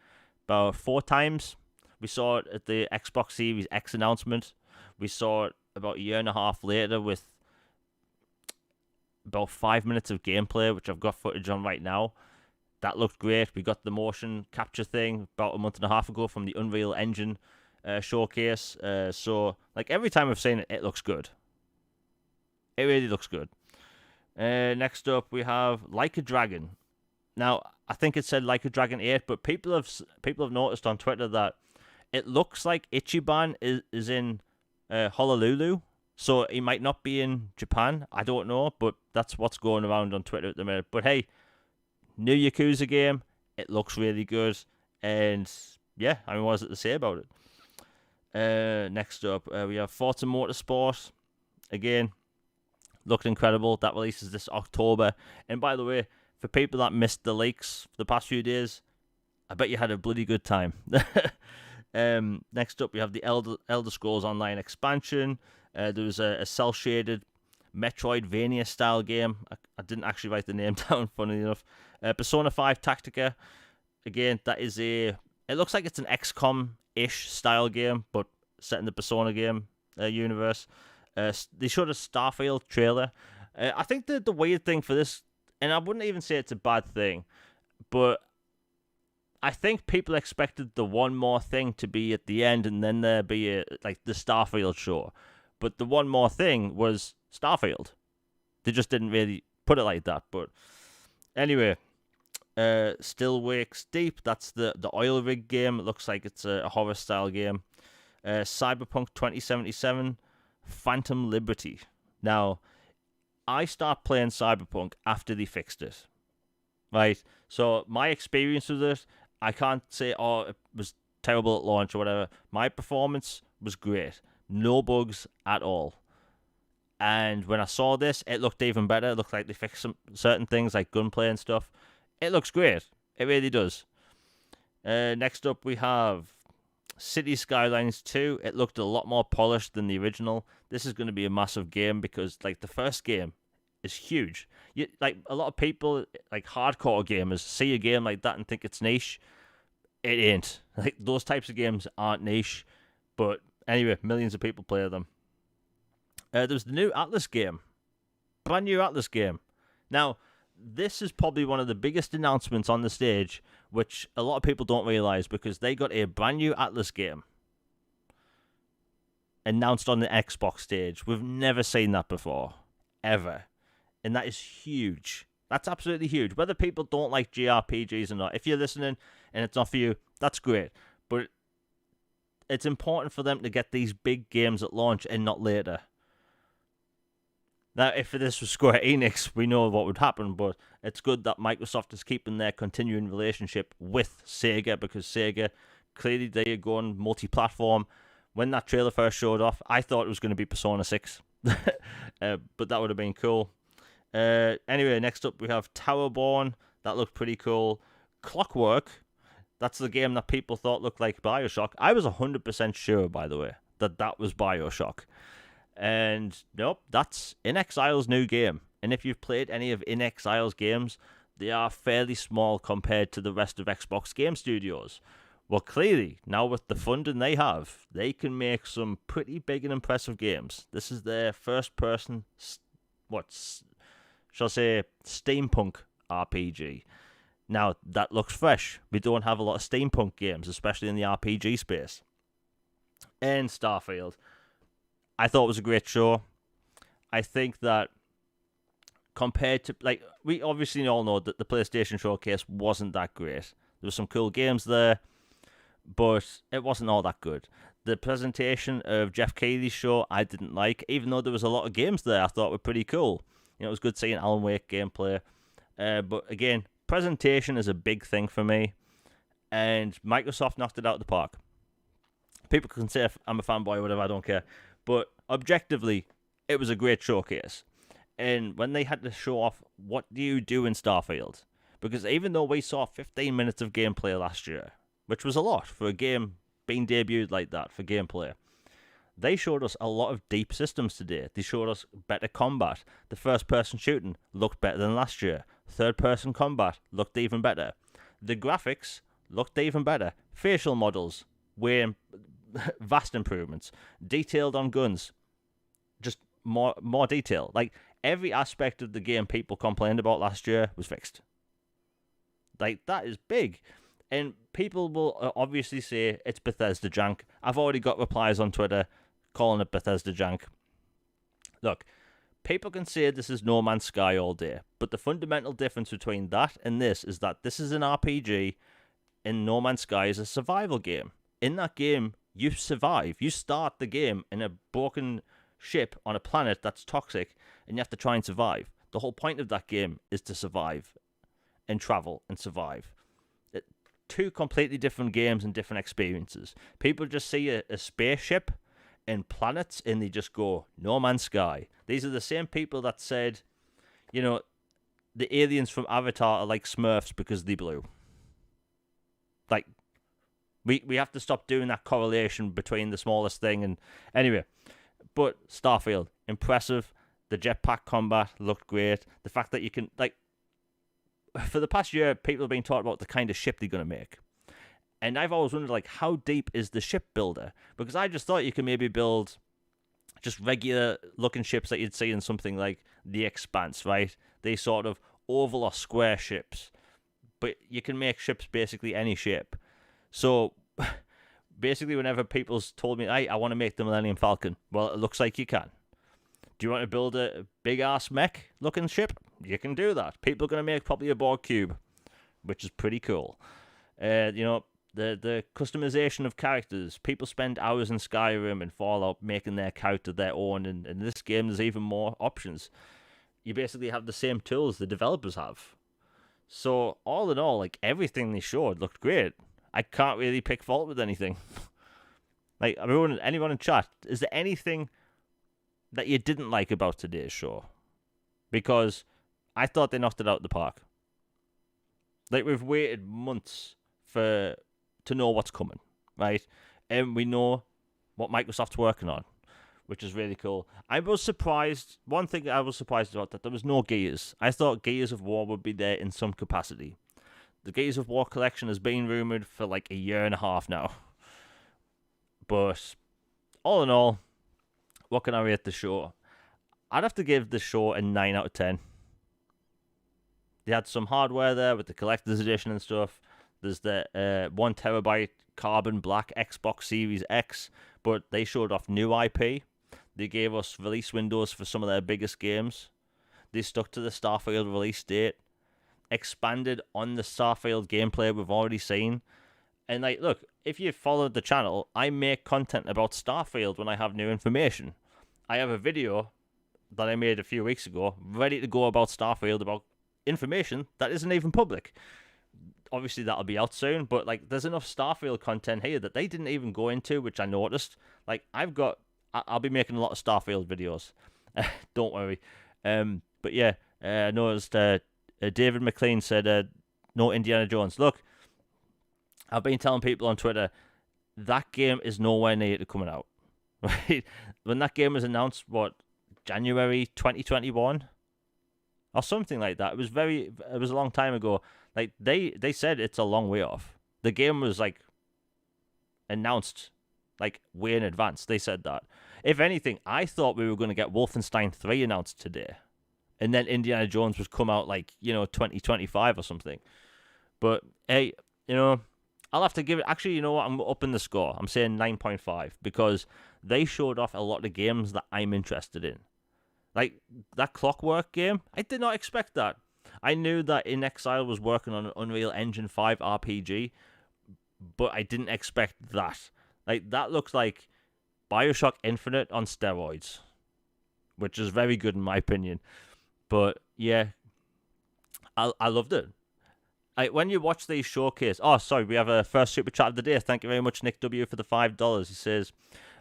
about 4 times. We saw it at the Xbox Series X announcement. We saw it about a year and a half later with about 5 minutes of gameplay, which I've got footage on right now. That looked great. We got the motion capture thing about a month and a half ago from the Unreal Engine showcase. So, like, every time I've seen it, it looks good. It really looks good. Next up, we have Like a Dragon. Now, I think it said Like a Dragon 8, but people have noticed on Twitter that it looks like Ichiban is in Honolulu, so he might not be in Japan. I don't know, but that's what's going around on Twitter at the minute. But hey, new Yakuza game. It looks really good, and yeah, I mean, what is it to say about it? Next up, we have Forza Motorsport. Again, looked incredible. That releases this October. And by the way, for people that missed the leaks for the past few days, I bet you had a bloody good time. Next up, we have the Elder Scrolls Online expansion. There was a cel-shaded Metroidvania-style game. I didn't actually write the name down, funny enough. Persona 5 Tactica. Again, that is it looks like it's an XCOM-ish style game, but set in the Persona game universe. They showed a Starfield trailer. I think the weird thing for this, and I wouldn't even say it's a bad thing, but I think people expected the one more thing to be at the end, and then there be like the Starfield show. But the one more thing was Starfield. They just didn't really put it like that. But anyway, Still Wakes Deep. That's the oil rig game. It looks like it's a horror style game. Cyberpunk 2077. Phantom Liberty. Now, I started playing Cyberpunk after they fixed it. Right? So my experience with it, I can't say, oh, it was terrible at launch or whatever. My performance was great. No bugs at all. And when I saw this, it looked even better. It looked like they fixed some certain things like gunplay and stuff. It looks great. It really does. Next up, we have City Skylines 2. It looked a lot more polished than the original. This is going to be a massive game because, like, the first game is huge. Like, a lot of people, like hardcore gamers, see a game like that and think it's niche. It ain't. Like, those types of games aren't niche. But anyway, millions of people play them. There's the new Atlas game. Brand new Atlas game. Now, this is probably one of the biggest announcements on the stage, which a lot of people don't realize because they got a brand new Atlas game announced on the Xbox stage. We've never seen that before. Ever. And that is huge. That's absolutely huge. Whether people don't like JRPGs or not, if you're listening and it's not for you, that's great. But it's important for them to get these big games at launch and not later. Now, if this was Square Enix, we know what would happen, but it's good that Microsoft is keeping their continuing relationship with Sega, because Sega, clearly they are going multi-platform. When that trailer first showed off, I thought it was going to be Persona 6, but that would have been cool. Anyway, next up we have Towerborn. That looked pretty cool. Clockwork, that's the game that people thought looked like Bioshock. I was 100% sure, by the way, that was Bioshock. And nope, that's In Exile's new game. And if you've played any of In Exile's games, they are fairly small compared to the rest of Xbox game studios. Well, clearly, now with the funding they have, they can make some pretty big and impressive games. This is their first-person, shall I say, steampunk RPG. Now, that looks fresh. We don't have a lot of steampunk games, especially in the RPG space. And Starfield, I thought it was a great show. I think that compared to, like, we obviously all know that the PlayStation Showcase wasn't that great. There were some cool games there, but it wasn't all that good. The presentation of Jeff Keighley's show I didn't like, even though there was a lot of games there I thought were pretty cool. You know, it was good seeing Alan Wake gameplay. But again, presentation is a big thing for me, and Microsoft knocked it out of the park. People can say I'm a fanboy or whatever, I don't care. But objectively, it was a great showcase. And when they had to show off what do you do in Starfield, because even though we saw 15 minutes of gameplay last year, which was a lot for a game being debuted like that for gameplay, they showed us a lot of deep systems today. They showed us better combat. The first-person shooting looked better than last year. Third-person combat looked even better. The graphics looked even better. Facial models were vast improvements. Detailed on guns, just more detail. Like, every aspect of the game people complained about last year was fixed. Like, that is big. And people will obviously say it's Bethesda jank. I've already got replies on Twitter calling it Bethesda jank. Look, people can say this is No Man's Sky all day, but the fundamental difference between that and this is that this is an RPG and No Man's Sky is a survival game. In that game, you survive. You start the game in a broken ship on a planet that's toxic, and you have to try and survive. The whole point of that game is to survive and travel and survive. Two completely different games and different experiences. People just see a spaceship and planets and they just go, No Man's Sky. These are the same people that said, you know, the aliens from Avatar are like Smurfs because they blue. Like, we have to stop doing that correlation between the smallest thing and... Anyway, but Starfield, impressive. The jetpack combat looked great. The fact that you can, like... For the past year, people have been talking about the kind of ship they're going to make. And I've always wondered, like, how deep is the ship builder? Because I just thought you could maybe build just regular-looking ships that you'd see in something like The Expanse, right? These sort of oval or square ships. But you can make ships basically any shape. So, basically, whenever people's told me, hey, I want to make the Millennium Falcon, well, it looks like you can. Do you want to build a big-ass mech-looking ship? You can do that. People are going to make probably a Borg cube, which is pretty cool. You know, the customization of characters. People spend hours in Skyrim and Fallout making their character their own, and in this game there's even more options. You basically have the same tools the developers have. So, all in all, like, everything they showed looked great. I can't really pick fault with anything. Like, anyone in chat, is there anything that you didn't like about today's show? Because I thought they knocked it out of the park. Like, we've waited months to know what's coming, right? And we know what Microsoft's working on, which is really cool. I was surprised. One thing I was surprised about, that there was no Gears. I thought Gears of War would be there in some capacity. The Gears of War collection has been rumored for like a year and a half now. But all in all, what can I rate the show? I'd have to give the show a 9 out of 10. They had some hardware there with the collector's edition and stuff. There's the 1 terabyte carbon black Xbox Series X, but they showed off new IP. They gave us release windows for some of their biggest games. They stuck to the Starfield release date, expanded on the Starfield gameplay we've already seen. And, like, look, if you followed the channel, I make content about Starfield when I have new information. I have a video that I made a few weeks ago ready to go about Starfield, about information that isn't even public. Obviously, that'll be out soon, but, like, there's enough Starfield content here that they didn't even go into, which I noticed. Like, I'll be making a lot of Starfield videos. Don't worry. But, yeah, I noticed David McLean said, no Indiana Jones. Look, I've been telling people on Twitter, that game is nowhere near to coming out. Right? When that game was announced, January 2021? or something like that. It was a long time ago. Like they said it's a long way off. The game was like announced like way in advance. They said that. If anything, I thought we were going to get Wolfenstein 3 announced today, and then Indiana Jones would come out like 2025 or something. But hey, I'll have to give it. Actually, you know what? I'm upping the score. I'm saying 9.5 because they showed off a lot of games that I'm interested in. Like that Clockwork game, I did not expect that. I knew that In Exile was working on an Unreal Engine 5 RPG, but I didn't expect that. Like that looks like BioShock Infinite on steroids, which is very good in my opinion. But yeah, I loved it. When you watch these showcase... Oh, sorry, we have a first super chat of the day. Thank you very much, Nick W, for the $5. He says,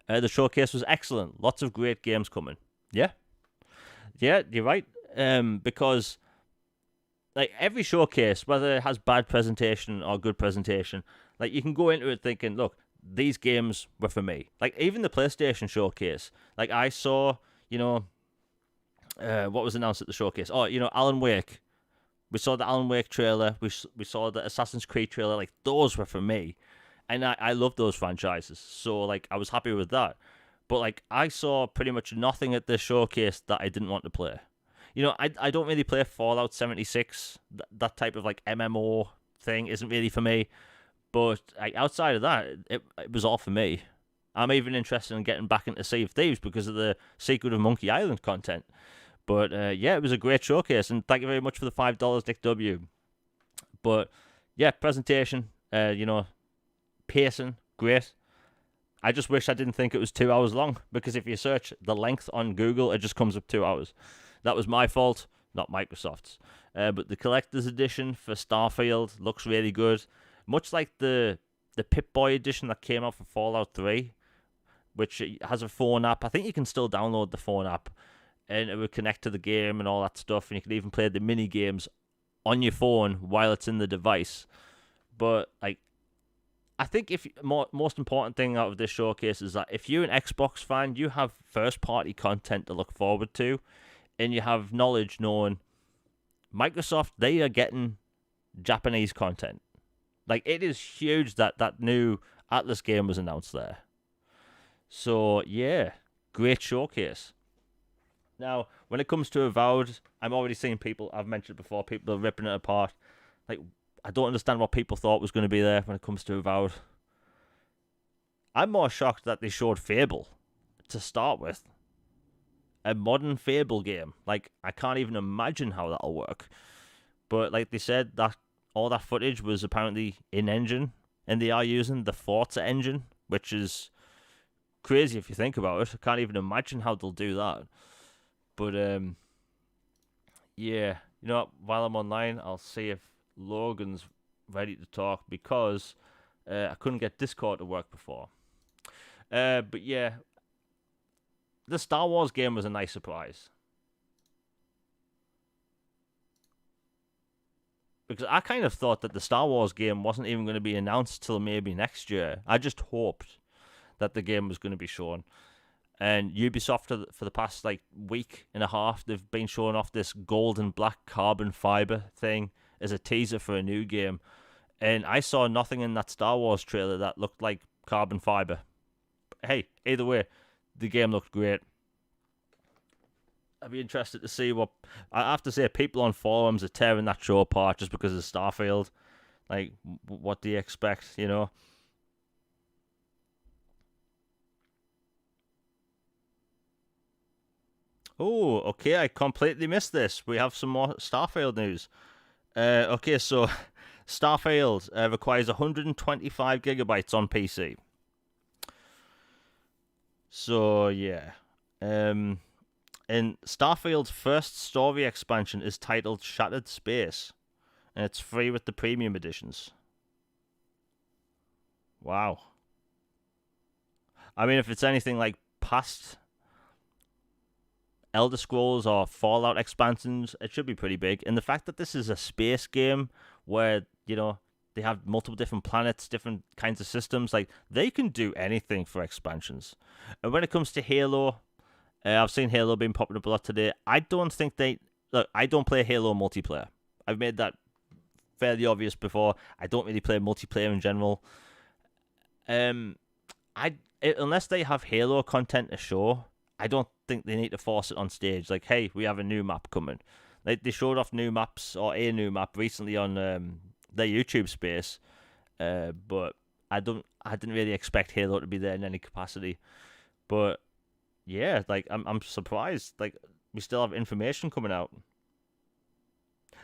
the showcase was excellent. Lots of great games coming. Yeah. Yeah, you're right. Because like every showcase, whether it has bad presentation or good presentation, like you can go into it thinking, look, these games were for me. Like even the PlayStation showcase. Like I saw, what was announced at the showcase? Oh, Alan Wake. We saw the Alan Wake trailer. We saw the Assassin's Creed trailer. Like, those were for me. And I love those franchises. So, like, I was happy with that. But, like, I saw pretty much nothing at this showcase that I didn't want to play. I don't really play Fallout 76. That type of, like, MMO thing isn't really for me. But like, outside of that, it was all for me. I'm even interested in getting back into Sea of Thieves because of the Secret of Monkey Island content. But, yeah, it was a great showcase, and thank you very much for the $5, Nick W. But, yeah, presentation, pacing, great. I just wish I didn't think it was 2 hours long, because if you search the length on Google, it just comes up 2 hours. That was my fault, not Microsoft's. But the collector's edition for Starfield looks really good. Much like the Pip-Boy edition that came out for Fallout 3, which has a phone app. I think you can still download the phone app, and it would connect to the game and all that stuff, and you could even play the mini games on your phone while it's in the device. But like, I think most important thing out of this showcase is that if you're an Xbox fan, you have first party content to look forward to, and you have knowledge knowing Microsoft, they are getting Japanese content. Like, it is huge that that new Atlas game was announced there. So yeah, great showcase. Now, when it comes to Avowed, I'm already seeing people, I've mentioned it before, people are ripping it apart. Like, I don't understand what people thought was going to be there when it comes to Avowed. I'm more shocked that they showed Fable to start with. A modern Fable game. Like, I can't even imagine how that'll work. But like they said, that all that footage was apparently in-engine, and they are using the Forza engine, which is crazy if you think about it. I can't even imagine how they'll do that. But, yeah, you know what? While I'm online, I'll see if Logan's ready to talk, because I couldn't get Discord to work before. But yeah, the Star Wars game was a nice surprise. Because I kind of thought that the Star Wars game wasn't even going to be announced till maybe next year. I just hoped that the game was going to be shown. And Ubisoft, for the past like week and a half, they've been showing off this gold and black carbon fiber thing as a teaser for a new game. And I saw nothing in that Star Wars trailer that looked like carbon fiber. Hey, either way, the game looked great. I'd be interested to see what... I have to say, people on forums are tearing that show apart just because of Starfield. Like, what do you expect, you know? Oh, okay, I completely missed this. We have some more Starfield news. Okay, so Starfield requires 125 gigabytes on PC. So, yeah. And Starfield's first story expansion is titled Shattered Space, and it's free with the premium editions. Wow. I mean, if it's anything like past Elder Scrolls or Fallout expansions, it should be pretty big. And the fact that this is a space game where, you know, they have multiple different planets, different kinds of systems, like, they can do anything for expansions. And when it comes to Halo, I've seen Halo being popping up a lot today. I don't think they look, I don't play Halo multiplayer. I've made that fairly obvious before. I don't really play multiplayer in general. Unless they have Halo content to show, I don't think they need to force it on stage. Like, hey, we have a new map coming. Like, they showed off new maps or a new map recently on their YouTube space, but I didn't really expect Halo to be there in any capacity. But yeah, like I'm surprised. Like, we still have information coming out.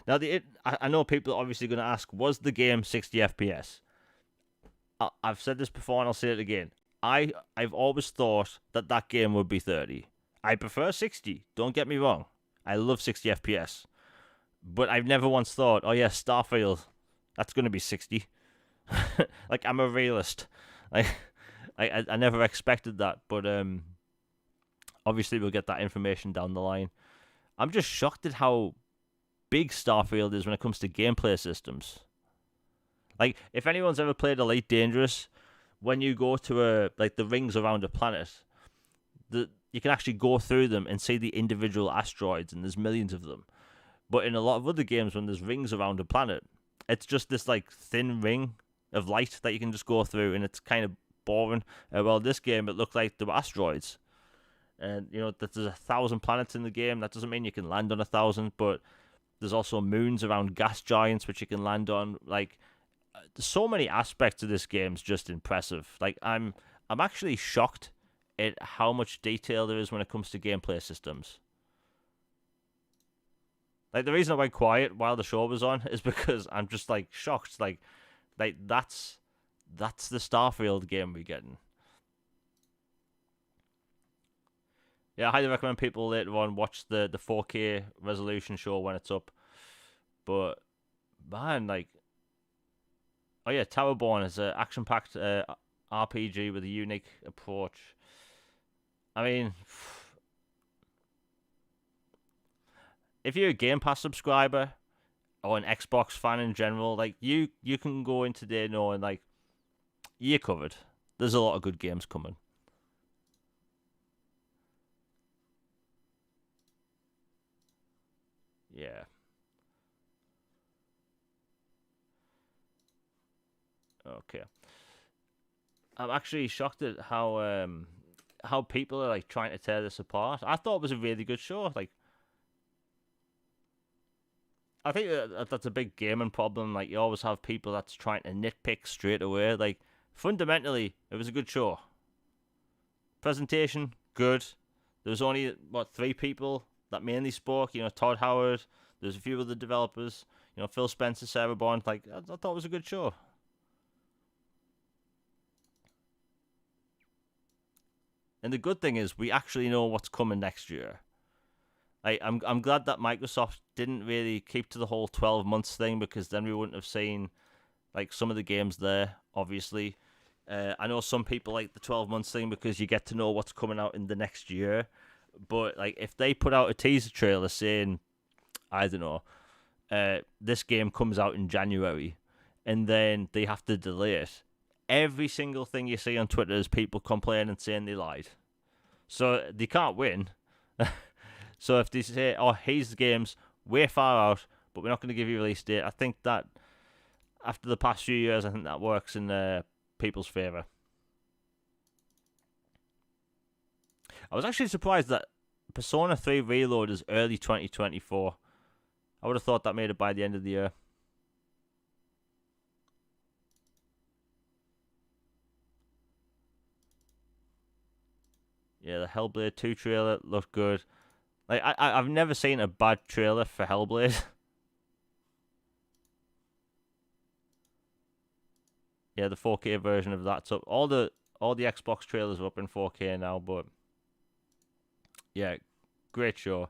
Now, I know people are obviously going to ask, was the game 60 FPS? I've said this before and I'll say it again. I've always thought that game would be 30. I prefer 60, don't get me wrong. I love 60 FPS. But I've never once thought, oh yeah, Starfield, that's going to be 60. Like, I'm a realist. Like, I never expected that, but obviously we'll get that information down the line. I'm just shocked at how big Starfield is when it comes to gameplay systems. Like, if anyone's ever played Elite Dangerous, when you go to the rings around a planet, you can actually go through them and see the individual asteroids, and there's millions of them. But in a lot of other games, when there's rings around a planet, it's just this like thin ring of light that you can just go through, and it's kind of boring. Well, this game, it looked like there were asteroids. And, you know, that there's 1,000 planets in the game. That doesn't mean you can land on 1,000, but there's also moons around gas giants which you can land on. Like, there's so many aspects of this game's just impressive. Like, I'm actually shocked at how much detail there is when it comes to gameplay systems. Like, the reason I went quiet while the show was on is because I'm just like shocked. Like that's the Starfield game we're getting. Yeah, I highly recommend people later on watch the 4K resolution show when it's up. But man, like, oh yeah, Towerborn is an action-packed RPG with a unique approach. I mean, if you're a Game Pass subscriber or an Xbox fan in general, like, you can go in today knowing, like, you're covered. There's a lot of good games coming. Yeah. Okay. I'm actually shocked at how people are like trying to tear this apart. I thought it was a really good show. Like, I think that's a big gaming problem. Like, you always have people that's trying to nitpick straight away. Like, fundamentally, it was a good show. Presentation, good. There was only, 3 people that mainly spoke. You know, Todd Howard. There's a few other developers. You know, Phil Spencer, Sarah Bond. Like, I thought it was a good show. And the good thing is, we actually know what's coming next year. I'm glad that Microsoft didn't really keep to the whole 12 months thing, because then we wouldn't have seen like some of the games there. Obviously, I know some people like the 12 months thing because you get to know what's coming out in the next year. But like, if they put out a teaser trailer saying, I don't know, this game comes out in January, and then they have to delay it, every single thing you see on Twitter is people complaining and saying they lied. So they can't win. So if they say, oh, here's the game's way far out, but we're not going to give you a release date, I think that after the past few years, I think that works in people's favour. I was actually surprised that Persona 3 Reload is early 2024. I would have thought that made it by the end of the year. Yeah, the HellBlade 2 trailer looked good. Like, I've never seen a bad trailer for HellBlade. Yeah, the 4K version of that's up. All the Xbox trailers are up in 4K now, but yeah, great show.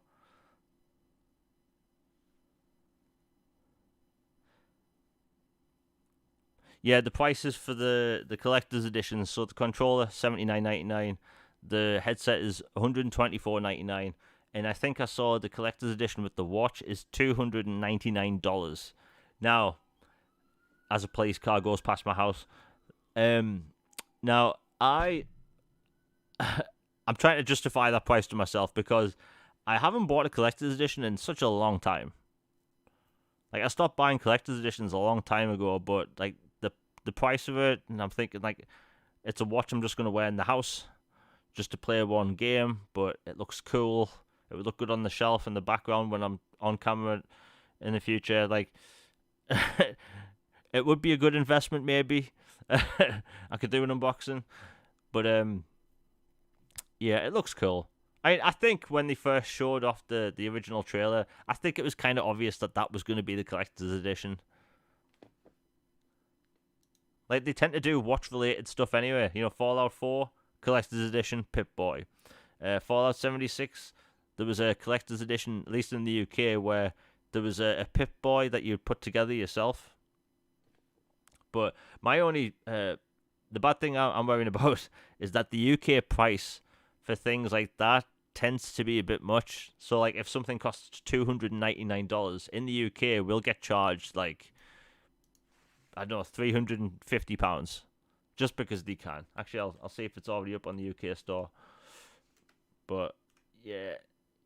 Yeah, the prices for the collector's edition. So the controller, $79.99. The headset is $124.99. And I think I saw the collector's edition with the watch is $299. Now, as a police car goes past my house, now I'm trying to justify that price to myself, because I haven't bought a collector's edition in such a long time. Like, I stopped buying collector's editions a long time ago, but like the price of it, and I'm thinking like it's a watch I'm just gonna wear in the house just to play one game, but it looks cool. It would look good on the shelf in the background when I'm on camera in the future. Like, it would be a good investment, maybe. I could do an unboxing, but yeah, it looks cool. I think when they first showed off the original trailer, I think it was kind of obvious that was going to be the collector's edition. Like, they tend to do watch-related stuff anyway. You know, Fallout 4, collector's edition, Pip-Boy. Fallout 76, there was a collector's edition, at least in the UK, where there was a Pip-Boy that you'd put together yourself. But my only... the bad thing I'm worrying about is that the UK price for things like that tends to be a bit much. So, like, if something costs $299 in the UK, we'll get charged, like, I don't know, £350, just because they can. Actually, I'll see if it's already up on the UK store. But yeah,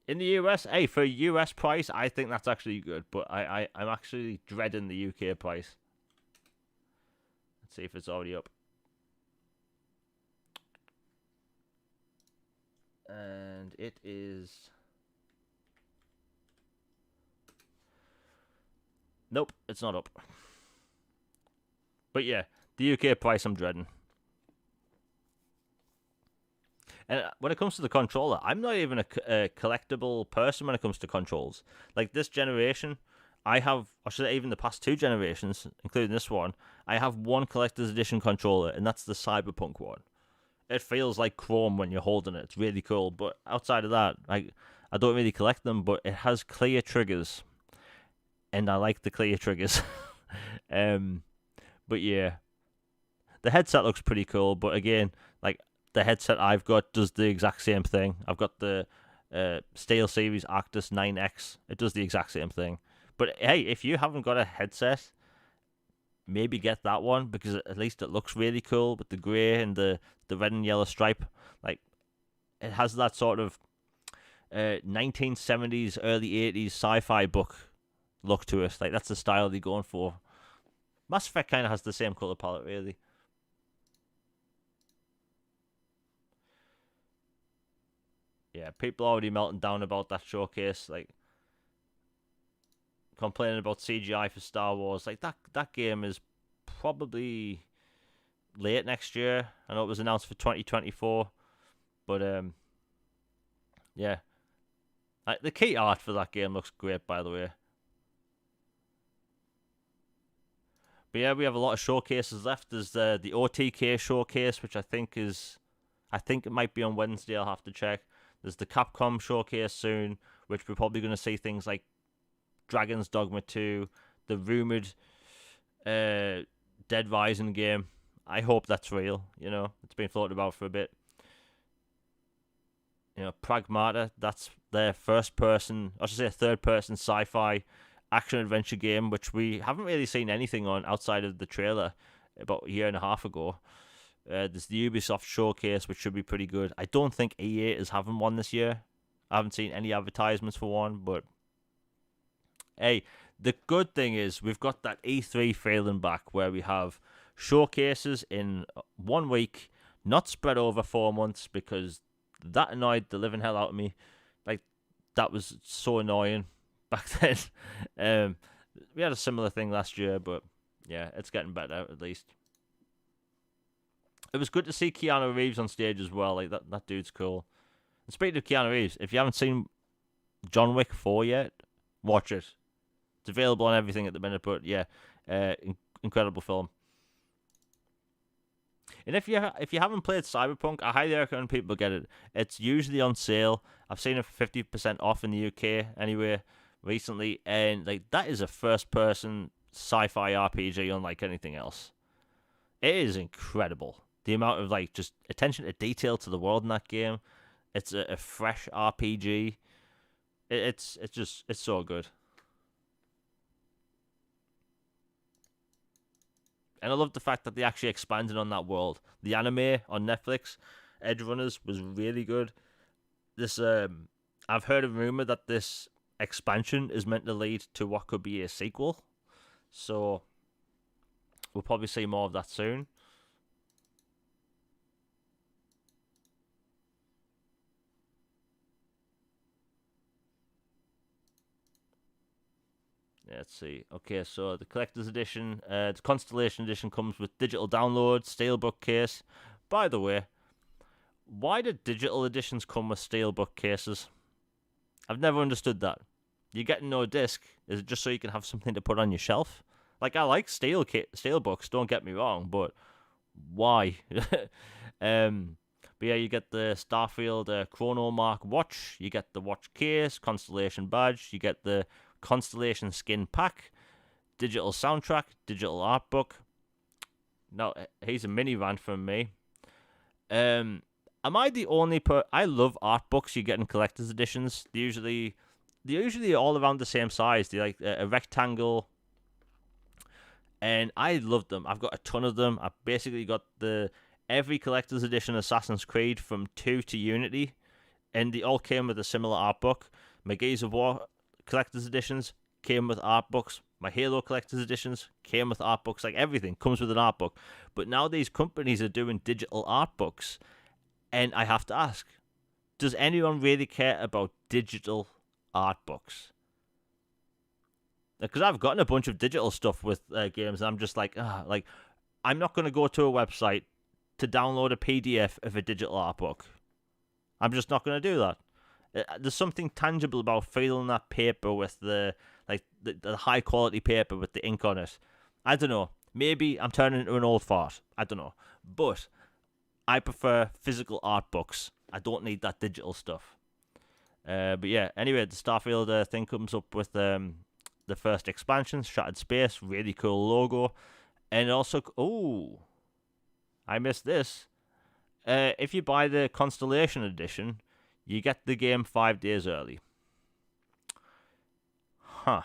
in the US, hey, for a US price, I think that's actually good. But I'm actually dreading the UK price. Let's see if it's already up. And it is... Nope, it's not up. But yeah, the UK price I'm dreading. And when it comes to the controller, I'm not even a collectible person when it comes to controls. Like, this generation, I have, or should I say even the past 2 generations, including this one, I have one collector's edition controller, and that's the Cyberpunk one. It feels like chrome when you're holding it. It's really cool. But outside of that, I don't really collect them, but it has clear triggers. And I like the clear triggers. But yeah, the headset looks pretty cool. But again, like, the headset I've got does the exact same thing. I've got the SteelSeries Arctis 9X. It does the exact same thing. But hey, if you haven't got a headset, maybe get that one, because at least it looks really cool with the grey and the red and yellow stripe. Like, it has that sort of 1970s, early 80s sci-fi book look to it. Like, that's the style they're going for. Mass Effect kind of has the same colour palette, really. Yeah, people already melting down about that showcase, like, complaining about CGI for Star Wars. Like, that game is probably late next year. I know it was announced for 2024, but yeah, like, the key art for that game looks great, by the way. But yeah, we have a lot of showcases left. There's the OTK showcase, which I think it might be on Wednesday. I'll have to check. There's the Capcom showcase soon, which we're probably going to see things like Dragon's Dogma 2, the rumored Dead Rising game. I hope that's real. You know, it's been floated about for a bit. You know, Pragmata, that's their third-person sci-fi action-adventure game, which we haven't really seen anything on outside of the trailer about a year and a half ago. There's the Ubisoft showcase, which should be pretty good. I don't think EA is having one this year. I haven't seen any advertisements for one, but hey, the good thing is we've got that E3 feeling back, where we have showcases in 1 week, not spread over 4 months, because that annoyed the living hell out of me. Like, that was so annoying back then. We had a similar thing last year, but yeah, it's getting better at least. It was good to see Keanu Reeves on stage as well. Like, that dude's cool. And speaking of Keanu Reeves, if you haven't seen John Wick 4 yet, watch it. It's available on everything at the minute, but yeah, incredible film. And if you haven't played Cyberpunk, I highly recommend people get it. It's usually on sale. I've seen it for 50% off in the UK anyway recently, and like, that is a first-person sci-fi RPG unlike anything else. It is incredible. The amount of, like, just attention to detail to the world in that game. It's a fresh RPG. It's so good. And I love the fact that they actually expanded on that world. The anime on Netflix, Edge Runners, was really good. This I've heard a rumor that this expansion is meant to lead to what could be a sequel. So we'll probably see more of that soon. Let's see. Okay, so the collector's edition, the Constellation edition comes with digital download, steelbook case. By the way, why do digital editions come with steelbook cases? I've never understood that. You're getting no disc. Is it just so you can have something to put on your shelf? Like, I like steel books, don't get me wrong, but why? But yeah, you get the Starfield Chrono Mark watch, you get the watch case, Constellation badge, you get the Constellation skin pack, digital soundtrack, digital art book. Now, here's a mini rant from me. Am I the only I love art books you get in collector's editions. They're usually all around the same size. They're like a rectangle, and I love them. I've got a ton of them. I've basically got every collector's edition Assassin's Creed from 2 to Unity, and they all came with a similar art book. My Gears of War collector's editions came with art books. My Halo collector's editions came with art books. Like, everything comes with an art book. But now these companies are doing digital art books, and I have to ask, does anyone really care about digital art books? Because I've gotten a bunch of digital stuff with games, and I'm just like, I'm not going to go to a website to download a PDF of a digital art book. I'm just not going to do that. There's something tangible about feeling that paper with the high quality paper with the ink on it. I don't know. Maybe I'm turning into an old fart. I don't know. But I prefer physical art books. I don't need that digital stuff. But yeah, anyway, the Starfield thing comes up with the first expansion, Shattered Space, really cool logo. And also, I missed this. If you buy the Constellation edition, you get the game 5 days early. Huh.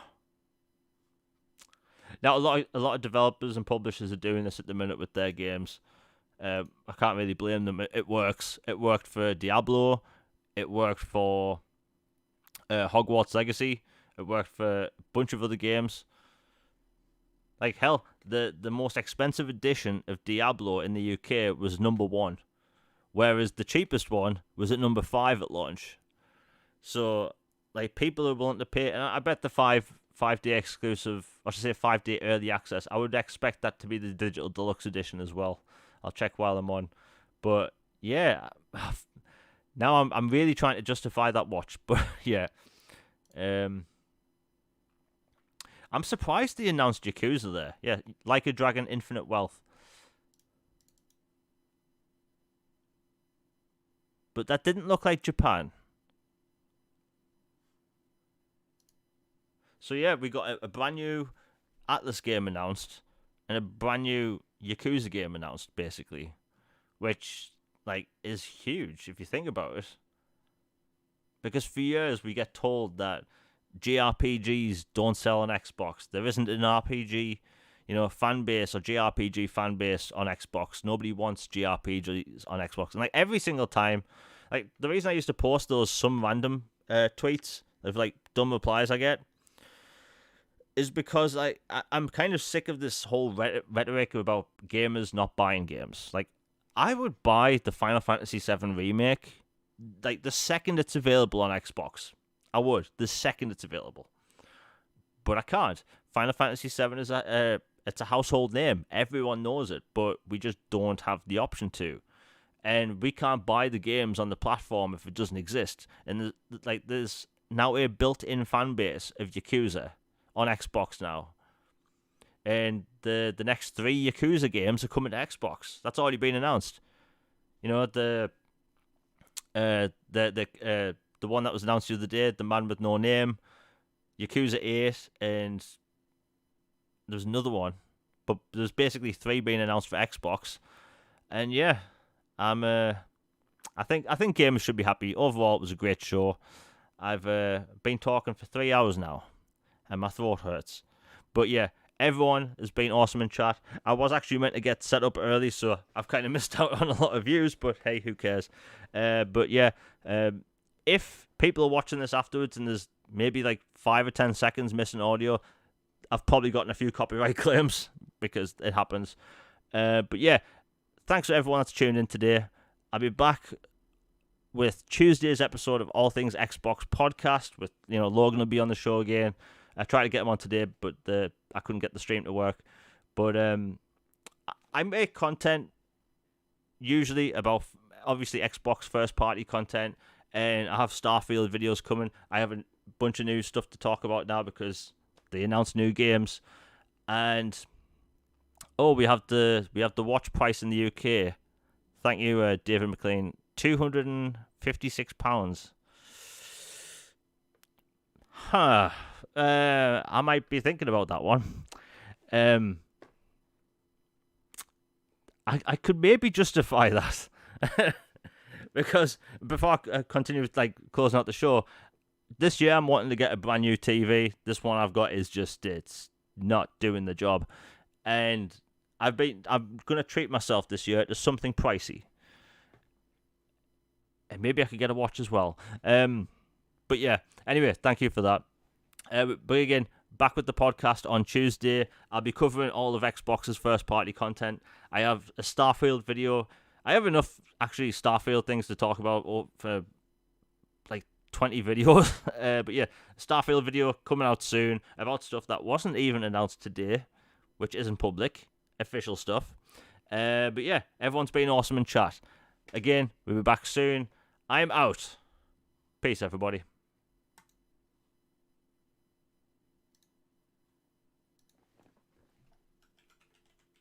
Now, a lot of developers and publishers are doing this at the minute with their games. I can't really blame them. It works. It worked for Diablo. It worked for Hogwarts Legacy. It worked for a bunch of other games. Like, hell, the most expensive edition of Diablo in the UK was number 1. Whereas the cheapest one was at number 5 at launch. So, like, people are willing to pay, and I bet the 5-day exclusive, or should I say 5-day early access, I would expect that to be the digital deluxe edition as well. I'll check while I'm on. But yeah, now I'm really trying to justify that watch. But yeah, I'm surprised they announced Yakuza there. Yeah, Like a Dragon, Infinite Wealth. But that didn't look like Japan. So yeah, we got a brand new Atlas game announced and a brand new Yakuza game announced, basically, which like is huge if you think about it. Because for years we get told that JRPGs don't sell on Xbox. There isn't an RPG, fan base or JRPG fan base on Xbox. Nobody wants JRPGs on Xbox. And like every single time, like the reason I used to post some random tweets of like dumb replies I get is because I'm kind of sick of this whole rhetoric about gamers not buying games. Like, I would buy the Final Fantasy VII Remake, like, the second it's available on Xbox. I would, the second it's available. But I can't. Final Fantasy VII is it's a household name. Everyone knows it, but we just don't have the option to. And we can't buy the games on the platform if it doesn't exist. And there's now a built-in fan base of Yakuza on Xbox now, and the next 3 Yakuza games are coming to Xbox. That's already been announced. The one that was announced the other day, The Man with No Name, Yakuza 8, and there's another one, but there's basically 3 being announced for Xbox. And yeah, I think gamers should be happy. Overall, it was a great show. I've been talking for 3 hours now, and my throat hurts. But yeah, everyone has been awesome in chat. I was actually meant to get set up early, so I've kind of missed out on a lot of views, but hey, who cares? But yeah, if people are watching this afterwards and there's maybe like 5 or 10 seconds missing audio, I've probably gotten a few copyright claims because it happens. But yeah, thanks to everyone that's tuned in today. I'll be back with Tuesday's episode of All Things Xbox podcast. With Logan will be on the show again. I tried to get him on today, but I couldn't get the stream to work. But I make content usually about obviously Xbox first party content, and I have Starfield videos coming. I have a bunch of new stuff to talk about now because they announced new games, and we have the watch price in the UK. Thank you, David McLean. £256. Huh. I might be thinking about that one. I could maybe justify that. Because before I continue with closing out the show, this year I'm wanting to get a brand new TV. This one I've got is just, it's not doing the job. And I'm gonna treat myself this year to something pricey. And maybe I could get a watch as well. But yeah, anyway, thank you for that. But again, back with the podcast on Tuesday. I'll be covering all of Xbox's first-party content. I have a Starfield video. I have enough, actually, Starfield things to talk about for, 20 videos. But yeah, Starfield video coming out soon about stuff that wasn't even announced today, which isn't public, official stuff. But yeah, everyone's been awesome in chat. Again, we'll be back soon. I'm out. Peace, everybody.